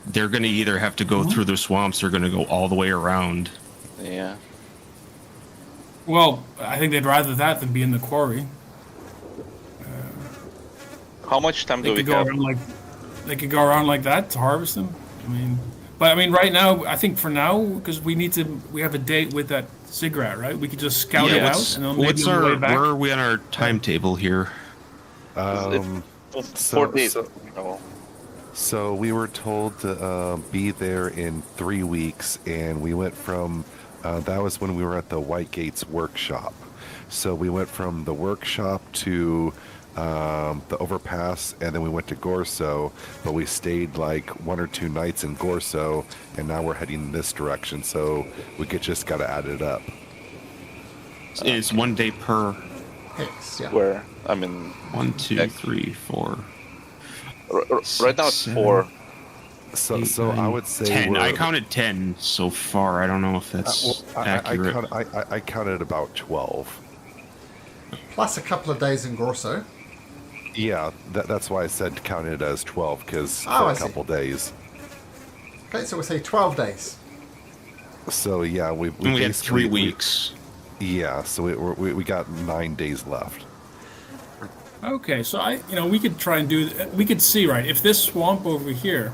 they're going to either have to go through the swamps or going to go all the way around. Yeah. Well, I think they'd rather that than be in the quarry. How much time do we have? They could go around like that to harvest them. I mean, right now, I think for now, because we have a date with that Ziggurat, right? We could just scout it out, and then maybe on the way back. Where are we on our timetable here? 4 days. So we were told to be there in 3 weeks, and we went from. That was when we were at the White Gates workshop. So we went from the workshop to the overpass, and then we went to Gorso, but we stayed like 1 or 2 nights in Gorso, and now we're heading this direction, so we just got to add it up. It's 1 day per. Hex, yeah. Where? I mean, 1, 2, 3, 4. Right now it's 4. So I would say 10. I counted 10 so far. I don't know if that's accurate. I counted about 12. Plus a couple of days in Gorso. Yeah, that's why I said count it as 12, because Oh, for I a see. couple days. Okay, so we'll say 12 days. So yeah, we had 3 weeks. Yeah, so we got 9 days left. Okay, so we could try and we could see, right, if this swamp over here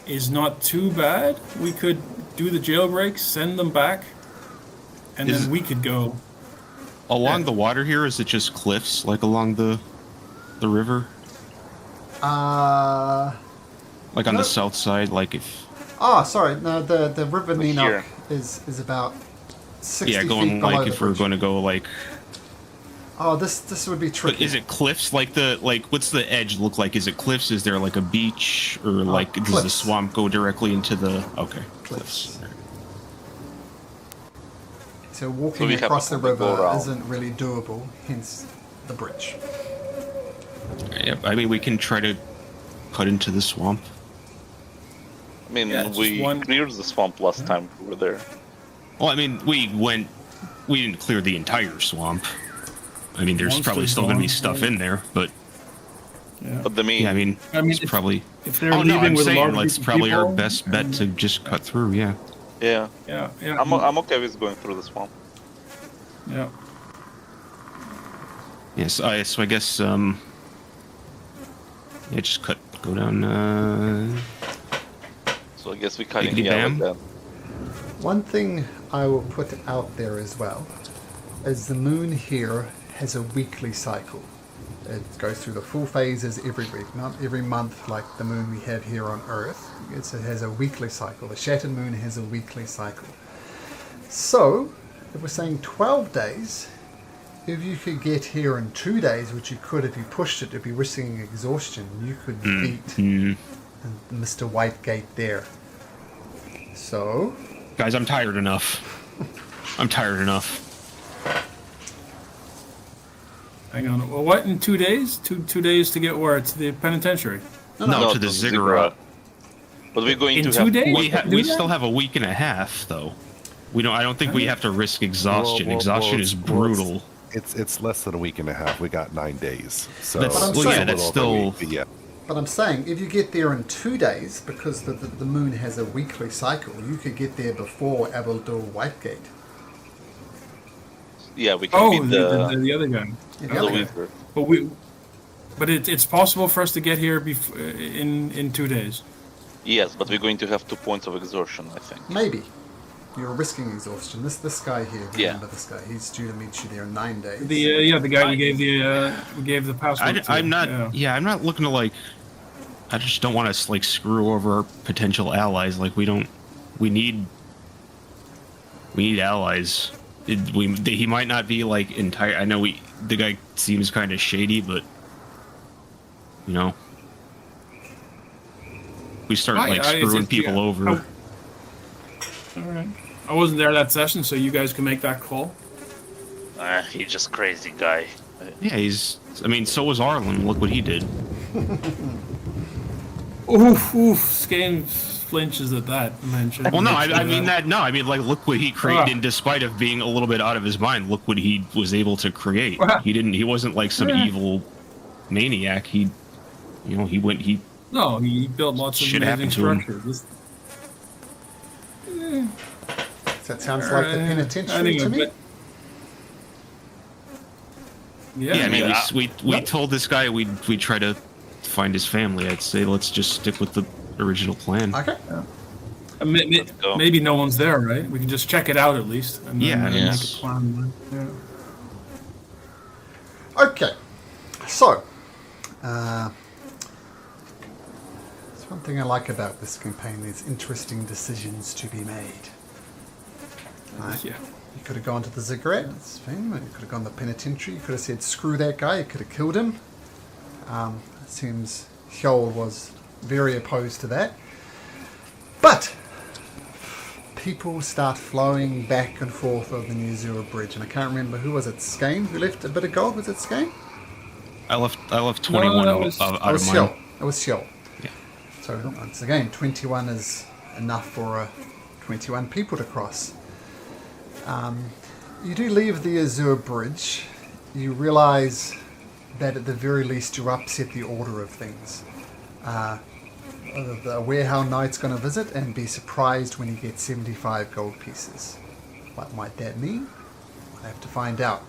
is not too bad, we could do the jailbreak, send them back, and then we could go. Along the water here, is it just cliffs, like along the river? Like on the south side, like if... Oh, sorry, no, the River Ninoc Here. is about 60 Yeah, feet going below like the if we're bridge. going to go like... Oh, this would be tricky. But is it cliffs? Like what's the edge look like? Is it cliffs? Is there like a beach? Or like, does the cliffs. swamp go directly into the... Okay, Cliffs. cliffs. So walking we have across the to go river around. isn't really doable, hence the bridge. Yeah, I mean, we can try to cut into the swamp. I mean, Yeah, it's we just one- cleared the swamp last time we were there. Well, I mean, we didn't clear the entire swamp. I mean, there's Monster's probably still going to be gone, stuff right? in there, but Yeah. But the mean, Yeah, I mean, it's if- probably. If they're Oh no, leaving I'm with a saying large that's group of probably our people, best bet to just cut through. Yeah. yeah, Yeah. I'm okay with going through the swamp. Yeah. Yes. So I guess yeah, just go down. So I guess we kind of Biggity yeah, bam. like that. One thing I will put out there as well is the moon here has a weekly cycle. It goes through the full phases every week, not every month like the moon we have here on Earth. It has a weekly cycle. The shattered moon has a weekly cycle. So, if we're saying 12 days, if you could get here in 2 days, which you could if you pushed it to be risking exhaustion, you could beat Mr. Whitegate there. So, Guys, I'm tired enough. I'm tired enough. Hang on. Well, what in 2 days? Two days to get where? To the penitentiary. No, to the ziggurat. But we're going In to 2 have days? We still have a week and a half, though. We don't. I don't think we have to risk exhaustion. Exhaustion is brutal. It's less than a week and a half. We got 9 days. So That's- well, it's yeah, a little that's over a still- week, but yeah. but I'm saying if you get there in 2 days, because the moon has a weekly cycle, you could get there before Abeldur Whitegate. yeah, we can Oh, beat the other guy. Yeah, the the other guy. Weaver. But it's possible for us to get here in 2 days. Yes, but we're going to have 2 points of exhaustion, I think. Maybe. You're risking exhaustion. This guy here, Yeah. remember this guy, he's due to meet you there in 9 days. The guy we gave the password to. I'm not. Yeah. Yeah, I'm not looking to like. I just don't want to like screw over our potential allies. Like we don't. We need allies. He might not be like entire. I know the guy seems kind of shady, but you know, we start like screwing people over. All right. I wasn't there that session, so you guys can make that call. He's just crazy guy. Yeah, I mean, so was Arlen. Look what he did. Oof. Skane flinches at that mention. Well, no, I mean that. No, I mean like, look what he created. In despite of being a little bit out of his mind, look what he was able to create. He wasn't like some evil maniac. He No, he built lots of Shit amazing happened to him. structures. That sounds like the penitentiary to me. Yeah, Yeah, I mean, we told this guy we'd try to find his family. I'd say let's just stick with the original plan. Okay. go. Maybe no one's there, right? We can just check it out at least. And Yeah, then yes. make a plan. Yeah. Okay. So, there's one thing I like about this campaign. There's interesting decisions to be made. Right? Yeah. You could have gone to the ziggurat, that's fine. You could have gone to the penitentiary. You could have said, screw that guy. You could have killed him. It seems Hjold was very opposed to that. But people start flowing back and forth over the New Zero Bridge. And I can't remember, who was it? Skane who left a bit of gold? Was it Skane? I left 21 that was- out It of was mine. Hjold. It was Hjold. Yeah. So once again, 21 is enough for 21 people to cross. You do leave the Azure Bridge. You realise that at the very least you upset the order of things. The Warehouse Knight's going to visit and be surprised when he gets 75 gold pieces. What might that mean? We'll have to find out.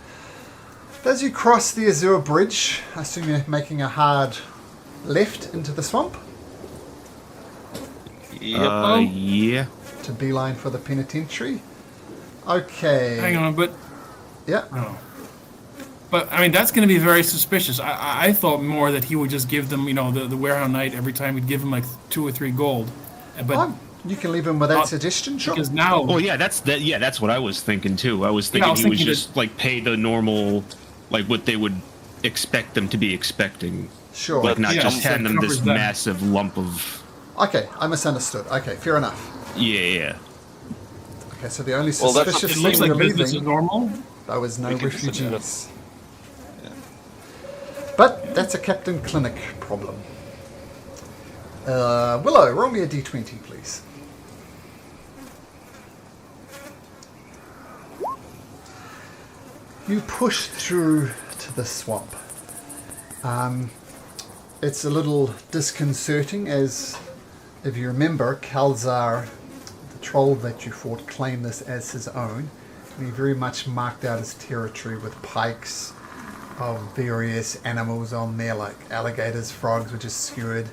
As you cross the Azure Bridge, I assume you're making a hard left into the swamp Yep. Yeah. to beeline for the penitentiary. Okay. Hang on, but Yeah. oh. But I mean that's going to be very suspicious. I thought more that he would just give them, the Warehouse Knight every time he'd give them like 2 or 3 gold. But You can leave him with that Not- suggestion, sure. because now, Well, yeah, that's what I was thinking too. I was thinking I was he would thinking just like pay the normal, like what they would expect them to be expecting, Sure. like not Yeah, just so hand it them this covers that. massive lump of. Okay, I misunderstood. Okay, fair enough. Yeah. Okay, so the only Well, that's suspicious it thing looks like you're business is leaving, normal. there was no We can consider refugees. But that's a Captain Clinic problem. Willow, roll me a d20, please. You push through to the swamp. it's a little disconcerting, as if you remember, Kalzar, the troll that you fought, claimed this as his own, and he very much marked out his territory with pikes of various animals on there, like alligators, frogs, which is skewered,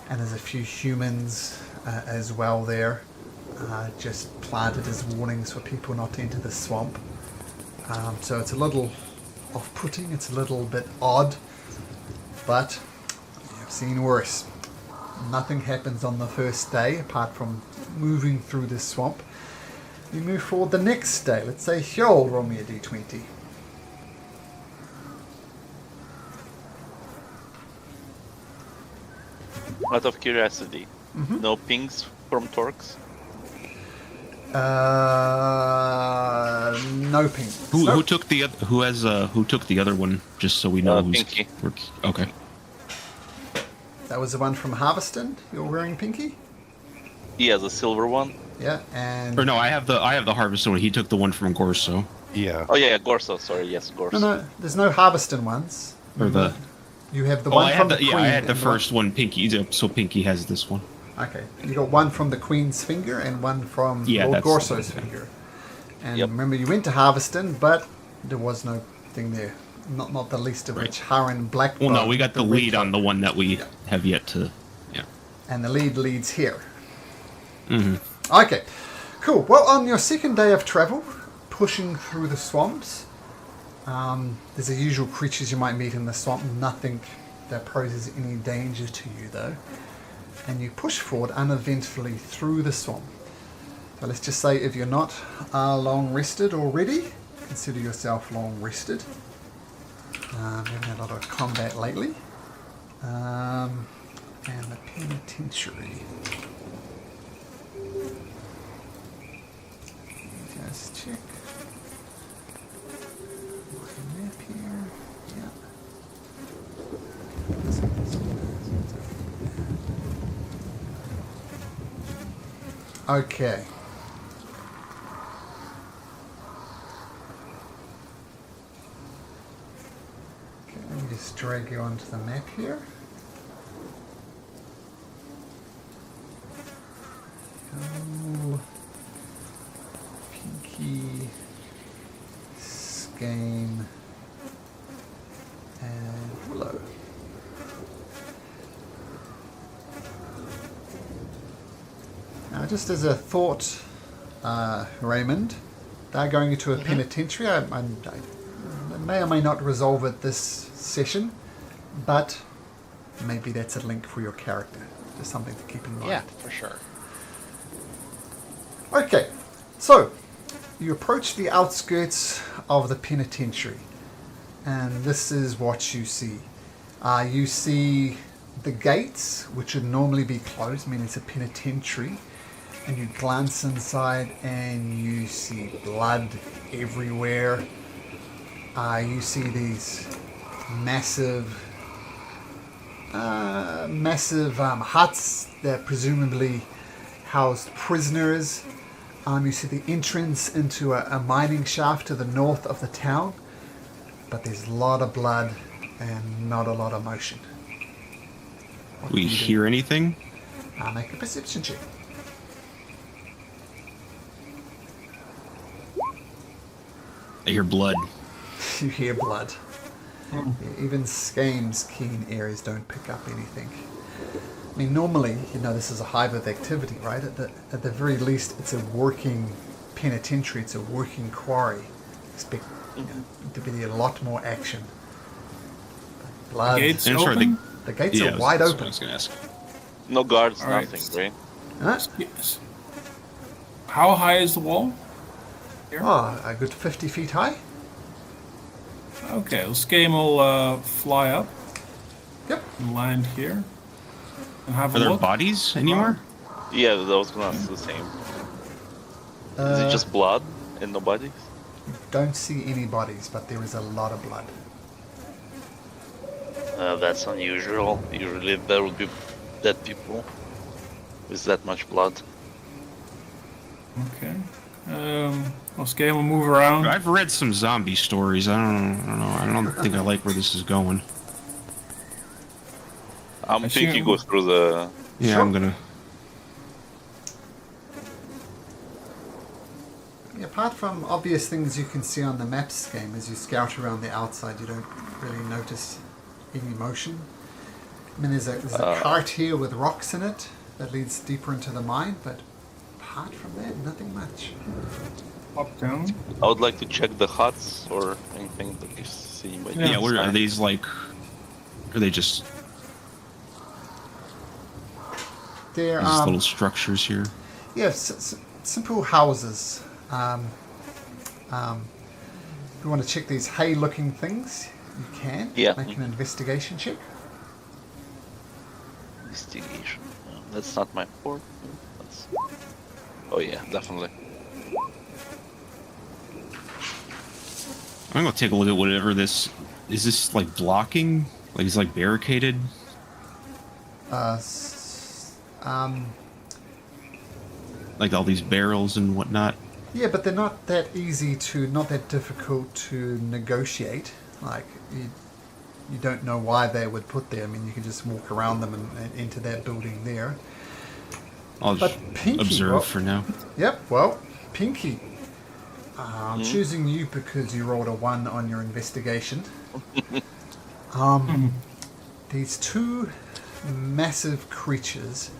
and there's a few humans as well there, just planted as warnings for people not to enter the swamp. So it's a little off-putting, it's a little bit odd, but I've seen worse. Nothing happens on the first day apart from moving through this swamp. You move forward the next day. Let's say Hjoll, roll me a d20. Out of curiosity, no pings from Torques? No ping. Who took the who took the other one? Just so we know who's Pinky. okay. That was the one from Harveston. You're wearing Pinky? He has a silver one. Yeah, and... Or no, I have the Harvest one. He took the one from Gorso. Yeah. Oh yeah, Gorso. Sorry, yes, Gorso. No, there's no Harveston ones. Or the You have the I one had from the the Queen. yeah, I had the and first one, Pinky. So Pinky has this one. Okay, you got one from the Queen's finger and one from Yeah, Lord that's- Gorso's finger. And Yep. remember, you went to Harveston, but there was no thing there. Not the least of which Haran Blackbone. Well, no, we got the red lead cloak. on the one that we have yet to. Yeah. And the lead leads here. Mm-hmm. Okay, cool. Well, on your second day of travel, pushing through the swamps, there's the usual creatures you might meet in the swamp. Nothing that poses any danger to you, though. And you push forward uneventfully through the swamp. So let's just say if you're not long rested already, consider yourself long rested. Haven't had a lot of combat lately. And the penitentiary. Just check. Map here. Yeah. Okay. Okay, let me just drag you onto the map here. Go. Pinky. Skame. And Willow. Now, just as a thought, Raymond, they're going into a penitentiary. I may or may not resolve it this session, but maybe that's a link for your character. Just something to keep in mind. Yeah, for sure. Okay, so you approach the outskirts of the penitentiary, and this is what you see. You see the gates, which would normally be closed, I mean it's a penitentiary, and you glance inside and you see blood everywhere. You see these massive huts that presumably housed prisoners. You see the entrance into a mining shaft to the north of the town, but there's a lot of blood and not a lot of motion. What We do you do? hear anything? Make a perception check. I hear blood. You hear blood. Yeah, even Skame's keen ears don't pick up anything. I mean, normally, this is a hive of activity, right? At the very least, it's a working penitentiary. It's a working quarry. Expect to be a lot more action. But blood. Gates And sorry, open? The gates yeah, are wide that's what open. I was gonna ask. No guards, All right. nothing, right? Huh? Yes. How high is the wall? Oh, a good 50 feet high. Okay, well, Skame will fly up Yep. and land here and have Are a there look. bodies anywhere? Yeah, I was gonna ask the same. Is Uh, it just blood and no bodies? Don't see any bodies, but there is a lot of blood. That's unusual. Usually there would be dead people with that much blood. Okay. Well, Skame will move around. I've read some zombie stories. I don't know. I don't think I like where this is going. I'm Assume- thinking go through the. Yeah, Sure. I'm gonna. Yeah, apart from obvious things you can see on the maps game, as you scout around the outside, you don't really notice any motion. I mean, there's a cart here with rocks in it that leads deeper into the mine, but apart from that, nothing much. Up down. I would like to check the huts or anything that you see. By Yeah, Yeah, what are sign. these like? Are they just There these are little structures here? yeah, simple houses. If you want to check these hay-looking things, you can. Yeah. Make an investigation check. Investigation. No, that's not my port. That's... Oh yeah, definitely. I'm gonna take a look at whatever this is. This like blocking? Like it's like barricaded? Uh, s- um, Like all these barrels and whatnot? yeah, but they're not that easy to, not that difficult to negotiate. Like, you don't know why they would put there. I mean, you can just walk around them and into that building there. I'll But just Pinky, observe what- for now. Yep, well, Pinky. I'm choosing you because you rolled a 1 on your investigation. These two massive creatures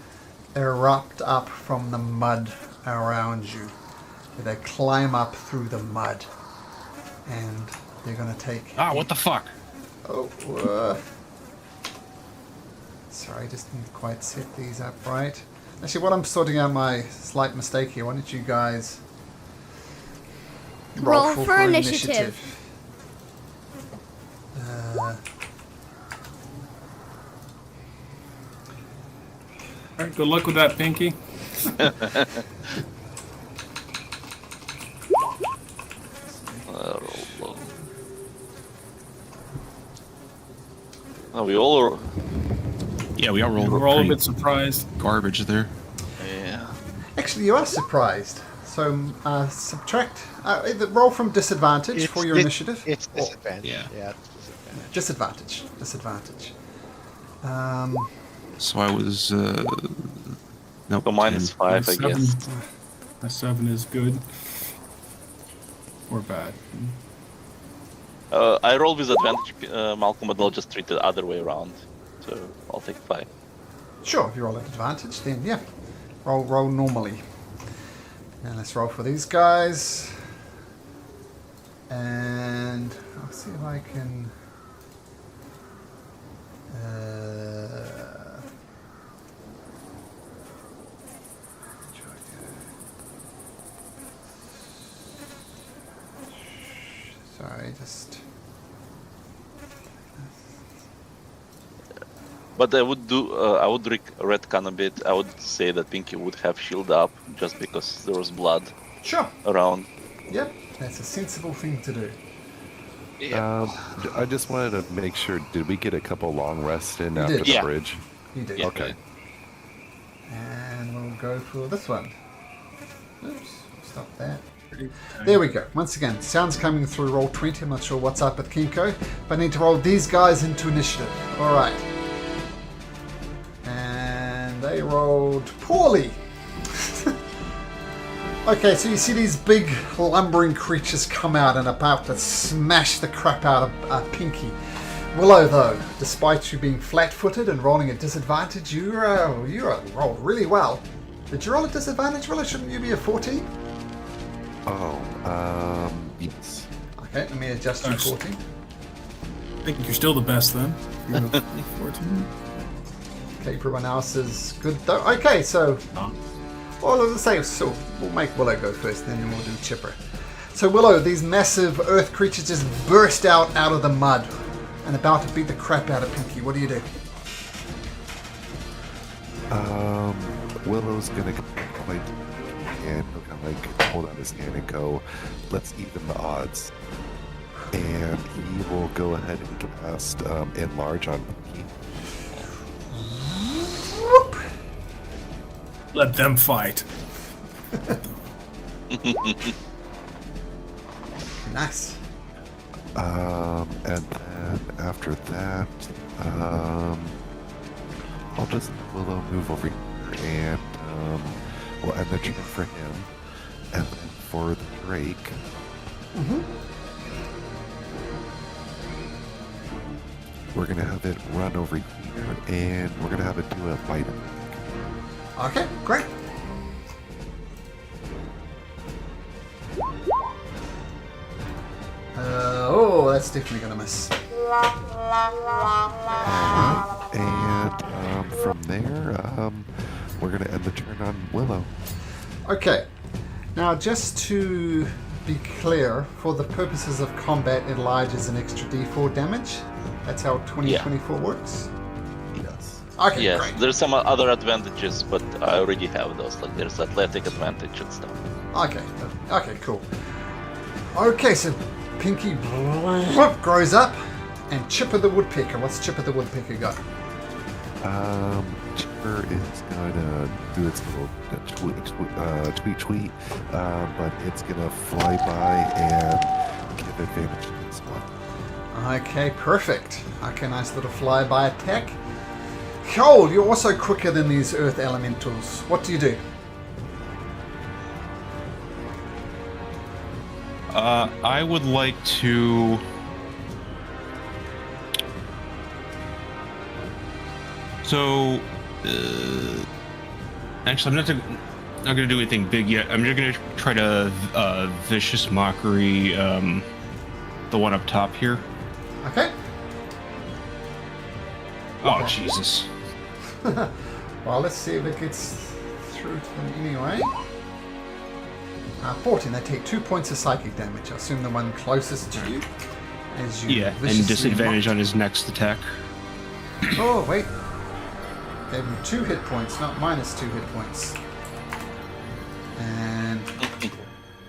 erupt up from the mud around you. They climb up through the mud. And they're going to take... Ah, what the fuck? Oh, sorry, just didn't quite set these up right. Actually, while I'm sorting out my slight mistake here, why don't you guys Roll for initiative. All right, good luck with that, Pinky. Oh, we all. Yeah, we all rolled We're all a pretty bit surprised. garbage there. Yeah. Actually, you are surprised. So subtract... either roll from disadvantage for your initiative. It's or- disadvantage. Yeah. Yeah, it's disadvantage. Disadvantage. So I was nope. So minus 10. 5, I guess. A 7 is good. Or bad. I roll with advantage, Malcolm, but I'll just treat it the other way around. So I'll take 5. Sure, if you roll at advantage, then yeah. Roll normally. Now let's roll for these guys. And I'll see if I can... Sorry, just... But I would do. I would retcon a bit. I would say that Pinky would have shield up just because there was blood Sure. around. Yep, that's a sensible thing to do. I just wanted to make sure. Did we get a couple long rests in You after did. the Yeah. bridge? You do. Yeah. Okay. And we'll go for this one. Oops, stop that. There we go. Once again, sounds coming through roll 20. I'm not sure what's up with Kinko, but I need to roll these guys into initiative. Alright. And they rolled poorly. Okay, so you see these big lumbering creatures come out and about to smash the crap out of Pinky. Willow, though, despite you being flat-footed and rolling at disadvantage, you rolled really well. Did you roll at disadvantage, Willow? Shouldn't you be a 14? Oh, yes. Okay, let me adjust your Nice. 14. I think you're still the best then. You're the 14. Okay, everyone else is good though. Okay, so... Well, as I say, so we'll make Willow go first, then we'll do Chipper. So Willow, these massive earth creatures just burst out of the mud and about to beat the crap out of Pinky. What do you do? Willow's gonna like, and he'll kind of like hold out his hand and go, "Let's even the odds." And he will go ahead and cast enlarge on Pinky. Let them fight. Nice. And then after that, I'll just Willow move over here, and we'll end the turn for him, and then for the Drake. We're gonna have it run over here, and we're gonna have it do a bite attack. Okay, great. Oh, that's definitely gonna miss. And from there, we're gonna end the turn on Willow. Okay. Now, just to be clear, for the purposes of combat, Elijah is an extra D4 damage. That's how 2024 works. Yes. Okay, Yeah, great. there's some other advantages, but I already have those. Like there's athletic advantage and stuff. Okay, cool. Okay, so Pinky grows up, and Chipper the Woodpecker. What's Chipper the Woodpecker got? Chipper is gonna do its little tweet, but it's gonna fly by and give advantage to this one. Okay, perfect. Okay, nice little flyby attack. Cold, you're also quicker than these earth elementals. What do you do? I would like to. So, actually, I'm not gonna do anything big yet. I'm just gonna try to vicious mockery the one up top here. Okay. Oh Jesus! Well, let's see if it gets through to them anyway. 14. They take 2 points of psychic damage. I assume the one closest to you. As you Yeah, and viciously disadvantage on his next attack. Oh, wait. Gave him 2 hit points, not minus 2 hit points. And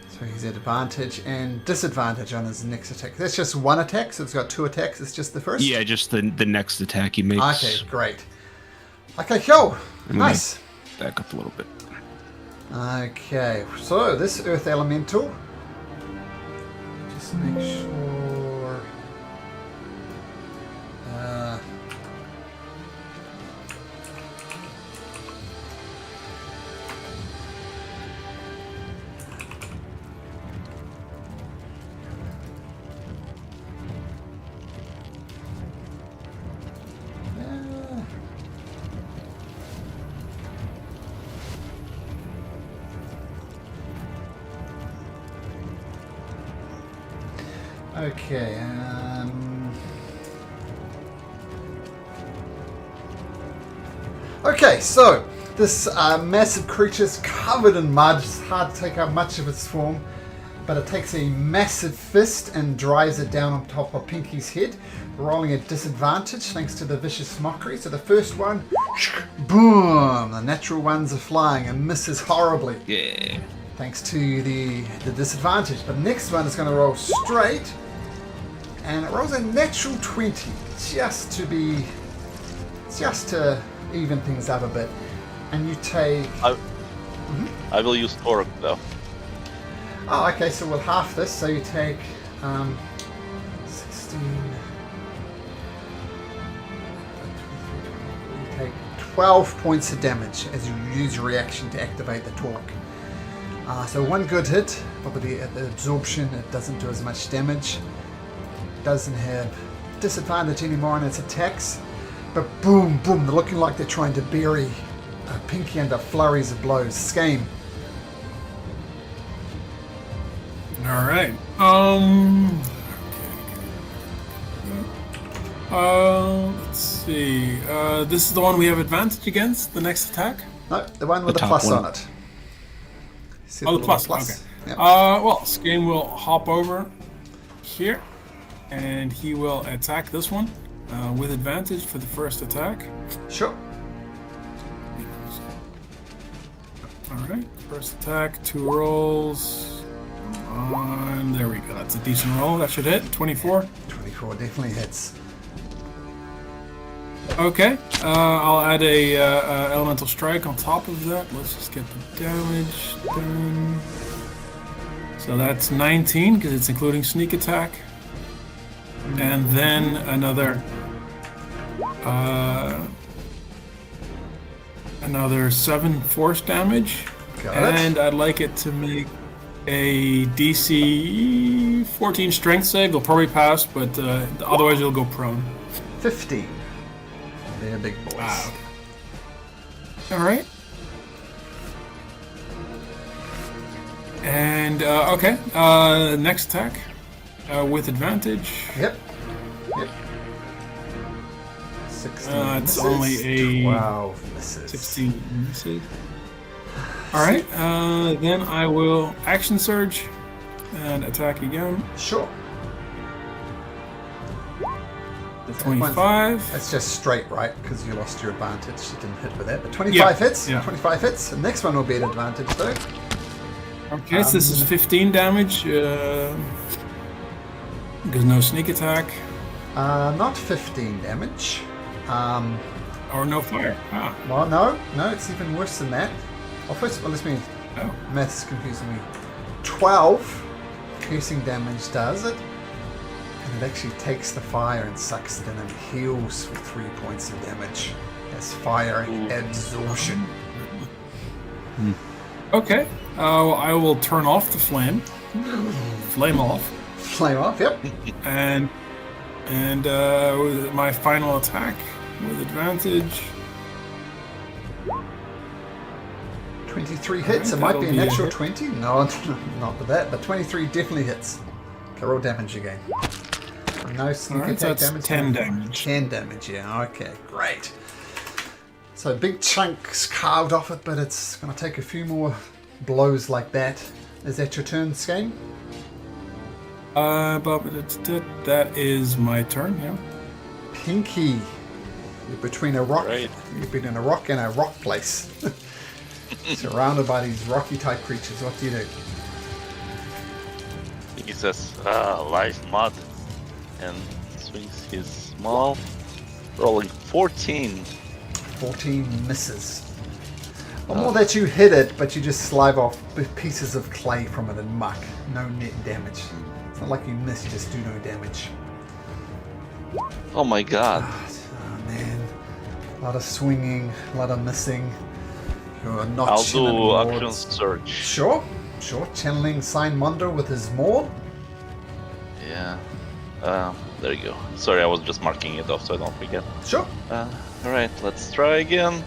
so he's at advantage and disadvantage on his next attack. That's just one attack, so it's got 2 attacks. It's just the first? Yeah, just the next attack he makes. Okay, great. Okay, cool. Nice. Back up a little bit. Okay, so this earth elemental. Just make sure. Okay, okay, so this massive creature's covered in mud. It's hard to take out much of its form, but it takes a massive fist and drives it down on top of Pinky's head, rolling at disadvantage thanks to the vicious mockery. So the first one, boom! The natural ones are flying and misses horribly. Yeah. Thanks to the disadvantage. But the next one is going to roll straight. And it rolls a natural 20, just to even things up a bit. And you take... I will use Torque though. Oh, okay, so we'll half this. So you take 16... You take 12 points of damage as you use your reaction to activate the Torque. So one good hit, probably at the absorption, it doesn't do as much damage. Doesn't have disadvantage anymore on its attacks, but boom, boom, they're looking like they're trying to bury Pinky under flurries of blows. Scheme. All right. Let's see. This is the one we have advantage against. The next attack. No, the one with The the top plus one. on it. See Oh, the little plus. Okay. Yep. Well, Skane will hop over here, and he will attack this one with advantage for the first attack. Sure. All right. First attack, 2 rolls. There we go. That's a decent roll. That should hit. 24. 24 definitely hits. Okay. I'll add a elemental strike on top of that. Let's just get the damage done. So that's 19 because it's including sneak attack, and then another another 7 force damage. Got And it. I'd like it to make a DC 14 strength save. They'll probably pass, but otherwise it'll go prone. 15. They're big boys. Wow. All right. And okay, next attack with advantage. Yep. Yep. 16 It's misses. only a 12 misses. 16 misses. All right, then I will action surge and attack again. Sure. The 25. That's just straight, right? Because you lost your advantage. You didn't hit with that. But 25 hits. Yeah. 25 hits. The next one will be an advantage, though. Okay, so this is 15 damage. There's no sneak attack Not 15 damage. or no fire. Ah, Well, no, it's even worse than that. Well, first of all, oh. math's confusing me. 12 piercing damage does it, and it actually takes the fire and sucks it in and heals for 3 points of damage. As fire absorption. Okay, I will turn off the flame. Flame off. Flame off, yep. And with my final attack with advantage. 23 hits. It Alright, might be a that'll be a natural hit. 20. No, not with that, but 23 definitely hits. Okay, roll damage again. No sneak Alright, attack that's damage. 10 damage. 10 damage, yeah. Okay, great. So big chunks carved off it, but it's going to take a few more blows like that. Is that your turn, Skane? That is my turn, yeah. Pinky. You're between a rock. Right. You've been in a rock and a rock place. Surrounded by these rocky type creatures. What do you do? He says, life mod, and swings his small, rolling 14. 14 misses. Or more that you hit it, but you just slive off pieces of clay from it and muck. No net damage. It's not like you miss, you just do no damage. Oh my god. Oh man. A lot of swinging, a lot of missing. You're not I'll channeling do wards. action search. Sure. Channeling Sign Mondo with his maul. Yeah. There you go. Sorry, I was just marking it off so I don't forget. Sure. Alright, let's try again.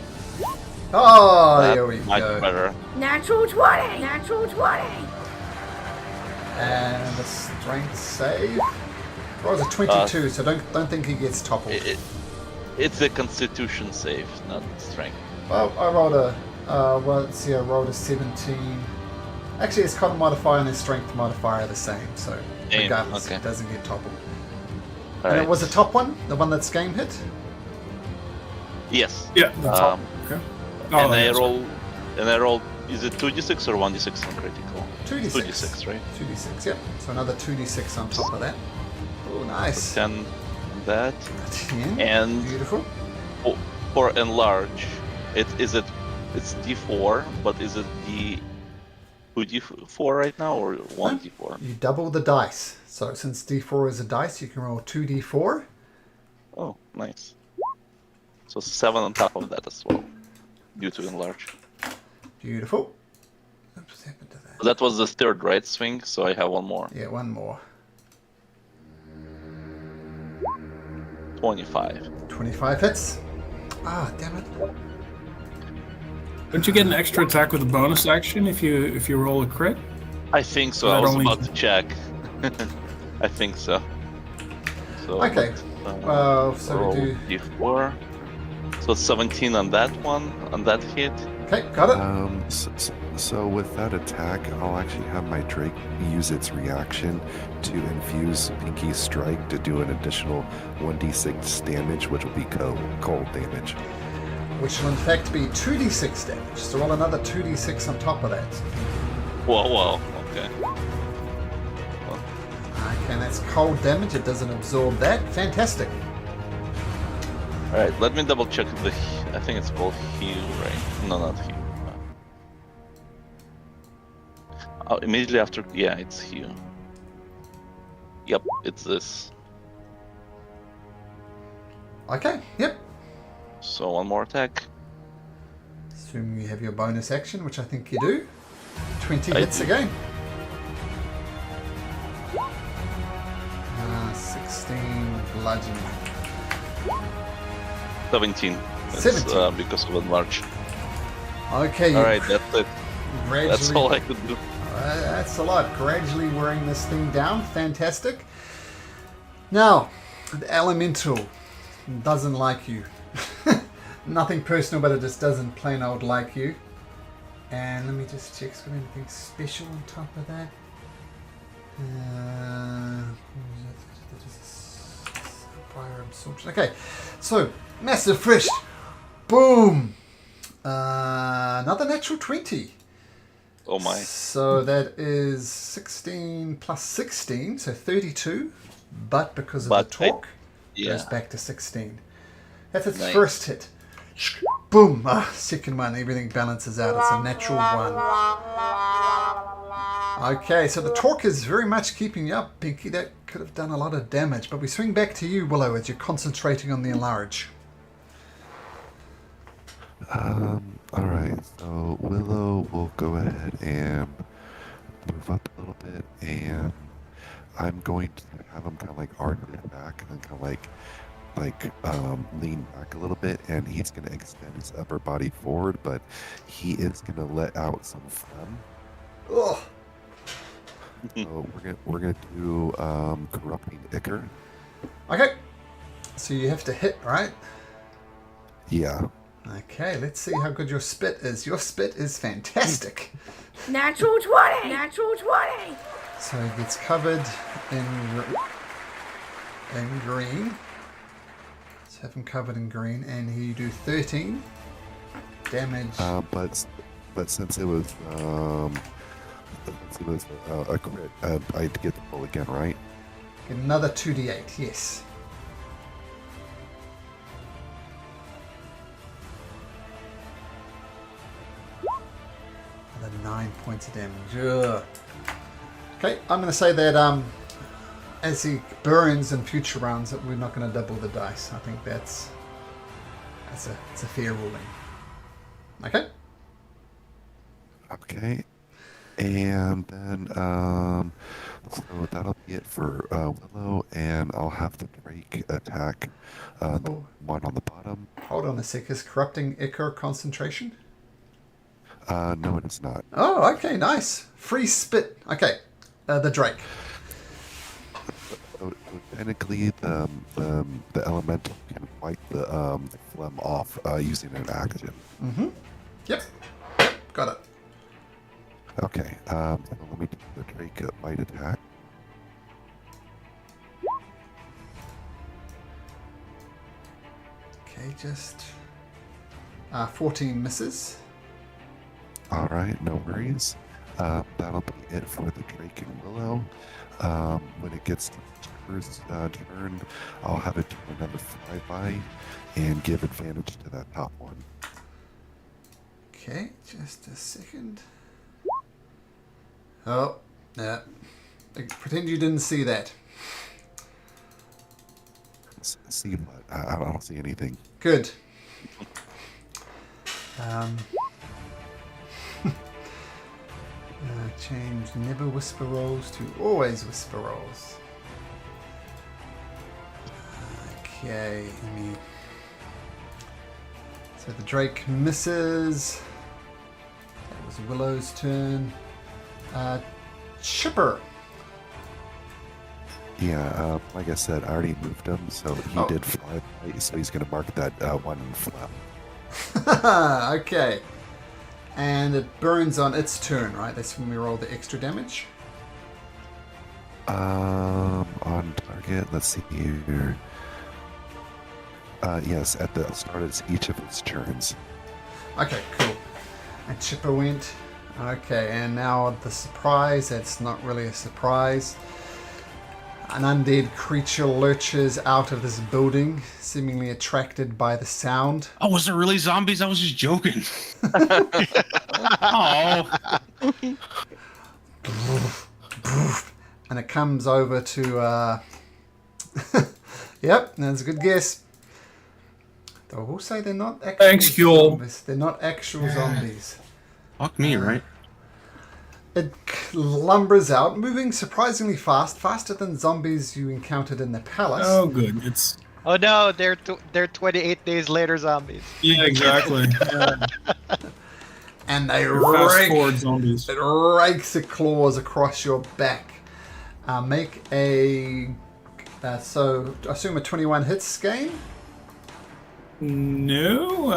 Oh, That here we much go. better. Natural 20! Natural 20! And the strength save. Rolls a 22, so don't think he gets toppled. It's a constitution save, not strength. Well, I rolled a. Let's see, I rolled a 17. Actually, his con modifier and his strength modifier are the same, so Same, regardless, okay. it doesn't get toppled. And Alright. it was the top one, the one that's game hit. Yes. Yeah, the top. Um, Okay. and I that's roll. And I roll. Is it 2d6 or 1d6 on critical? 2d6. 2d6, right? 2d6, yep. So another 2d6 on top of that. Oh, nice. 10 on that. 10. And Beautiful. for enlarge, it's d4, but is it d 2d4 right now or 1d4? You double the dice. So since d4 is a dice, you can roll 2d4. Oh, nice. So 7 on top of that as well, due to enlarge. Beautiful. Oops, what happened to that? That was the third right swing, so I have one more. Yeah, one more. 25. 25 hits. Ah, damn it. Don't you get an extra attack with a bonus action if you roll a crit? I think so. That I was only- about to check. I think so. So Okay. let's, So roll we do. d4. So 17 on that one, on that hit. Okay, got it. So with that attack, I'll actually have my Drake use its reaction to infuse Pinky's Strike to do an additional 1d6 damage, which will be cold damage. Which will in fact be 2d6 damage. So roll another 2d6 on top of that. Whoa, okay. Okay, and that's cold damage. It doesn't absorb that. Fantastic. Alright, let me double check the. I think it's called heal, right? No, not heal. Immediately after. Yeah, it's heal. Yep, it's this. Okay, yep. So one more attack. Assuming you have your bonus action, which I think you do. 20 hits again. 16 bludgeoning. 17. It's, 17. Because of enlarge. Okay. All right, that's it. That's all I could do. That's a lot. Gradually wearing this thing down. Fantastic. Now, the elemental doesn't like you. Nothing personal, but it just doesn't plain old like you. And let me just check. Is there anything special on top of that? Fire absorption. Okay, so massive fish. Boom. Another natural 20. Oh my. So that is 16 plus 16, so 32. But because of the torque, goes back to 16. That's its first hit. Boom. Second one, everything balances out. It's a natural 1. Okay, so the torque is very much keeping you up, Pinky. That could have done a lot of damage. But we swing back to you, Willow, as you're concentrating on the enlarge. Alright, so Willow will go ahead and move up a little bit, and I'm going to have him kind of like arc it back and kind of lean back a little bit, and he's going to extend his upper body forward, but he is going to let out some phlegm. Ugh. So we're gonna do corrupting ichor. Okay, so you have to hit, right? Yeah. Okay, let's see how good your spit is. Your spit is fantastic. Natural 20! Natural 20! So it gets covered in green. Let's have him covered in green, and you do 13 damage. But since it was a crit, I get the roll again, right? Another 2d8, yes. Another 9 points of damage. Ugh. Okay, I'm going to say that as he burns in future rounds, that we're not going to double the dice. I think it's a fair ruling. Okay. Okay. And then, so that'll be it for Willow, and I'll have the Drake attack the one on the bottom. Hold on a sec. Is corrupting ichor concentration? No, it is not. Oh, okay, nice. Free spit. Okay, the Drake. So technically, the elemental can wipe the phlegm off using an action. Mm-hmm. Yep, got it. Okay, so let me do the Drake bite attack. Okay, just 14 misses. Alright, no worries. That'll be it for the Drake and Willow. When it gets to Chipper's turn, I'll have it do another flyby and give advantage to that top one. Okay, just a second. Oh, yeah. Pretend you didn't see that. See what? I don't see anything. Good. Change never whisper rolls to always whisper rolls. Okay, so the Drake misses. That was Willow's turn. Chipper. Yeah, like I said, I already moved him, so he did fly, so he's going to mark that one in flap. Okay. And it burns on its turn, right? That's when we roll the extra damage. On target, let's see here. Yes, at the start of each of its turns. Okay, cool. And Chipper went. Okay, and now the surprise. That's not really a surprise. An undead creature lurches out of this building, seemingly attracted by the sound. Oh, was it really zombies? I was just joking. Oh. And it comes over to... Yep, that's a good guess. I will say they're not actual Thanks, Huel. zombies. They're not actual zombies. Fuck me, right? It lumbers out, moving surprisingly fast, faster than zombies you encountered in the palace. Oh, good. It's Oh no, they're 28 days later zombies. yeah, exactly. Yeah. And they Fast forward zombies. it rakes its claws across your back. Make a so I assume a 21 hits game. No,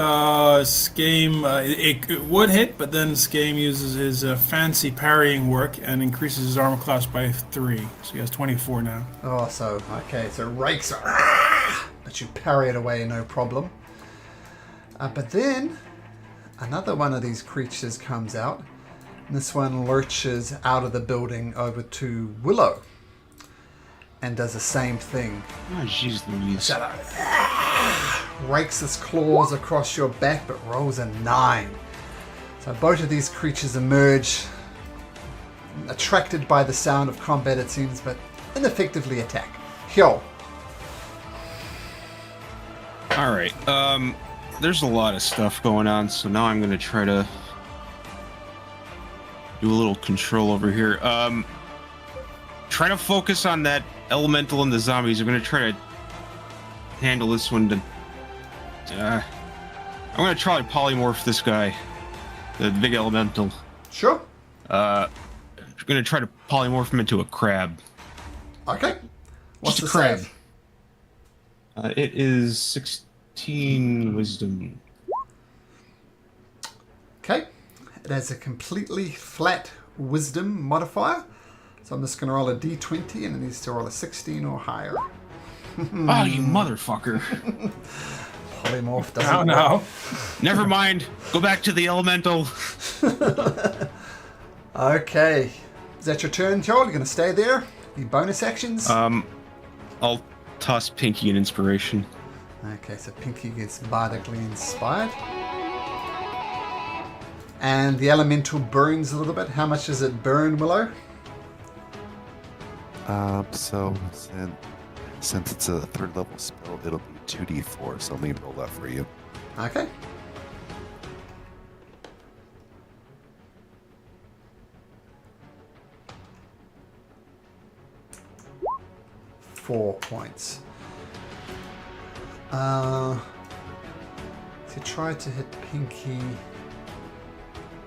Skame, it would hit, but then Skame uses his fancy parrying work and increases his armor class by 3. So he has 24 now. Oh, so okay, so it rakes, but you parry it away, no problem. But then another one of these creatures comes out. And this one lurches out of the building over to Willow and does the same thing. Oh, jeez Louise. So, rakes its claws across your back, but rolls a 9. So both of these creatures emerge, attracted by the sound of combat, it seems, but ineffectively attack. Hyo. Alright, there's a lot of stuff going on, so now I'm gonna try to do a little control over here. Try to focus on that elemental and the zombies. I'm gonna try to handle this one to I'm gonna try to polymorph this guy, the big elemental. Sure. I'm gonna try to polymorph him into a crab. Okay. What's Just the a crab. save? It is 16 wisdom. Okay. It has a completely flat wisdom modifier. So I'm just going to roll a d20 and it needs to roll a 16 or higher. Oh, you motherfucker. Polymorph doesn't work. No. Never mind. Go back to the elemental. Okay. Is that your turn, Joel? You're going to stay there? Any bonus actions? I'll toss Pinky an inspiration. Okay, so Pinky gets bardically inspired. And the elemental burns a little bit. How much does it burn, Willow? So since it's a 3rd level spell, it'll be 2d4. So let me roll that for you. Okay. Four points. So try to hit Pinky.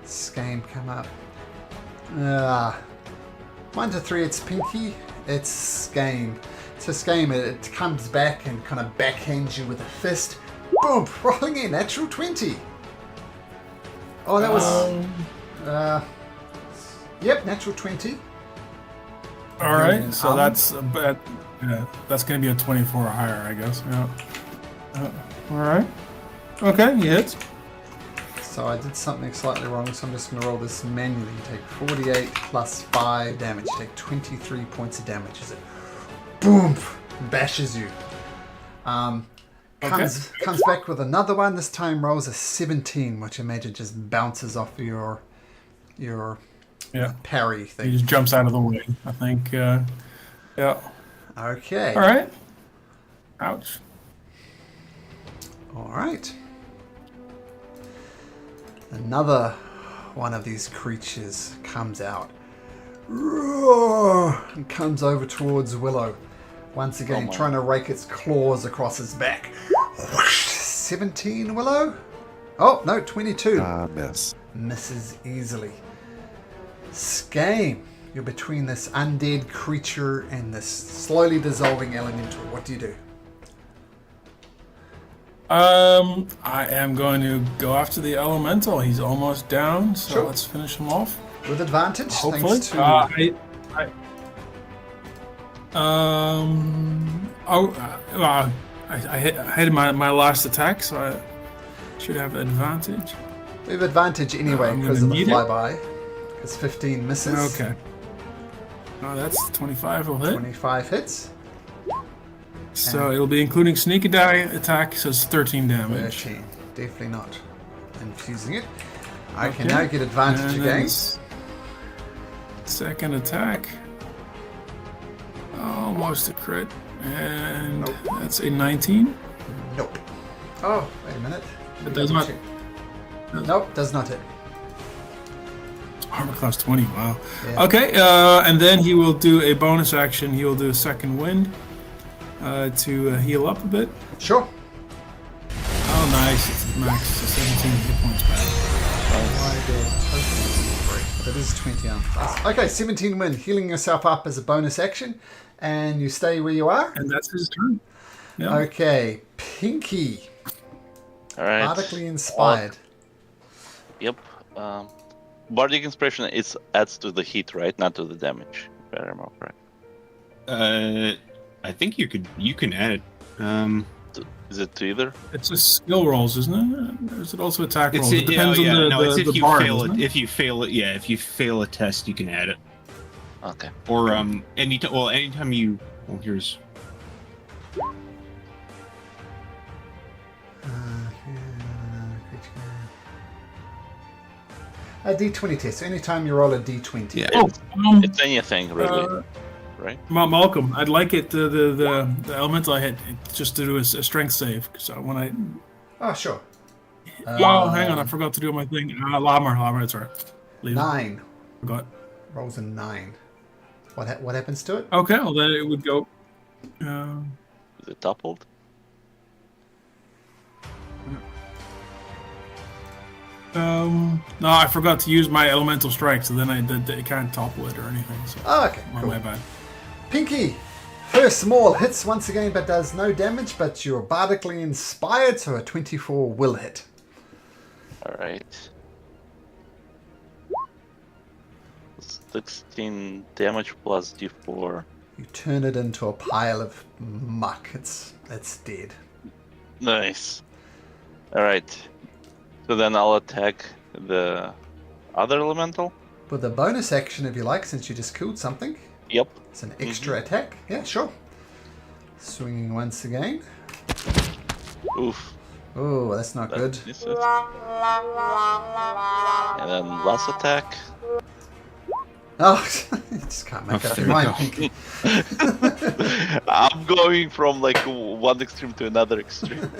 Skame come up. 1 to 3, it's Pinky. It's Skame. So Skame, it comes back and kind of backhands you with a fist. Boom! Rolling a natural 20. Oh, that was. Yep, natural 20. All right, so that's going to be a 24 or higher, I guess. Yeah. All right. Okay, he hits. So I did something slightly wrong, so I'm just going to roll this manually. You take 48 plus 5 damage. You take 23 points of damage as it boom bashes you. Comes back with another one. This time rolls a 17, which I imagine just bounces off your parry thing. He just jumps out of the way, I think. Yeah. Okay. All right. Ouch. All right. Another one of these creatures comes out. Roar, and comes over towards Willow. Once again, trying to rake its claws across his back. Whoosh, 17, Willow? Oh, no, 22. Miss. Misses easily. Skame, you're between this undead creature and this slowly dissolving elemental. What do you do? I am going to go after the elemental. He's almost down, so Sure. let's finish him off. With advantage, Hopefully. thanks to... I hit my last attack, so I should have advantage. We have advantage anyway I'm because gonna of the need it. flyby. Because 15 misses. Okay. That's 25 will hit. 25 hits. So it'll be including sneak attack, so it's 13 damage. 13. Definitely not infusing it. I can Okay. now get advantage And then again. Second attack. Almost a crit. And Nope. that's a 19. Nope. Oh, wait a minute. It does not. Nope, does not hit. Armor class 20. Wow. Yeah. Okay, and then he will do a bonus action. He will do a second wind to heal up a bit. Sure. Oh, nice. It's max 17 hit points back. That is 20 on plus. Okay, 17 win. Healing yourself up as a bonus action. And you stay where you are. And that's his turn. Yeah. Okay, Pinky. All right. Bardically inspired. Yep. Bardic Inspiration adds to the hit, right? Not to the damage. If I remember right. I think you can add it. Is it to either? It's a skill rolls, isn't it? Or is it also attack It's rolls? It depends on it's the if you bard, fail isn't it. it? If you fail it, yeah. If you fail a test, you can add it. Okay. Or anytime you. Well, here's. A D20 test. So anytime you roll a D20. Yeah. Oh, It's anything, really. Right? Malcolm, I'd like it the elemental I hit just to do a strength save. So when I Oh, sure. oh, hang on, I forgot to do my thing. Lamar, that's right. Leave it. 9. Forgot. Rolls a 9. What happens to it? Okay, well then it would go. Is it toppled? No, I forgot to use my elemental strike, so then I can't topple it or anything. So Oh, okay. my Cool. bad. Pinky. First small hits once again, but does no damage. But you're bardically inspired, so a 24 will hit. Alright. 16 damage plus d4. You turn it into a pile of muck. It's dead. Nice. Alright. So then I'll attack the other elemental. With a bonus action, if you like, since you just killed something. Yep. It's an extra attack. Yeah, sure. Swinging once again. Oof. Oh, that's not That good. misses. And then last attack. Oh, you just can't make Oh, up there your we mind, go. Pinky. I'm going from like one extreme to another extreme.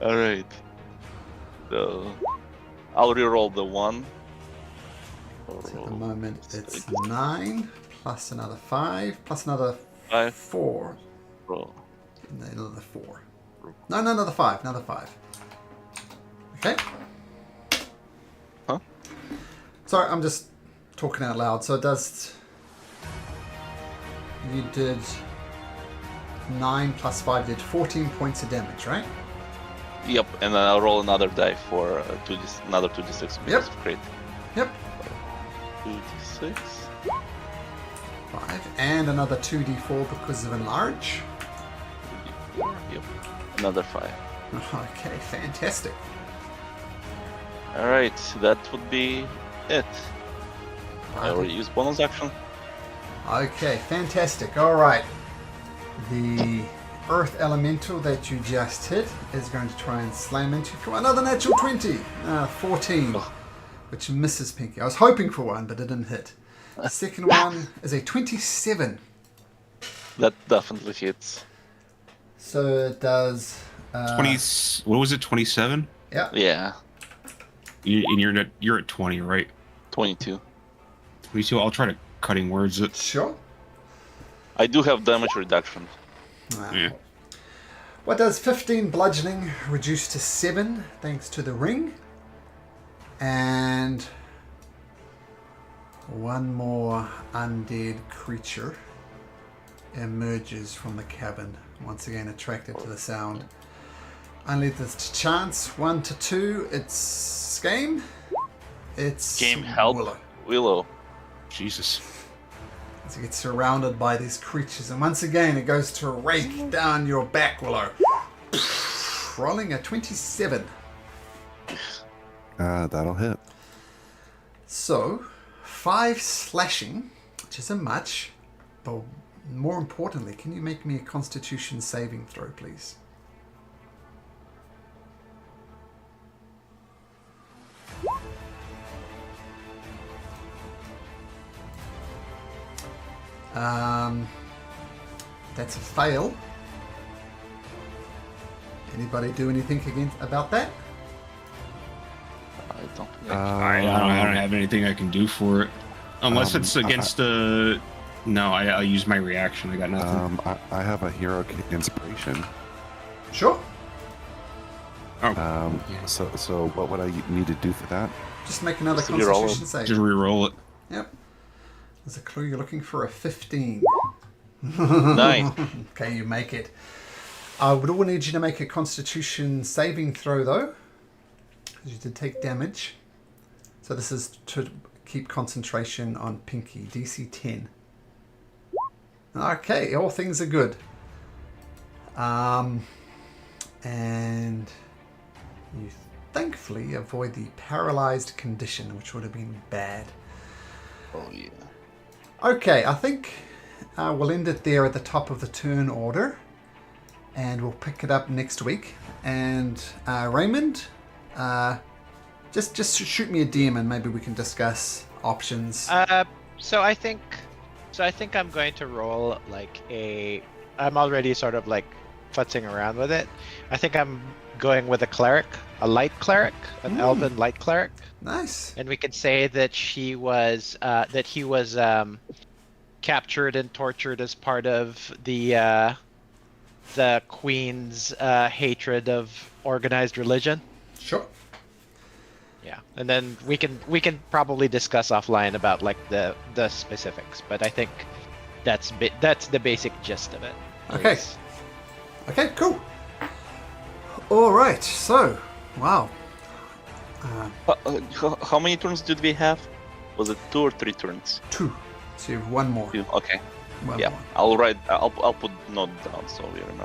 Alright. So I'll reroll the 1. At the moment, it's 9 plus another 5 plus another 5. 4. Roll. And then another 4. No, another 5. Another 5. Okay. Huh? Sorry, I'm just talking out loud. So it does. You did 9 plus 5 did 14 points of damage, right? Yep, and then I'll roll another die for another 2d6 because Yep. of crit. Yep. 2d6. 5. And another 2d4 because of enlarge. 2d4. Yep. Another 5. Okay, fantastic. Alright, that would be it. I already used bonus action. Okay, fantastic. All right. The earth elemental that you just hit is going to try and slam into you for another natural 20. 14, which misses Pinky. I was hoping for one, but it didn't hit. The second one is a 27. That definitely hits. So it does... 20. What was it? 27. Yeah. Yeah, And you're at 20, right? 22. 22. I'll try to cutting words it. Sure. I do have damage reduction. Yeah. What does 15 bludgeoning reduce to 7 thanks to the ring? And one more undead creature emerges from the cabin, once again attracted to the sound. Only the chance 1 to 2. It's game. It's Game help. Willow. Jesus. As you get surrounded by these creatures, and once again it goes to rake down your back, Willow. Rolling a 27. That'll hit. So, 5 slashing, which isn't much, but more importantly, can you make me a Constitution saving throw, please? That's a fail. Anybody do anything about that? I don't. I don't have anything I can do for it. Unless it's against the... No, I'll use my reaction. I got nothing. I have a heroic inspiration. Sure. Oh, So what would I need to do for that? Just make another Just re-roll Constitution it. save. just re-roll it. Yep. There's a clue you're looking for a 15. 9. Okay, you make it. I would all need you to make a Constitution saving throw, though, because you did take damage. So this is to keep concentration on Pinky. DC 10. Okay, all things are good. And you thankfully avoid the paralyzed condition, which would have been bad. Oh yeah. Okay, I think we'll end it there at the top of the turn order, and we'll pick it up next week. And Raymond, just shoot me a DM, and maybe we can discuss options. So I think I'm going to roll like a. I'm already sort of like futzing around with it. I think I'm going with a cleric, a light cleric, an elven light cleric. Nice. And we could say that he was captured and tortured as part of the queen's hatred of organized religion. Sure. Yeah, and then we can probably discuss offline about like the specifics, but I think that's the basic gist of it. Okay. is- Okay, cool. All right, so, wow. How many turns did we have? Was it 2 or 3 turns? 2. So you have one more. 2. Okay. One Yeah. more. I'll write. I'll put note down so we remember.